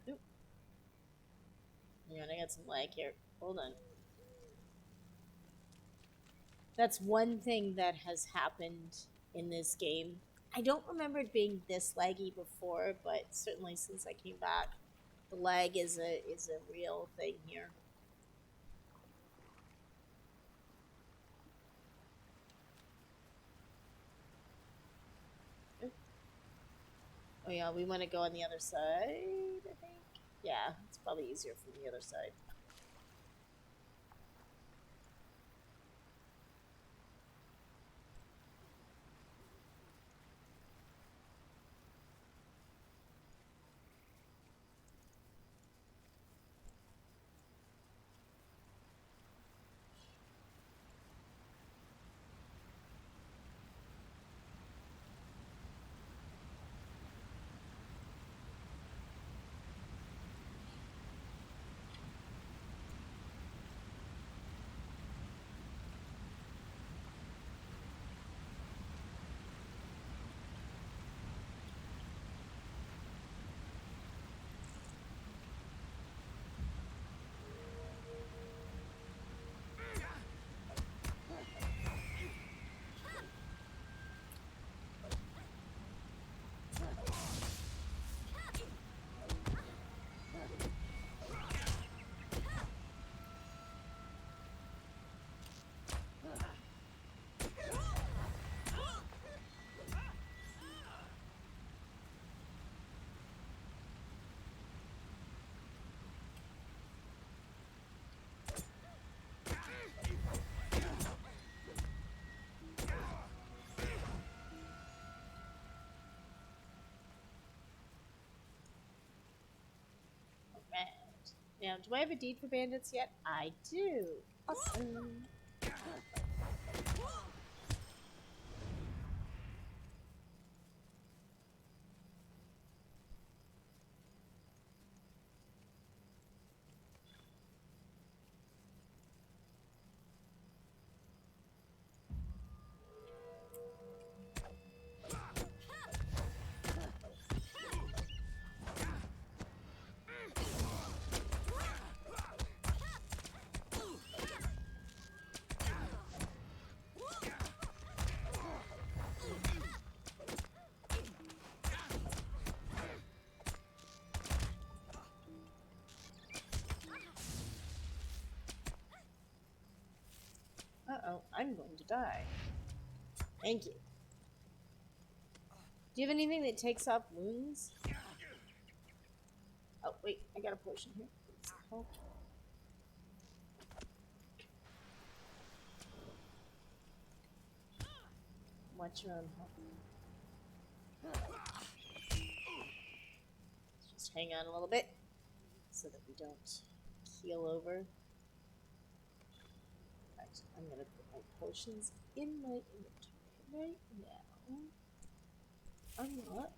Oop. Yeah, I got some lag here. Hold on. That's one thing that has happened in this game. I don't remember it being this laggy before, but certainly since I came back, the lag is a real thing here. Oh yeah, we want to go on the other side, I think. Yeah, it's probably easier from the other side. Right. Now, do I have a deed for bandits yet? I do. Awesome. Uh-oh, I'm going to die. Thank you. Do you have anything that takes off wounds? Oh, wait, I got a potion here. Please help. Watch your own health. Let's just hang on a little bit so that we don't keel over. Right, I'm gonna put my potions in my inventory right now. Unlock.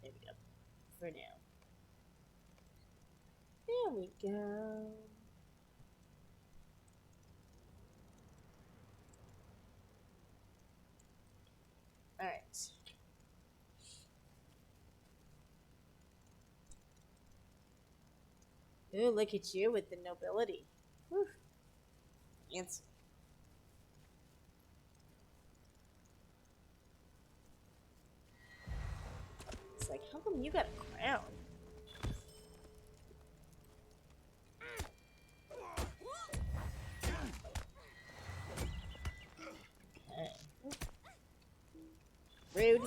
There we go. For now. There we go. Alright. Ooh, look at you with the nobility. Whew. Fancy. It's like, how come you got a crown? Okay. Rude.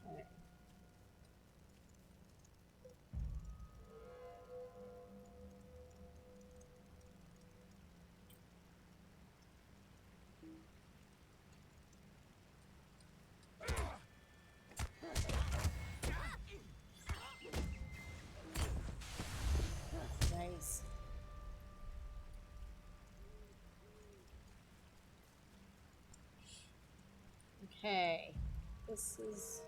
Alright. Nice. Okay. This is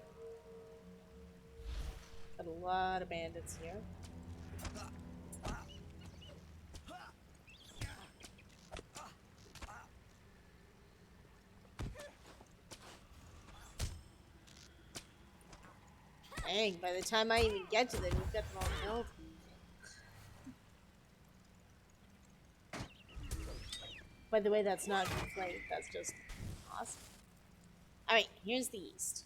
got a lot of bandits here. Dang, by the time I even get to them, you've got them all killed. By the way, that's not a complaint, that's just awesome. Alright, here's the east.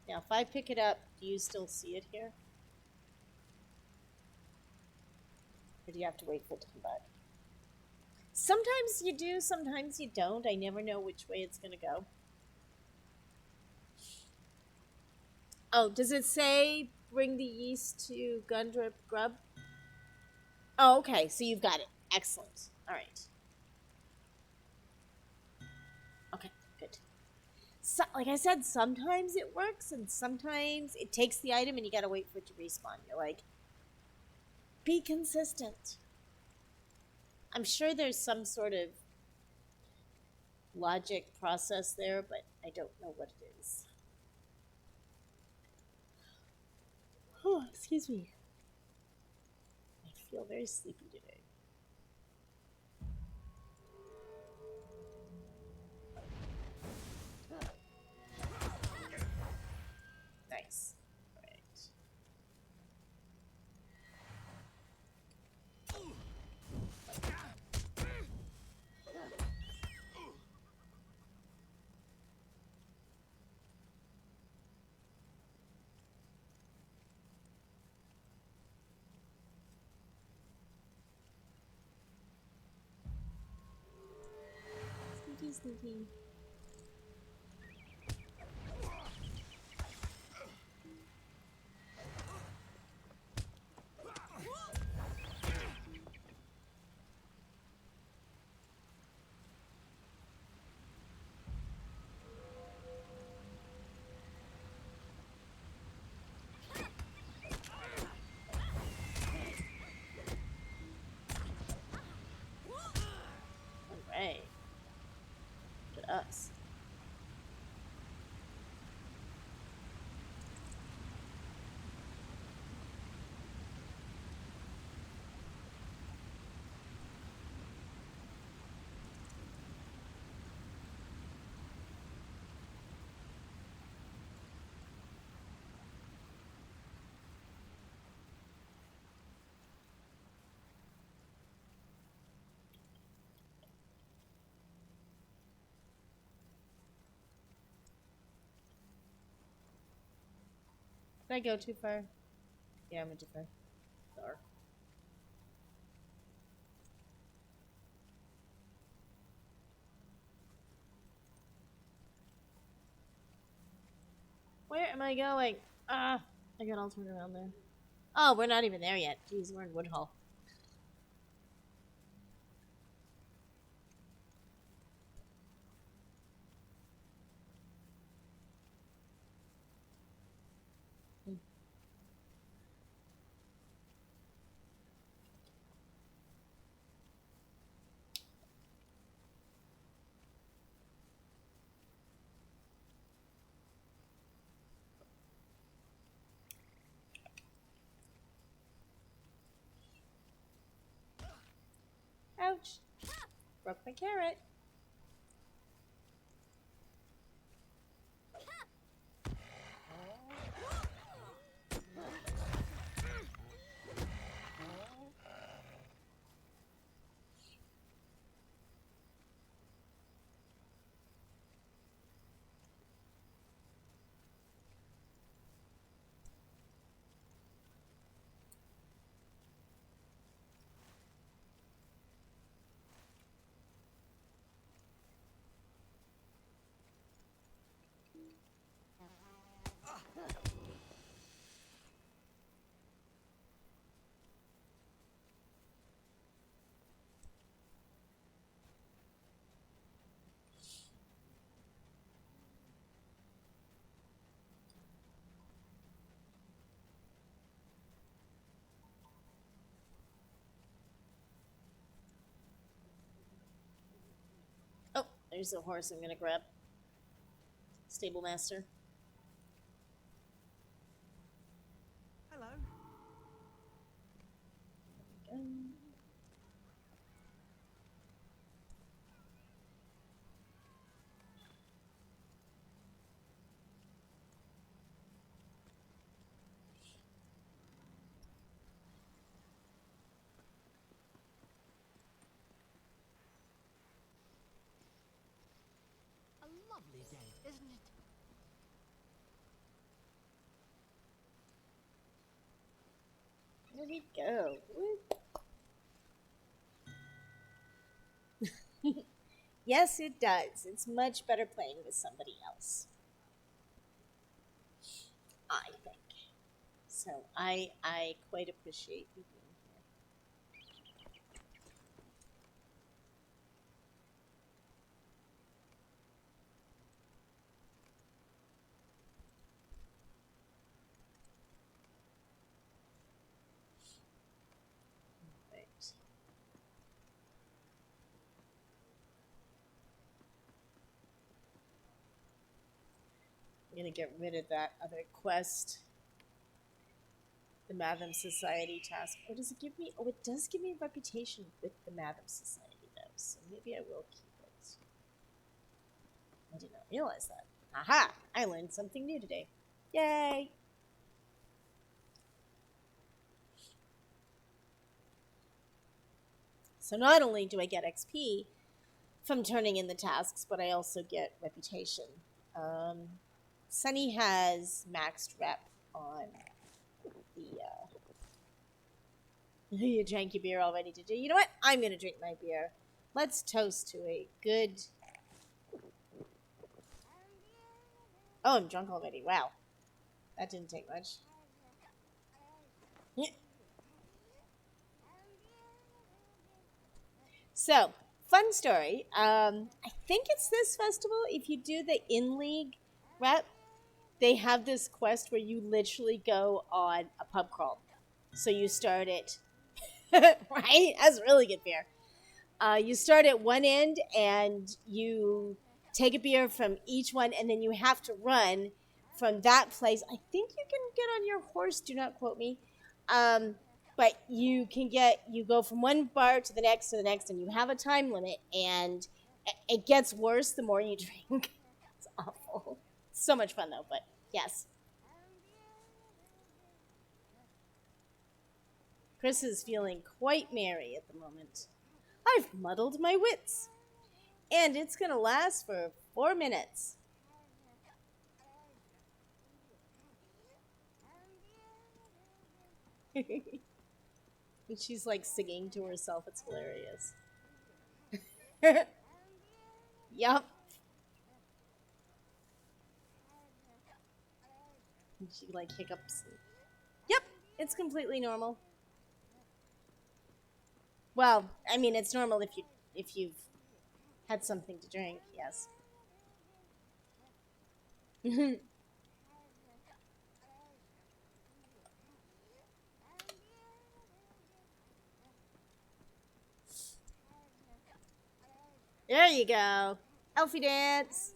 Now, if I pick it up, do you still see it here? Or do you have to wait for it to come back? Sometimes you do, sometimes you don't. I never know which way it's gonna go. Oh, does it say bring the yeast to Gundrip Grub? Oh, okay, so you've got it. Excellent. Alright. Okay, good. So, like I said, sometimes it works, and sometimes it takes the item and you gotta wait for it to respawn. You're like, be consistent. I'm sure there's some sort of logic process there, but I don't know what it is. Oh, excuse me. I feel very sleepy today. Nice. Alright. Sneaky, sneaky. Alright. Look at us. Did I go too far? Yeah, I went too far. Sorry. Where am I going? Ah, I got all turned around there. Oh, we're not even there yet. Jeez, we're in Woodhall. Ouch. Broke my carrot. Oh, there's the horse I'm gonna grab. Stable master. Hello. A lovely day, isn't it? There we go. Yes, it does. It's much better playing with somebody else. I think. So I quite appreciate you being here. Right. I'm gonna get rid of that other quest. The Matham Society task. What does it give me? Oh, it does give me a reputation with the Matham Society, though, so maybe I will keep it. I did not realize that. Aha! I learned something new today. Yay! So not only do I get XP from turning in the tasks, but I also get reputation. Sunny has maxed rep on the you drank your beer already, did you? You know what? I'm gonna drink my beer. Let's toast to a good. Oh, I'm drunk already. Wow, that didn't take much. So, fun story. I think it's this festival. If you do the in league rep, they have this quest where you literally go on a pub crawl. So you start it, right? That's really good beer. You start at one end and you take a beer from each one, and then you have to run from that place. I think you can get on your horse. Do not quote me. But you go from one bar to the next, and you have a time limit, and it gets worse the more you drink. It's awful. So much fun though, but yes. Chris is feeling quite merry at the moment. I've muddled my wits. And it's going to last for 4 minutes. And she's like singing to herself. It's hilarious. Yup. And she like hiccups. Yep, it's completely normal. Well, I mean, it's normal if you've had something to drink. Yes. There you go. Elfie dance.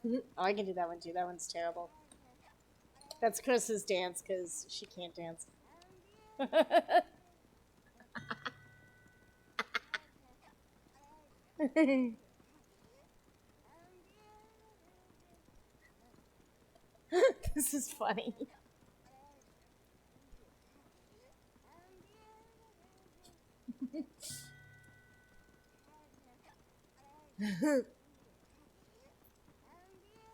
Oh, I can do that one too. That one's terrible. That's Chris's dance because she can't dance. This is funny.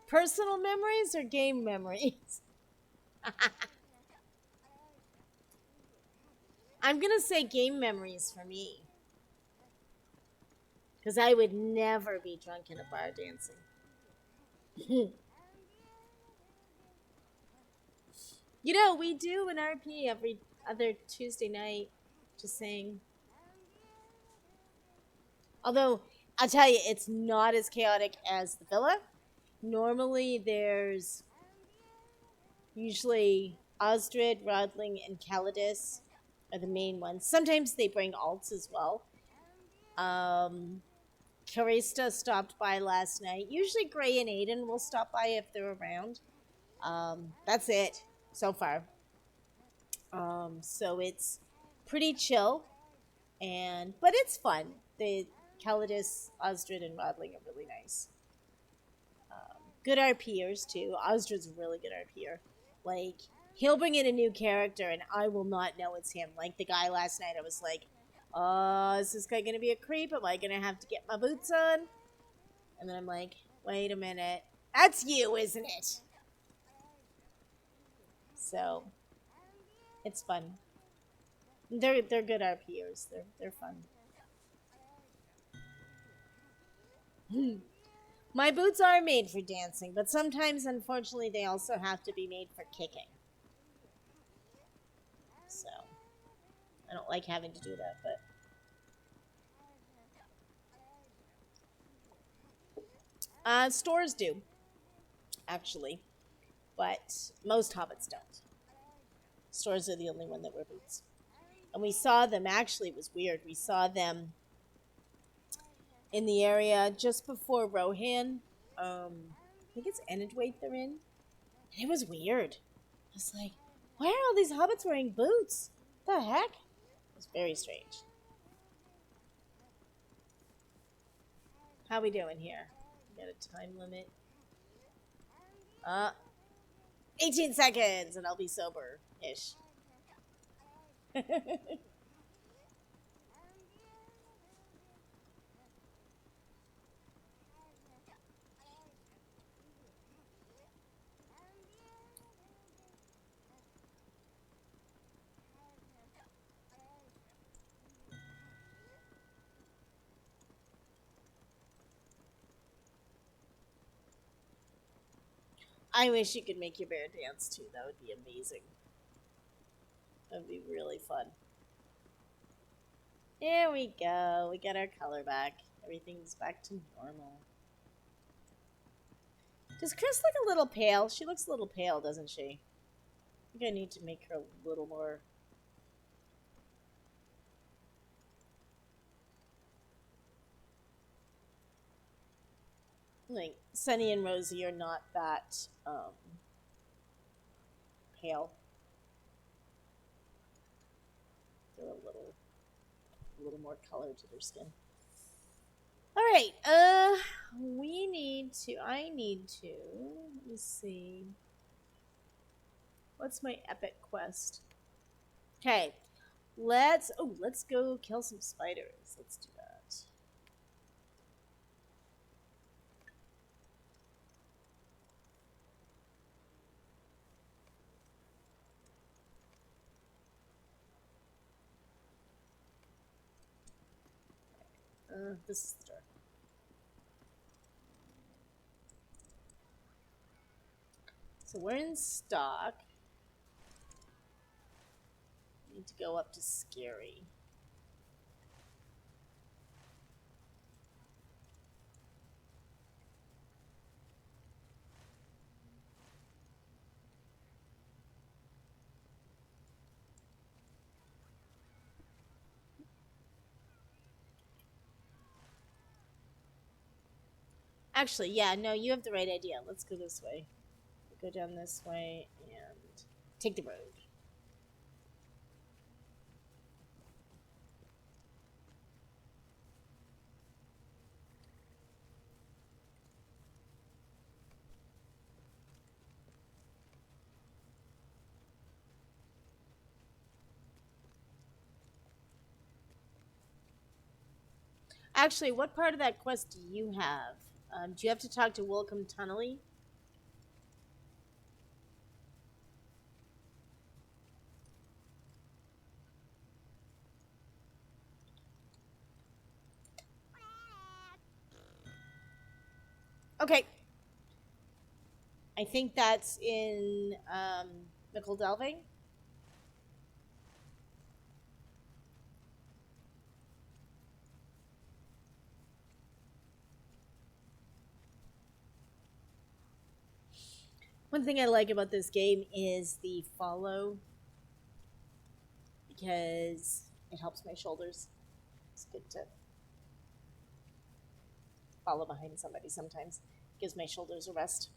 Personal memories or game memories? I'm gonna say game memories for me. Because I would never be drunk in a bar dancing. You know, we do an RP every other Tuesday night. Just saying. Although, I'll tell you, it's not as chaotic as the villa. Normally, there's usually Osdred, Rodling, and Calidus are the main ones. Sometimes they bring alts as well. Carista stopped by last night. Usually Gray and Aiden will stop by if they're around. That's it so far. So it's pretty chill, but it's fun. The Calidus, Osdred, and Rodling are really nice. Good RPers too. Osdred's a really good RPer. Like, he'll bring in a new character and I will not know it's him. Like the guy last night, I was like, oh, is this guy gonna be a creep? Am I gonna have to get my boots on? And then I'm like, wait a minute. That's you, isn't it? So it's fun. They're good RPers. They're fun. My boots are made for dancing, but sometimes, unfortunately, they also have to be made for kicking. So, I don't like having to do that, but stores do, actually, but most hobbits don't. Stores are the only one that wear boots, and we saw them. Actually, it was weird. We saw them in the area just before Rohan. I think it's Enedwaite they're in. And it was weird. I was like, why are all these hobbits wearing boots? What the heck? It was very strange. How we doing here? We got a time limit. 18 seconds and I'll be sober-ish. I wish you could make your bear dance too. That would be amazing. That would be really fun. There we go. We got our color back. Everything's back to normal. Does Chris look a little pale? She looks a little pale, doesn't she? I think I need to make her a little more... Like, Sunny and Rosie are not that, pale. They're a little more color to their skin. Alright, I need to, let me see. What's my epic quest? Okay, let's go kill some spiders. Let's do that. This is the door. So we're in stock. Need to go up to scary. Actually, yeah, no, you have the right idea. Let's go this way. Go down this way and take the road. Actually, what part of that quest do you have? Do you have to talk to Wilcom Tunnelly? Okay. I think that's in Nickel Delving. One thing I like about this game is the follow because it helps my shoulders. It's good to follow behind somebody sometimes. Gives my shoulders a rest.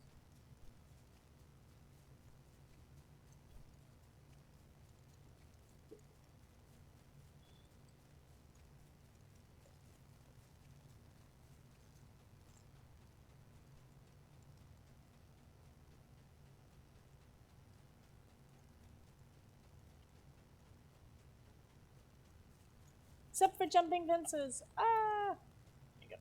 Except for jumping fences. Ah! There you go.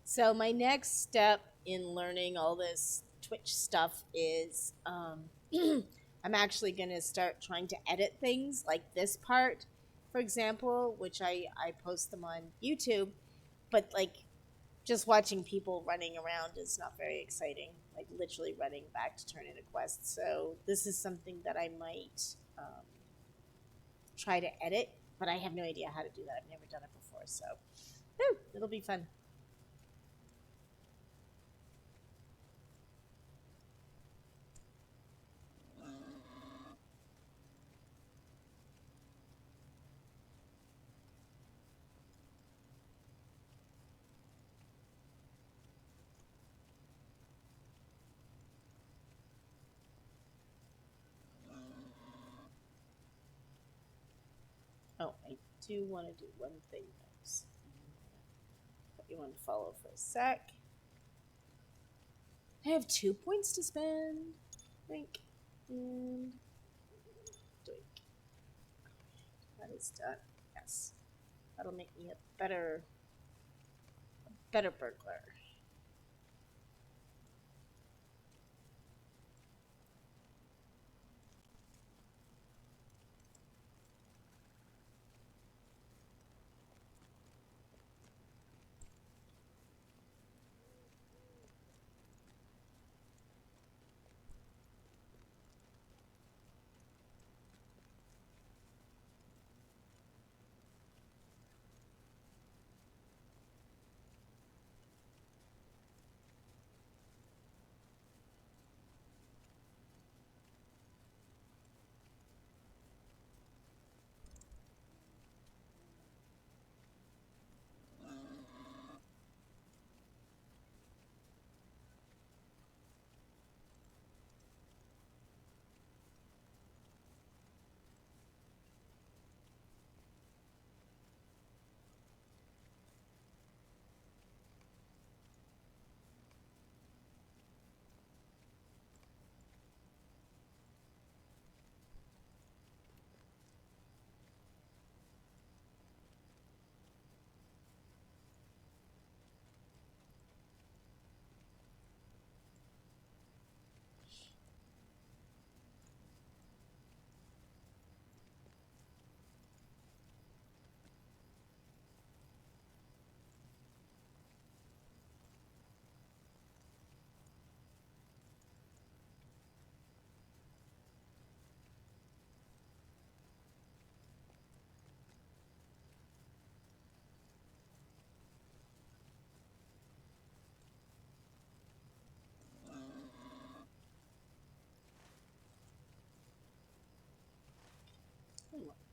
So my next step in learning all this Twitch stuff is I'm actually going to start trying to edit things like this part, for example, which I post them on YouTube. But like just watching people running around is not very exciting, like literally running back to turn in a quest. So this is something that I might try to edit, but I have no idea how to do that. I've never done it before. So it'll be fun. Oh, I do want to do one thing, though. Put you on follow for a sec. I have 2 points to spend. Wink. And doink. That is done. Yes. That'll make me a better burglar.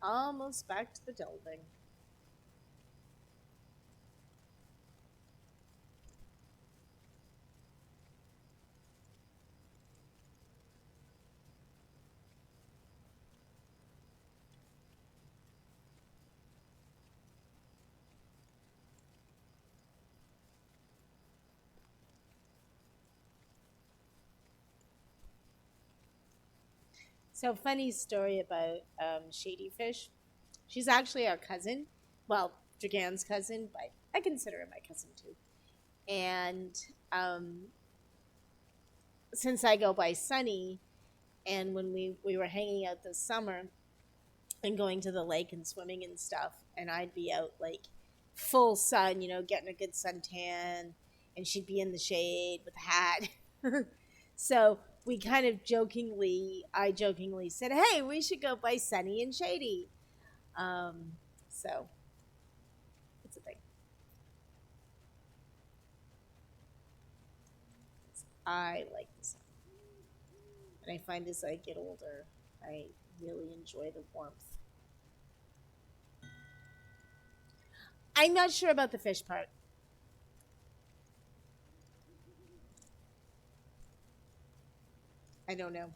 Almost back to the delving. So, funny story about Shady Fish. She's actually our cousin. Well, Dragan's cousin, but I consider her my cousin too. And since I go by Sunny, and when we were hanging out this summer and going to the lake and swimming and stuff, and I'd be out like full sun, getting a good suntan, and she'd be in the shade with a hat. So we kind of I jokingly said, "Hey, we should go by Sunny and Shady." Um, so it's a thing. I like the sun, and I find as I get older, I really enjoy the warmth. I'm not sure about the fish part. I don't know.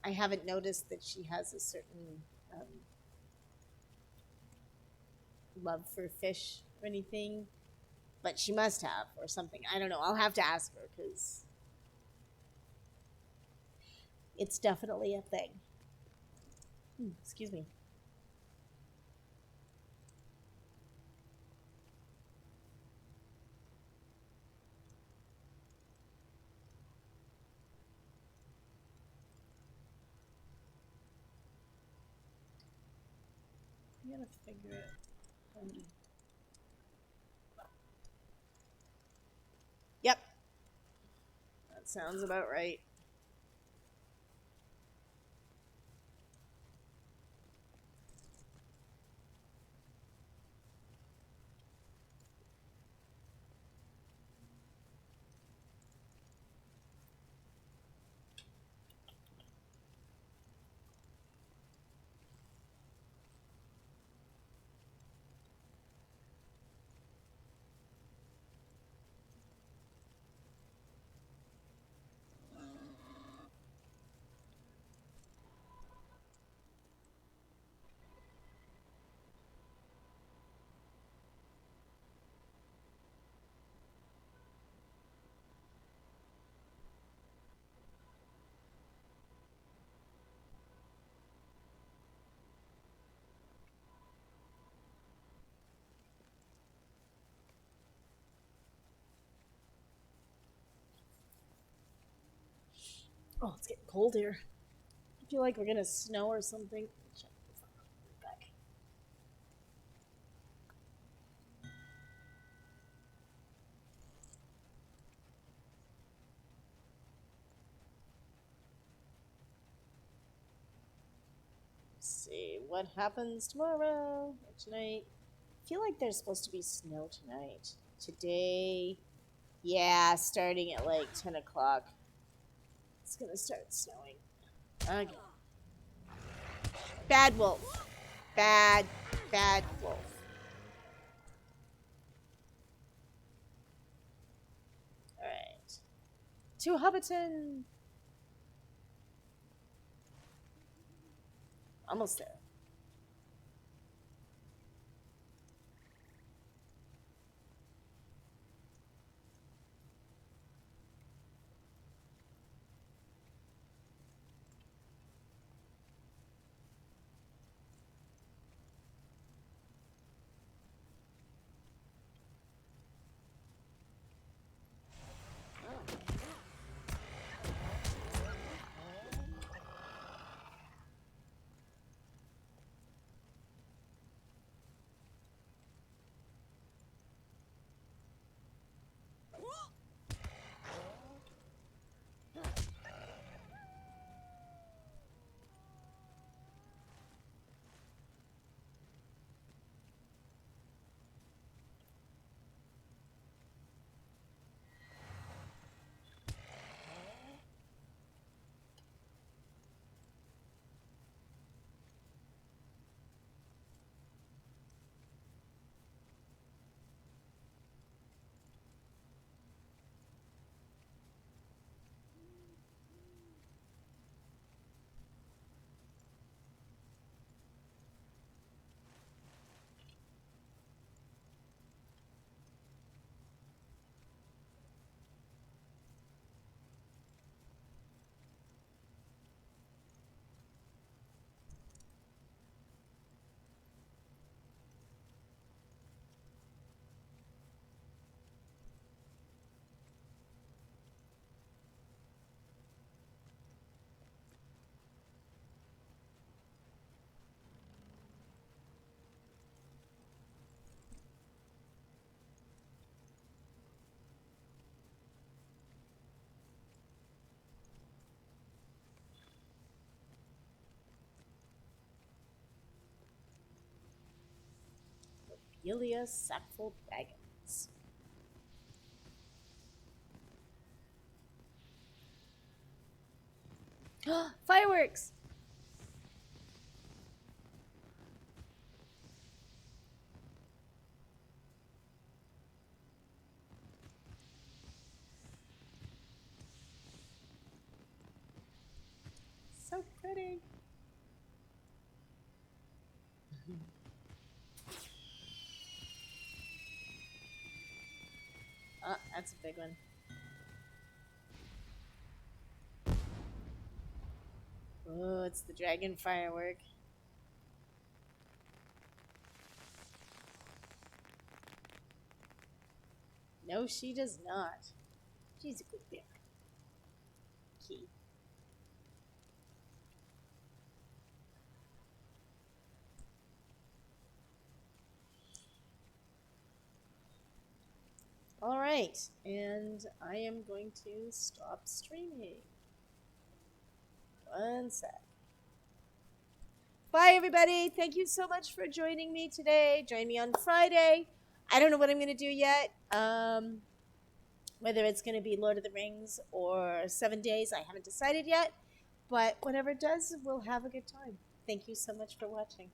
I haven't noticed that she has a certain love for fish or anything, but she must have or something. I don't know. I'll have to ask her because it's definitely a thing. Excuse me. I gotta figure it. Yep, that sounds about right. Oh, it's getting cold here. I feel like we're gonna snow or something. Check this out. Back. Let's see what happens tomorrow or tonight. I feel like there's supposed to be snow tonight. Today, yeah, starting at like 10 o'clock. It's gonna start snowing again. Bad wolf. Bad, bad wolf. Alright. To Hobbiton. Almost there. Ilia Sackful Dragons. Fireworks! So pretty. Oh, that's a big one. Oh, it's the dragon firework. No, she does not. She's a good bear. Key. All right, and I am going to stop streaming. One sec. Bye, everybody. Thank you so much for joining me today. Join me on Friday. I don't know what I'm going to do yet. Whether it's going to be Lord of the Rings or 7 Days, I haven't decided yet. But whatever it does, we'll have a good time. Thank you so much for watching.